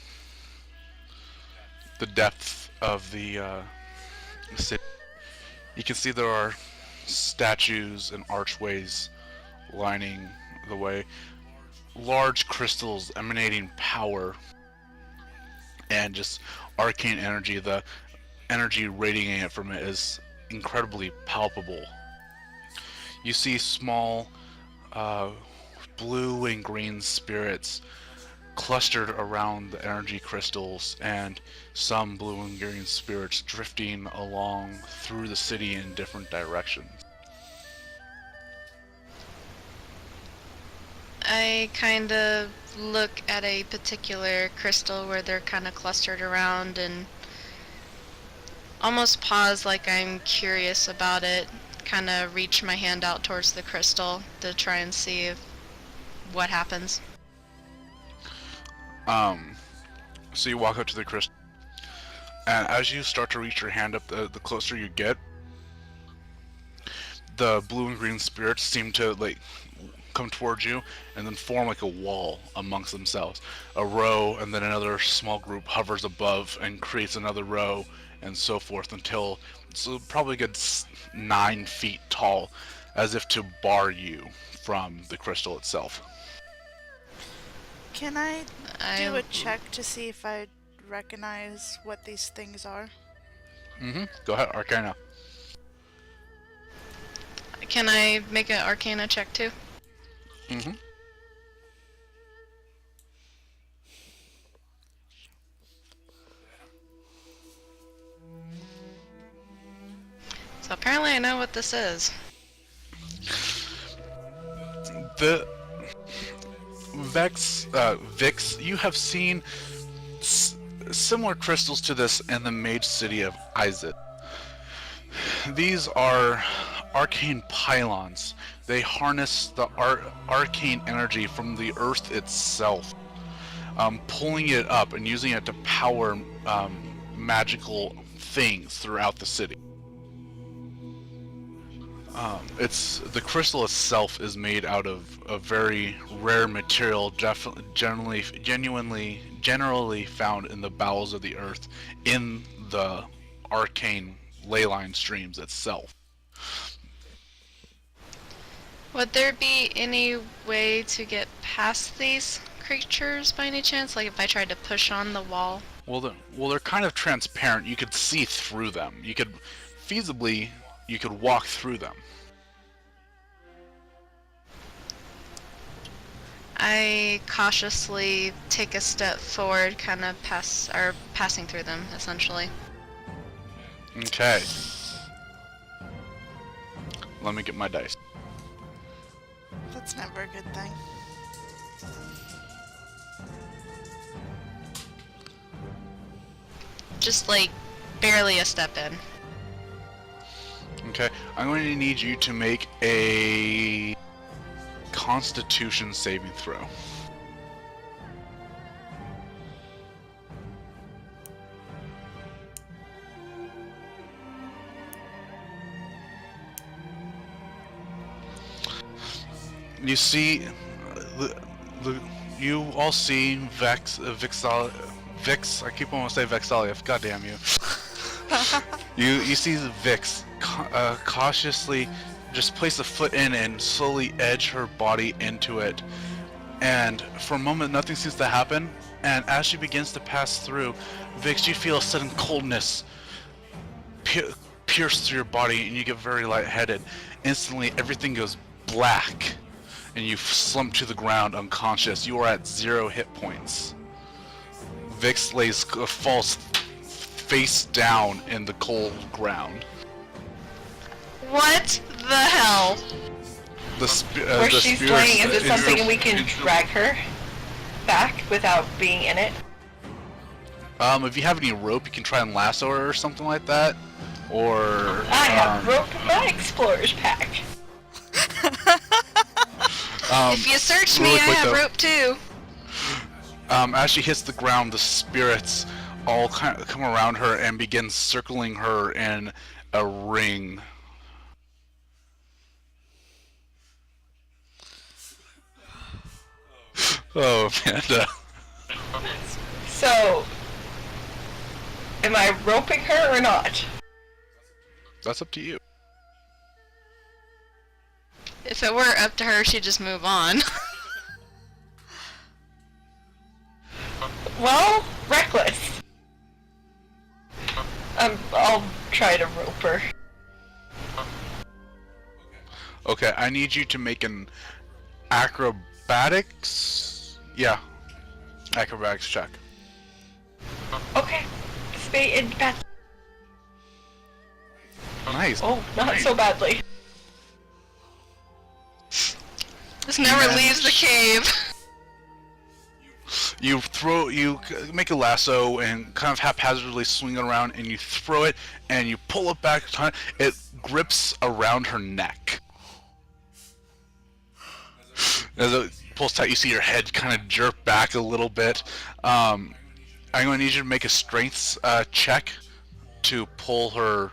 the depth of the city. You can see there are statues and archways lining the way. Large crystals emanating power and just arcane energy. The energy radiating from it is incredibly palpable. You see small blue and green spirits clustered around the energy crystals, and some blue and green spirits drifting along through the city in different directions. I kind of look at a particular crystal where they're kind of clustered around and almost pause like I'm curious about it. Kind of reach my hand out towards the crystal to try and see what happens. So you walk up to the crystal, and as you start to reach your hand up, the closer you get, the blue and green spirits seem to like come towards you and then form like a wall amongst themselves. A row, and then another small group hovers above and creates another row, and so forth until it's probably a good 9 feet tall, as if to bar you from the crystal itself. Can I do a check to see if I recognize what these things are? Go ahead, Arcana. Can I make an Arcana check too? So apparently I know what this is. Vix, you have seen similar crystals to this in the mage city of Izid. These are arcane pylons. They harness the arcane energy from the earth itself, pulling it up and using it to power magical things throughout the city. The crystal itself is made out of a very rare material, generally found in the bowels of the earth, in the arcane leyline streams itself. Would there be any way to get past these creatures by any chance? Like if I tried to push on the wall? Well, they're kind of transparent. You could see through them. You could walk through them. I cautiously take a step forward, kind of passing through them, essentially. Okay. Let me get my dice. That's never a good thing. Just like barely a step in. Okay, I'm going to need you to make a Constitution saving throw. You see, you all see Vix. I keep wanting to say Vexalia. God damn you. You see Vix cautiously just place a foot in and slowly edge her body into it. And for a moment, nothing seems to happen. And as she begins to pass through, Vix, you feel a sudden coldness pierce through your body, and you get very lightheaded. Instantly, everything goes black, and you slump to the ground unconscious. You are at 0 hit points. Vix falls face down in the cold ground. What the hell? Where she's laying, is it something we can drag her back without being in it? If you have any rope, you can try and lasso her or something like that. Or I have rope in my explorer's pack. If you search me, really I quick have though, rope too. As she hits the ground, the spirits all kind of come around her and begin circling her in a ring. Oh, Amanda. So, am I roping her or not? That's up to you. If it were up to her, she'd just move on. Well, reckless. I'll try to rope her. Okay, I need you to make an acrobatics. Yeah, acrobatics check. Okay. Stay in bed. Nice. Oh, not so badly. This never Man. leaves the cave. You make a lasso and kind of haphazardly swing it around, and you throw it, and you pull it back. It grips around her neck. As it pulls tight, you see your head kind of jerk back a little bit. I'm going to need you to make a strength check to pull her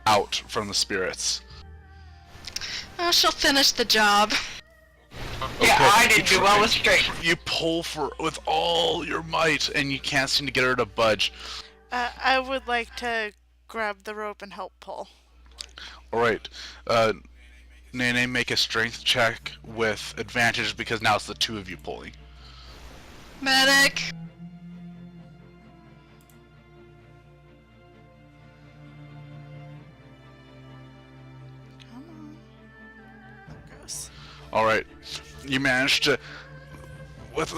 out from the spirits. Oh, she'll finish the job. Yeah, Okay, I didn't do well with strength. You pull with all your might, and you can't seem to get her to budge. I would like to grab the rope and help pull. Alright, Nene, make a strength check with advantage because now it's the two of you pulling. Medic. Come on. There goes. Alright, you managed to, with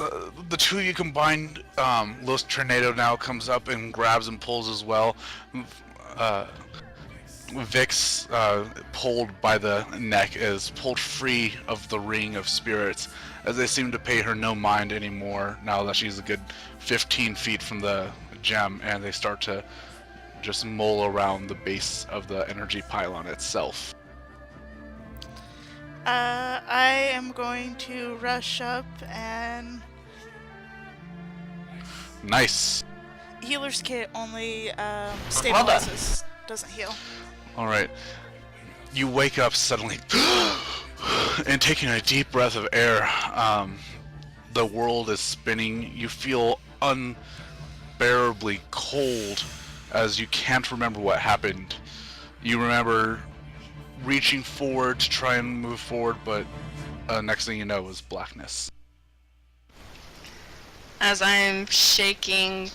the two of you combined, Los Tornado now comes up and grabs and pulls as well. Vix, pulled by the neck, is pulled free of the ring of spirits, as they seem to pay her no mind anymore now that she's a good 15 feet from the gem, and they start to just mull around the base of the energy pylon itself. I am going to rush up and... Nice. Healer's kit only stabilizes, doesn't heal. Alright. You wake up suddenly, and taking a deep breath of air, the world is spinning. You feel unbearably cold as you can't remember what happened. You remember reaching forward to try and move forward, but next thing you know is blackness. As I'm shaking,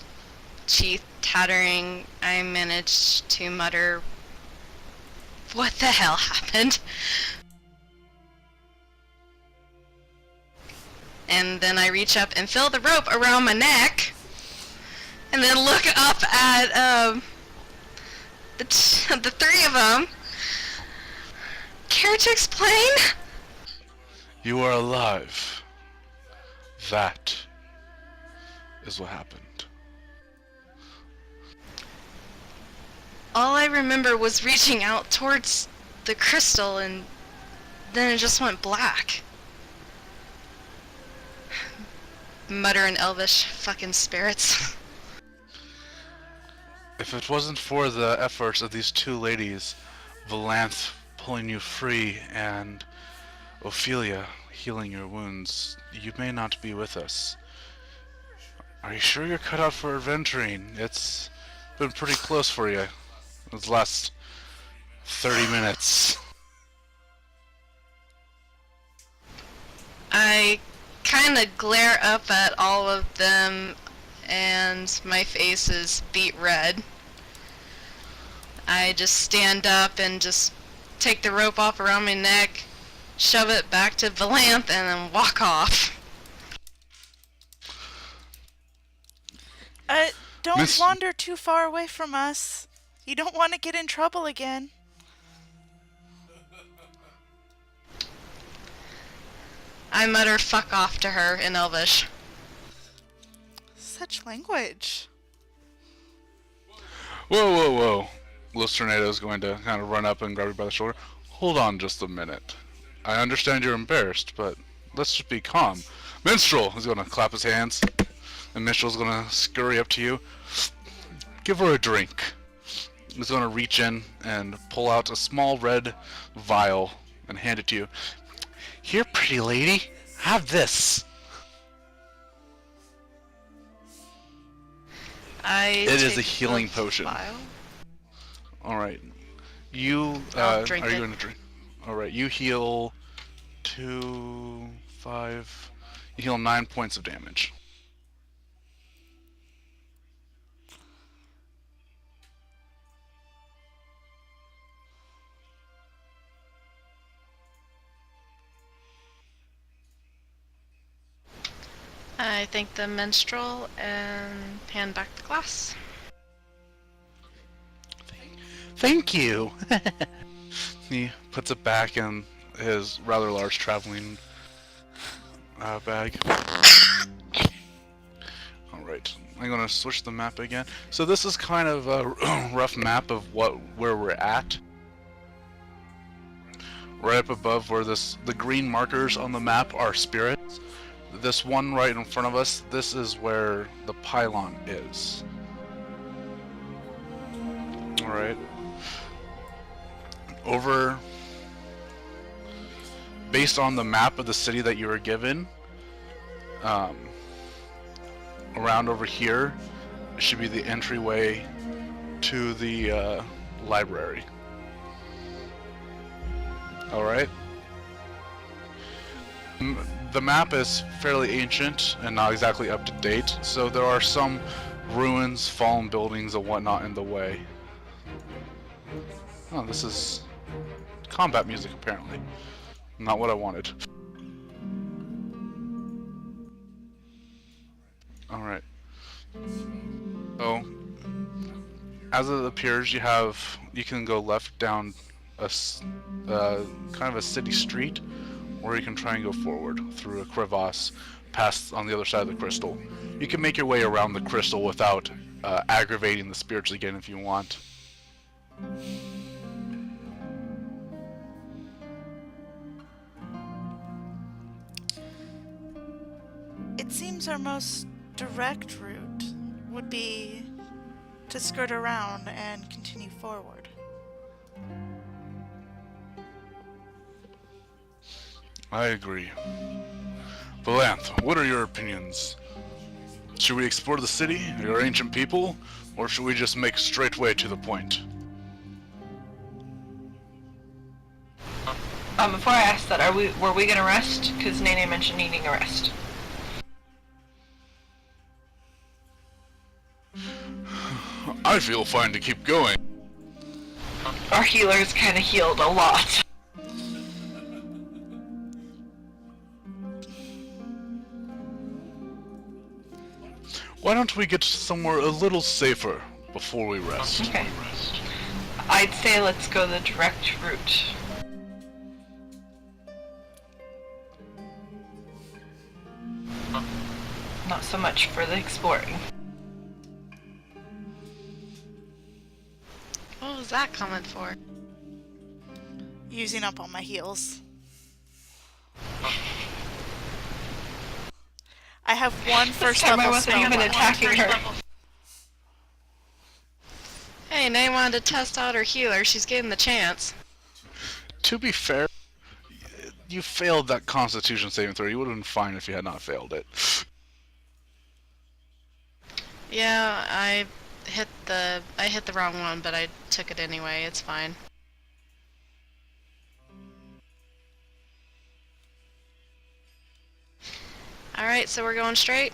teeth tattering, I managed to mutter, "What the hell happened?" And then I reach up and feel the rope around my neck, and then look up at the three of them. Care to explain? You are alive. That is what happened. All I remember was reaching out towards the crystal, and then it just went black. Mutter in Elvish, fucking spirits. If it wasn't for the efforts of these two ladies, Valanthe pulling you free and Ophelia healing your wounds, you may not be with us. Are you sure you're cut out for adventuring? It's been pretty close for you these last 30 minutes. I kind of glare up at all of them, and my face is beet red. I just stand up and just take the rope off around my neck, shove it back to Valanthe, and then walk off. Don't wander too far away from us. You don't want to get in trouble again. I mutter "fuck off" to her in Elvish. Such language. Whoa, whoa, whoa. Los Tornado's going to kind of run up and grab you by the shoulder. Hold on just a minute. I understand you're embarrassed, but let's just be calm. Minstrel is going to clap his hands, and Minstrel's going to scurry up to you. Give her a drink. He's going to reach in and pull out a small red vial and hand it to you. Here, pretty lady, have this. It is a healing potion. Alright. You, I'll drink are you it. going to drink? Alright, you heal 2, 5, you heal 9 points of damage. I thank the minstrel and hand back the glass. Thank you! He puts it back in his rather large traveling bag. Alright, I'm gonna switch the map again. So this is kind of a rough map of where we're at. Right up above where the green markers on the map are spirits. This one right in front of us, this is where the pylon is. Alright. Based on the map of the city that you were given, around over here should be the entryway to the library. Alright? The map is fairly ancient and not exactly up to date, so there are some ruins, fallen buildings, and whatnot in the way. Oh, this is combat music, apparently. Not what I wanted. Alright. So, As it appears, you can go left down kind of a city street, or you can try and go forward through a crevasse, past on the other side of the crystal. You can make your way around the crystal without aggravating the spirits again if you want. It seems our most direct route would be to skirt around and continue forward. I agree. Valanthe, what are your opinions? Should we explore the city, your ancient people, or should we just make straight way to the point? Before I ask that, were we gonna rest? Because Nene mentioned needing a rest. I feel fine to keep going. Our healers kind of healed a lot. Why don't we get somewhere a little safer before we rest? Okay. I'd say let's go the direct route. Not so much for the exploring. What was that comment for? Using up all my heals. I have one first time I level wasn't spell even left. attacking her. Hey, Nay wanted to test out her healer. She's getting the chance. To be fair, you failed that Constitution saving throw. You would have been fine if you had not failed it. Yeah, I hit the wrong one, but I took it anyway. It's fine. Alright, so we're going straight?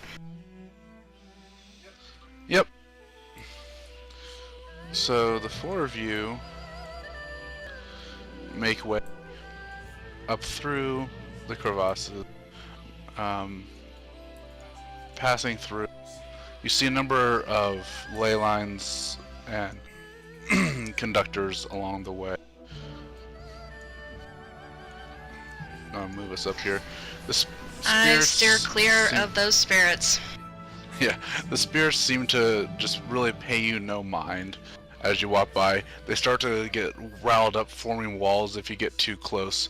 Yep. So the four of you make way up through the crevasses, passing through. You see a number of ley lines and conductors along the way. I'll move us up here. I steer clear seem- of those spirits. Yeah, the spirits seem to just really pay you no mind as you walk by. They start to get riled up, forming walls if you get too close.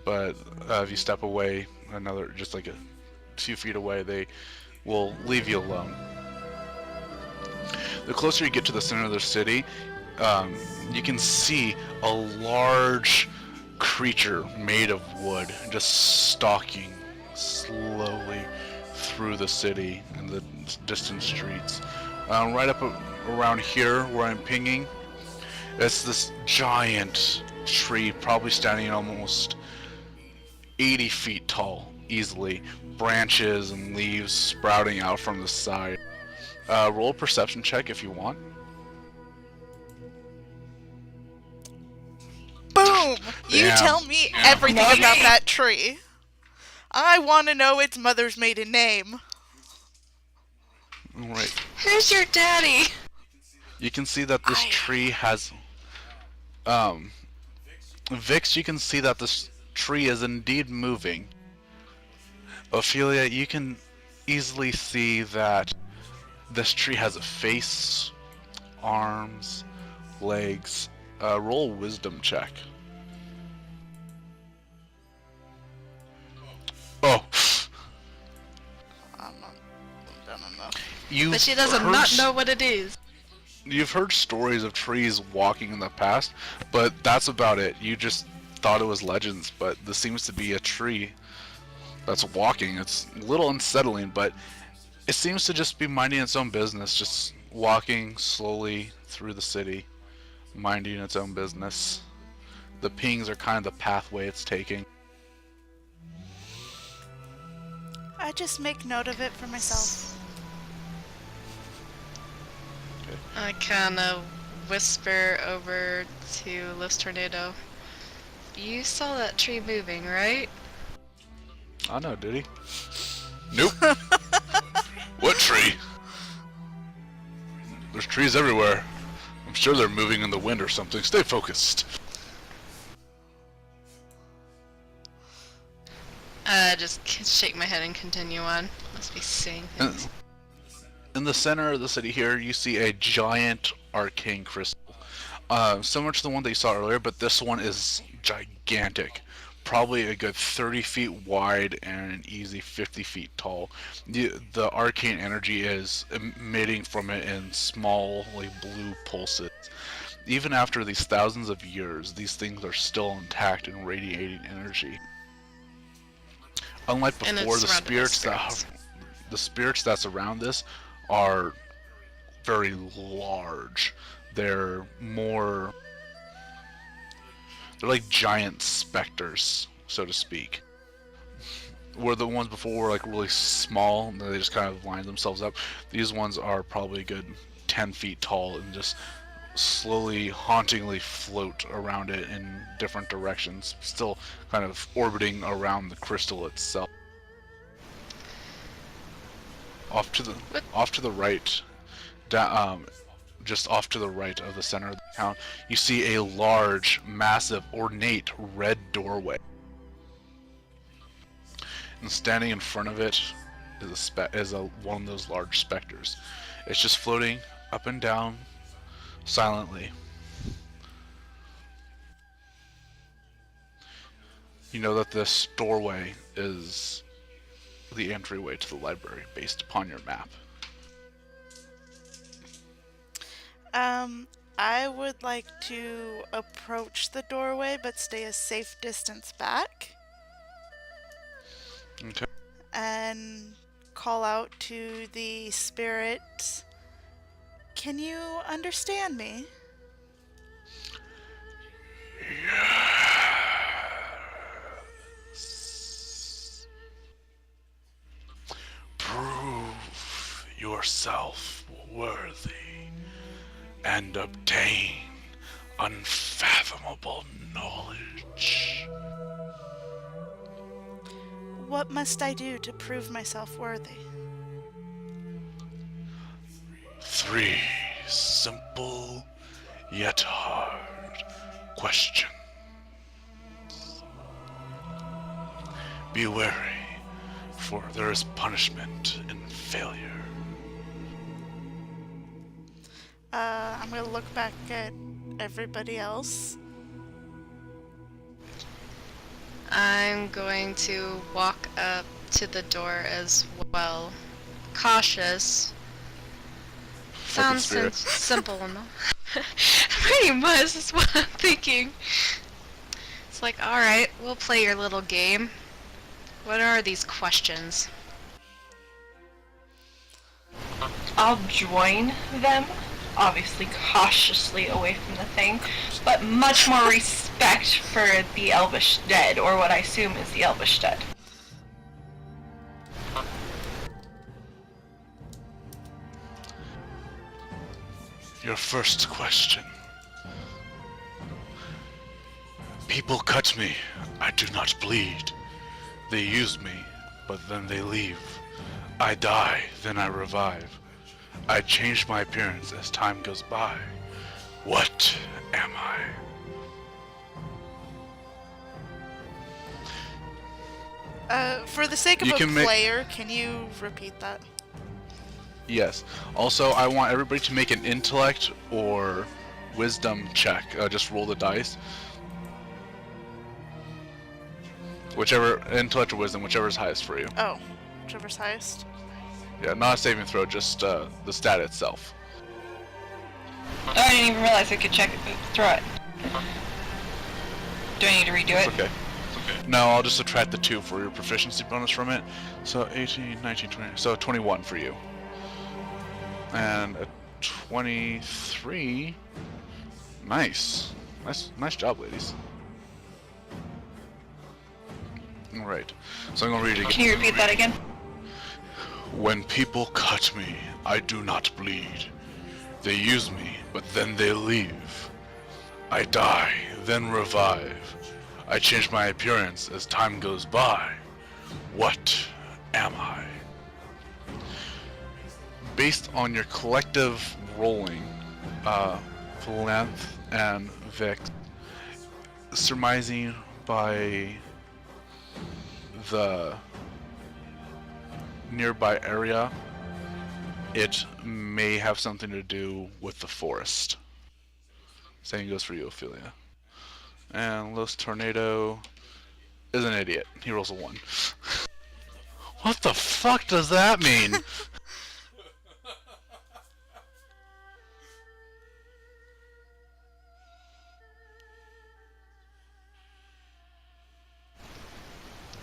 But if you step away just like a few feet away, they will leave you alone. The closer you get to the center of the city, you can see a large creature made of wood just stalking slowly through the city and the distant streets. Right up around here where I'm pinging, it's this giant tree, probably standing almost 80 feet tall, easily. Branches and leaves sprouting out from the side. Roll a perception check if you want. Boom! You Damn. tell me everything Okay. about that tree. I want to know its mother's maiden name. Alright. Who's your daddy? You can see that this tree has... Vix, you can see that this tree is indeed moving. Ophelia, you can easily see that this tree has a face, arms, legs. Roll a wisdom check. Oh! I'm not done enough. But she doesn't not know what it is. You've heard stories of trees walking in the past, but that's about it. You just thought it was legends, but this seems to be a tree that's walking. It's a little unsettling, but it seems to just be minding its own business, just walking slowly through the city, minding its own business. The pings are kind of the pathway it's taking. I just make note of it for myself. I kind of whisper over to Liz Tornado. You saw that tree moving, right? I know, did he? Nope. What tree? There's trees everywhere. sure they're moving in the wind or something. Stay focused. Just shake my head and continue on. Must be seeing things. In the center of the city here, you see a giant arcane crystal. Similar to the one that you saw earlier, but this one is gigantic. Probably a good 30 feet wide and an easy 50 feet tall. The arcane energy is emitting from it in small, like, blue pulses. Even after these thousands of years, these things are still intact and radiating energy. Unlike And it's before, the surrounded by spirits that surround this are very large. They're like giant specters, so to speak. Where the ones before were like really small, and they just kind of lined themselves up. These ones are probably a good 10 feet tall and just slowly, hauntingly float around it in different directions, still kind of orbiting around the crystal itself. Off to the right, just off to the right of the center of the town, you see a large, massive, ornate red doorway. And standing in front of it is one of those large specters. It's just floating up and down, silently. You know that this doorway is the entryway to the library based upon your map. I would like to approach the doorway but stay a safe distance back. Okay. And call out to the spirit. Can you understand me? Yes. Prove yourself worthy and obtain unfathomable knowledge. What must I do to prove myself worthy? 3 simple yet hard questions. Be wary, for there is punishment in failure. I'm gonna look back at everybody else. I'm going to walk up to the door as well. Cautious. Sounds spirit. simple enough. Pretty much is what I'm thinking. It's like, alright, we'll play your little game. What are these questions? I'll join them, obviously cautiously away from the thing, but much more respect for the Elvish dead, or what I assume is the Elvish dead. Your first question. People cut me, I do not bleed. They use me, but then they leave. I die, then I revive. I change my appearance as time goes by. What am I? For the sake of You a can player, can you repeat that? Yes. Also, I want everybody to make an intellect or wisdom check. Just roll the dice. Whichever, intellect or wisdom, whichever is highest for you. Oh, whichever's highest. Yeah, not a saving throw, just the stat itself. Oh, I didn't even realize I could throw it. Do I need to redo It's it? okay. No, I'll just subtract the 2 for your proficiency bonus from it. So 18, 19, 20, so 21 for you. And a 23. Nice. Nice job, ladies. Alright, so I'm gonna read it again. Can you repeat that again? When people cut me, I do not bleed. They use me, but then they leave. I die, then revive. I change my appearance as time goes by. What am I? Based on your collective rolling, Valanthe and Vic, surmising by the nearby area, it may have something to do with the forest. Same goes for you, Ophelia. And Los Tornado is an idiot. He rolls a 1. What the fuck does that mean?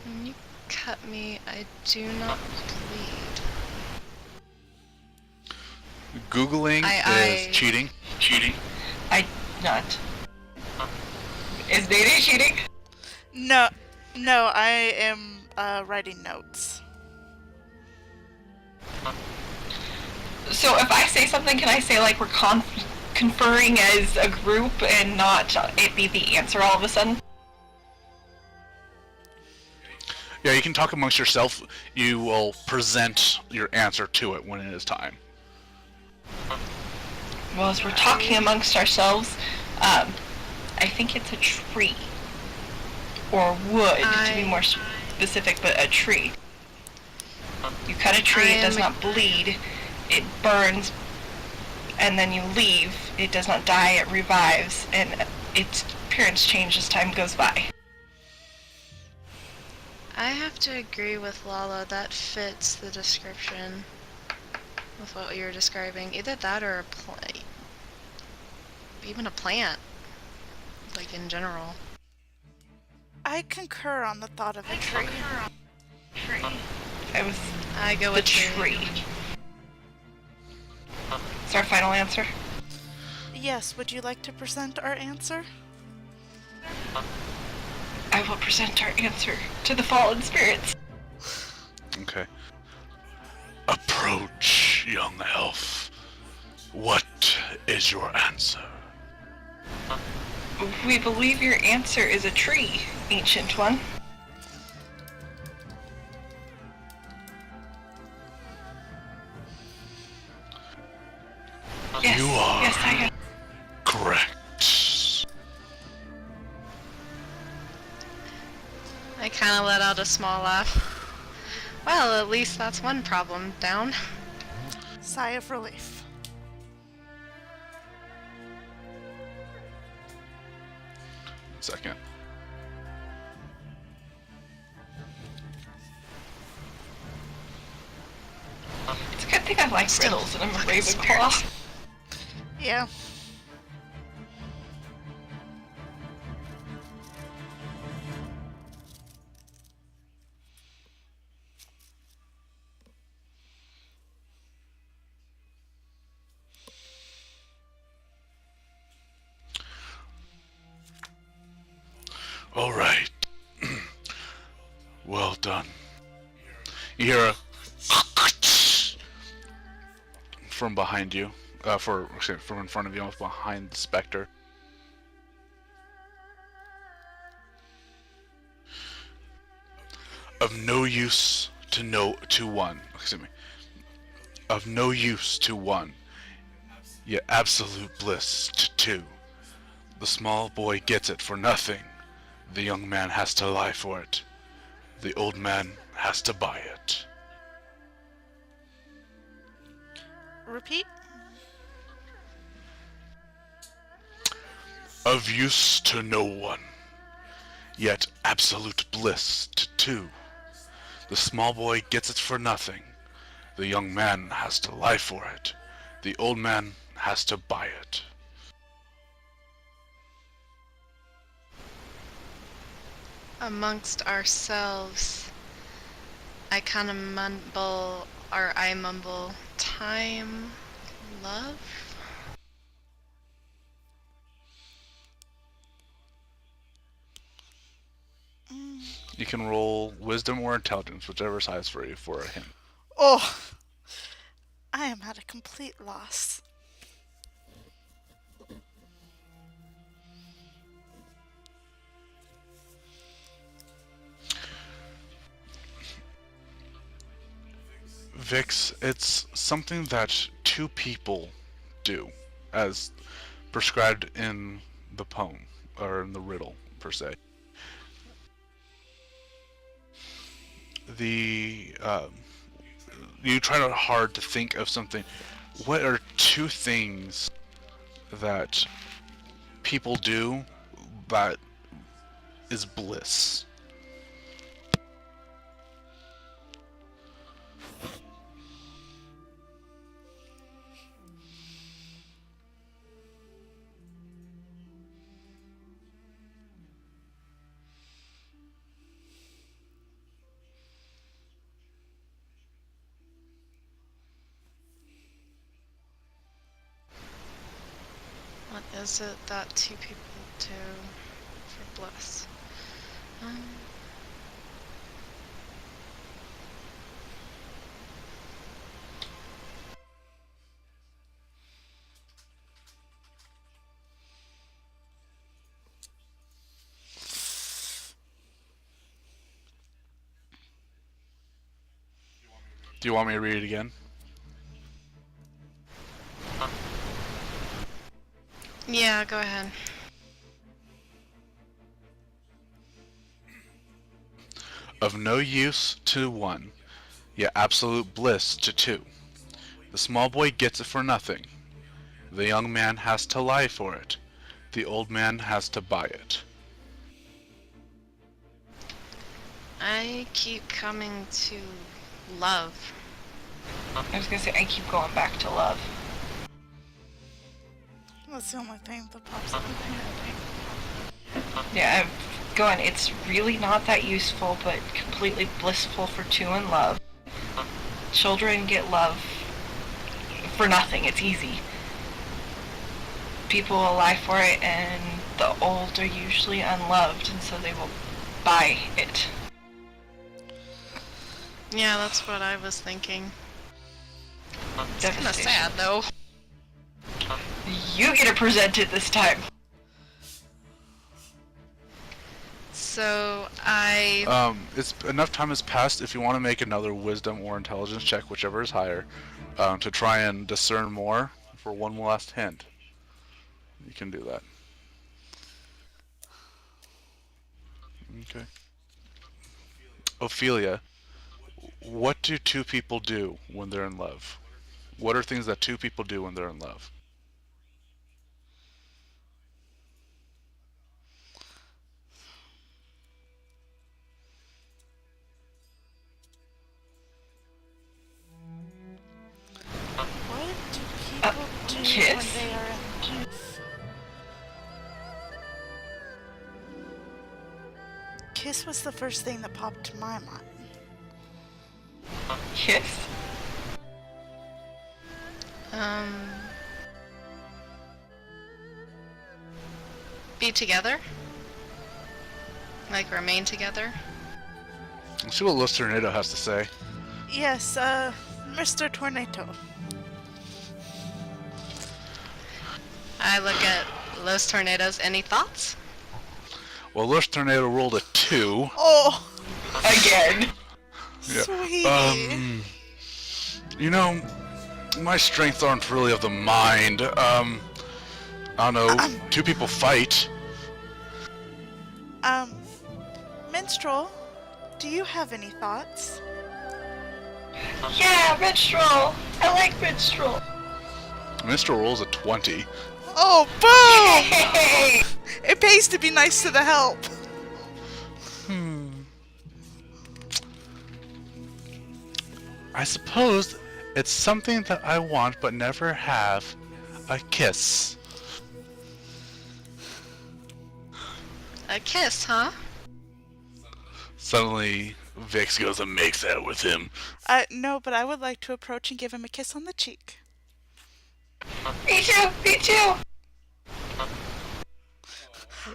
When you cut me, I do not bleed. Googling is cheating. Cheating. I not. Is Day cheating? No, I am writing notes. So if I say something, can I say like we're conferring as a group and not it be the answer all of a sudden? Yeah, you can talk amongst yourself. You will present your answer to it when it is time. Well, as we're talking amongst ourselves, I think it's a tree. Or wood, to be more specific, but a tree. You cut a tree, it does not bleed, it burns, and then you leave. It does not die, it revives, and its appearance changes as time goes by. I have to agree with Lala. That fits the description with what you're describing. Either that or a plant. Even a plant. Like in general. I concur on the thought of a tree. I go The with tree. Is our final answer? Yes, would you like to present our answer? I will present our answer to the fallen spirits. Okay. Approach, young elf. What is your answer? We believe your answer is a tree, ancient one. Yes, You are yes, I am. correct. I kind of let out a small laugh. Well, at least that's one problem down. Sigh of relief. Second. It's a good thing I like riddles and I'm a Ravenclaw. Yeah. All right. Well done. You hear a from behind you, from in front of you, behind the specter. Of no use to one. Excuse me. Of no use to one, yet absolute bliss to two. The small boy gets it for nothing. The young man has to lie for it. The old man has to buy it. Repeat? Of use to no one, yet absolute bliss to two. The small boy gets it for nothing. The young man has to lie for it. The old man has to buy it. Amongst ourselves, I kind of mumble, or I mumble, time, love? You can roll wisdom or intelligence, whichever is highest for you, for a hint. Oh! I am at a complete loss. Vix, it's something that two people do, as prescribed in the poem, or in the riddle, per se. You try hard to think of something. What are two things that people do that is bliss? What is it that two people do for bliss? Do you want me to read it again? Yeah, go ahead. Of no use to one, yet absolute bliss to two. The small boy gets it for nothing. The young man has to lie for it. The old man has to buy it. I keep coming to love. I was gonna say, I keep going back to love. That's the only thing that pops up in my head. Yeah, I'm going, it's really not that useful, but completely blissful for two in love. Children get love for nothing, it's easy. People will lie for it, and the old are usually unloved, and so they will buy it. Yeah, that's what I was thinking. It's kinda Devastation. sad, though. You get it presented this time. So, It's enough time has passed. If you want to make another wisdom or intelligence check, whichever is higher, to try and discern more for one last hint, you can do that. Okay. Ophelia, what do two people do when they're in love? What are things that two people do when they're in love? What do people do kiss? when they are in love? Kiss was the first thing that popped to my mind. Kiss? Be together? Like, remain together? Let's see what Los Tornado has to say. Yes, Mr. Tornado. I look at Los Tornadoes. Any thoughts? Well, Los Tornado rolled a 2. Oh, Again. Yeah. sweet. You know, my strengths aren't really of the mind. I don't know, two people fight. Minstrel, do you have any thoughts? Yeah, minstrel. I like minstrel. Mr. rolls a 20. Oh, boom! Hey! It pays to be nice to the help. I suppose it's something that I want but never have. A kiss. A kiss, huh? Suddenly, Vix goes and makes out with him. No, but I would like to approach and give him a kiss on the cheek. Me too. Me too.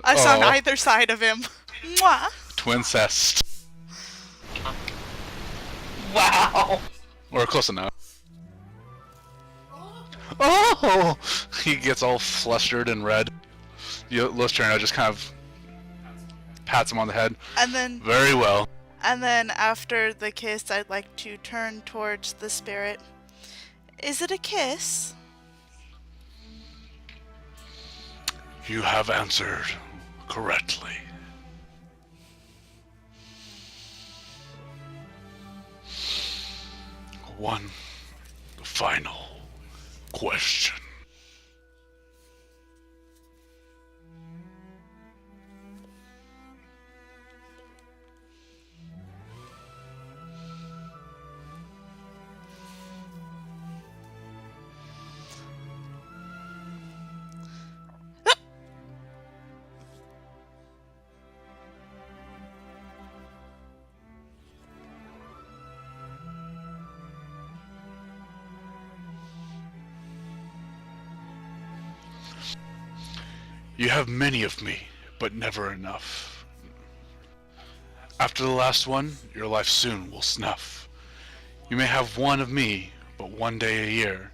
Us on Aw. either side of him. Mwah! Twincest. Wow. Or close enough. Oh! He gets all flustered and red. Los Tornado just kind of pats him on the head. And Very well. then after the kiss, I'd like to turn towards the spirit. Is it a kiss? You have answered correctly. One final question. You have many of me, but never enough. After the last one, your life soon will snuff. You may have one of me, but one day a year.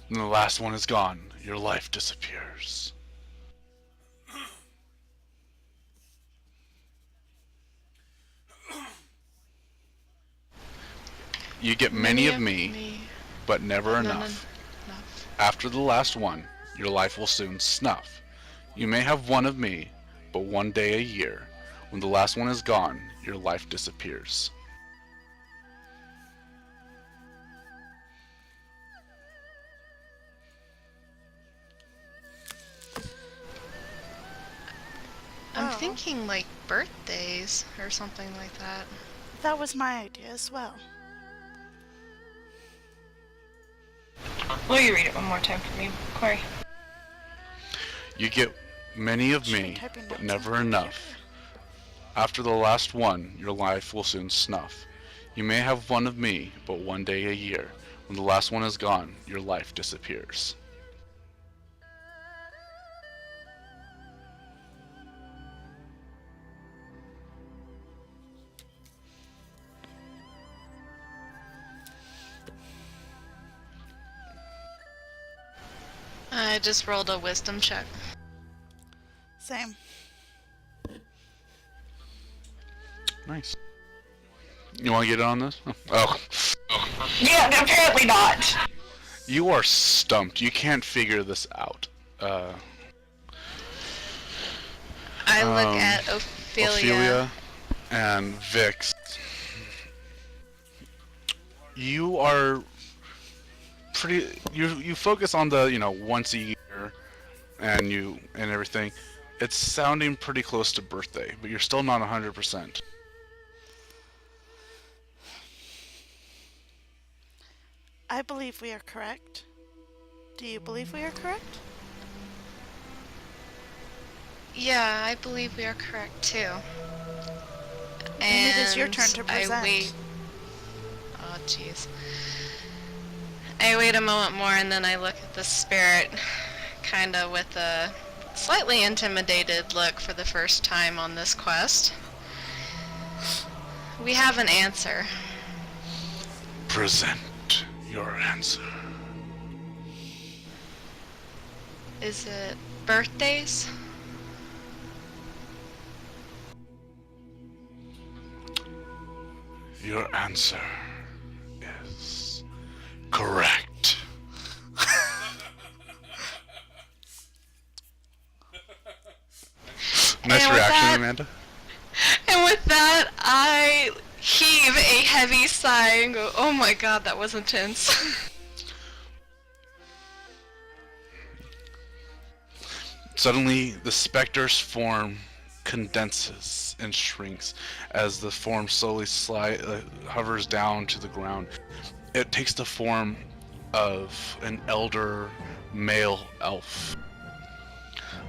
When the last one is gone, your life disappears. You get many of me, but never enough. After the last one, your life will soon snuff. You may have one of me, but one day a year. When the last one is gone, your life disappears. I'm thinking like birthdays or something like that. That was my idea as well. Will you read it one more time for me, Corey? You get many of me, but never enough. After the last one, your life will soon snuff. You may have one of me, but one day a year. When the last one is gone, your life disappears. I just rolled a wisdom check. Same. Nice. You want to get on this? Oh. Yeah, apparently not. You are stumped. You can't figure this out. I look at Ophelia. And Vix. You are pretty. You focus on the once a year, and everything. It's sounding pretty close to birthday, but you're still not 100%. I believe we are correct. Do you believe we are correct? Yeah, I believe we are correct too. And it is your turn to I present. wait. Oh, jeez. I wait a moment more and then I look at the spirit, kind of with a slightly intimidated look for the first time on this quest. We have an answer. Present your answer. Is it birthdays? Your answer is correct. Nice And with reaction, that- Amanda. And with that, I heave a heavy sigh and go, oh my god, that was intense. Suddenly, the specter's form condenses and shrinks as the form slowly hovers down to the ground. It takes the form of an elder male elf.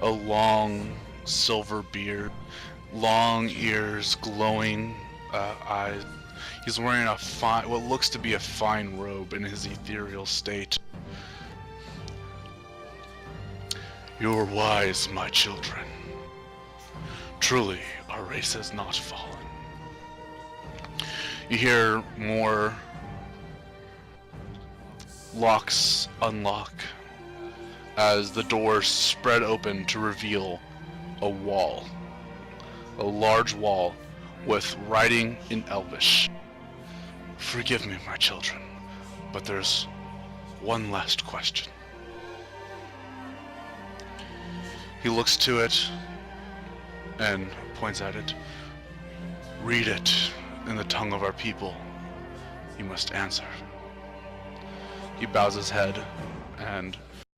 A long silver beard, long ears, glowing eyes. He's wearing what looks to be a fine robe in his ethereal state. You are wise, my children. Truly, our race has not fallen. You hear more locks unlock as the doors spread open to reveal a wall. A large wall with writing in Elvish. Forgive me, my children, but there's one last question. He looks to it and points at it. Read it in the tongue of our people. You must answer. He bows his head and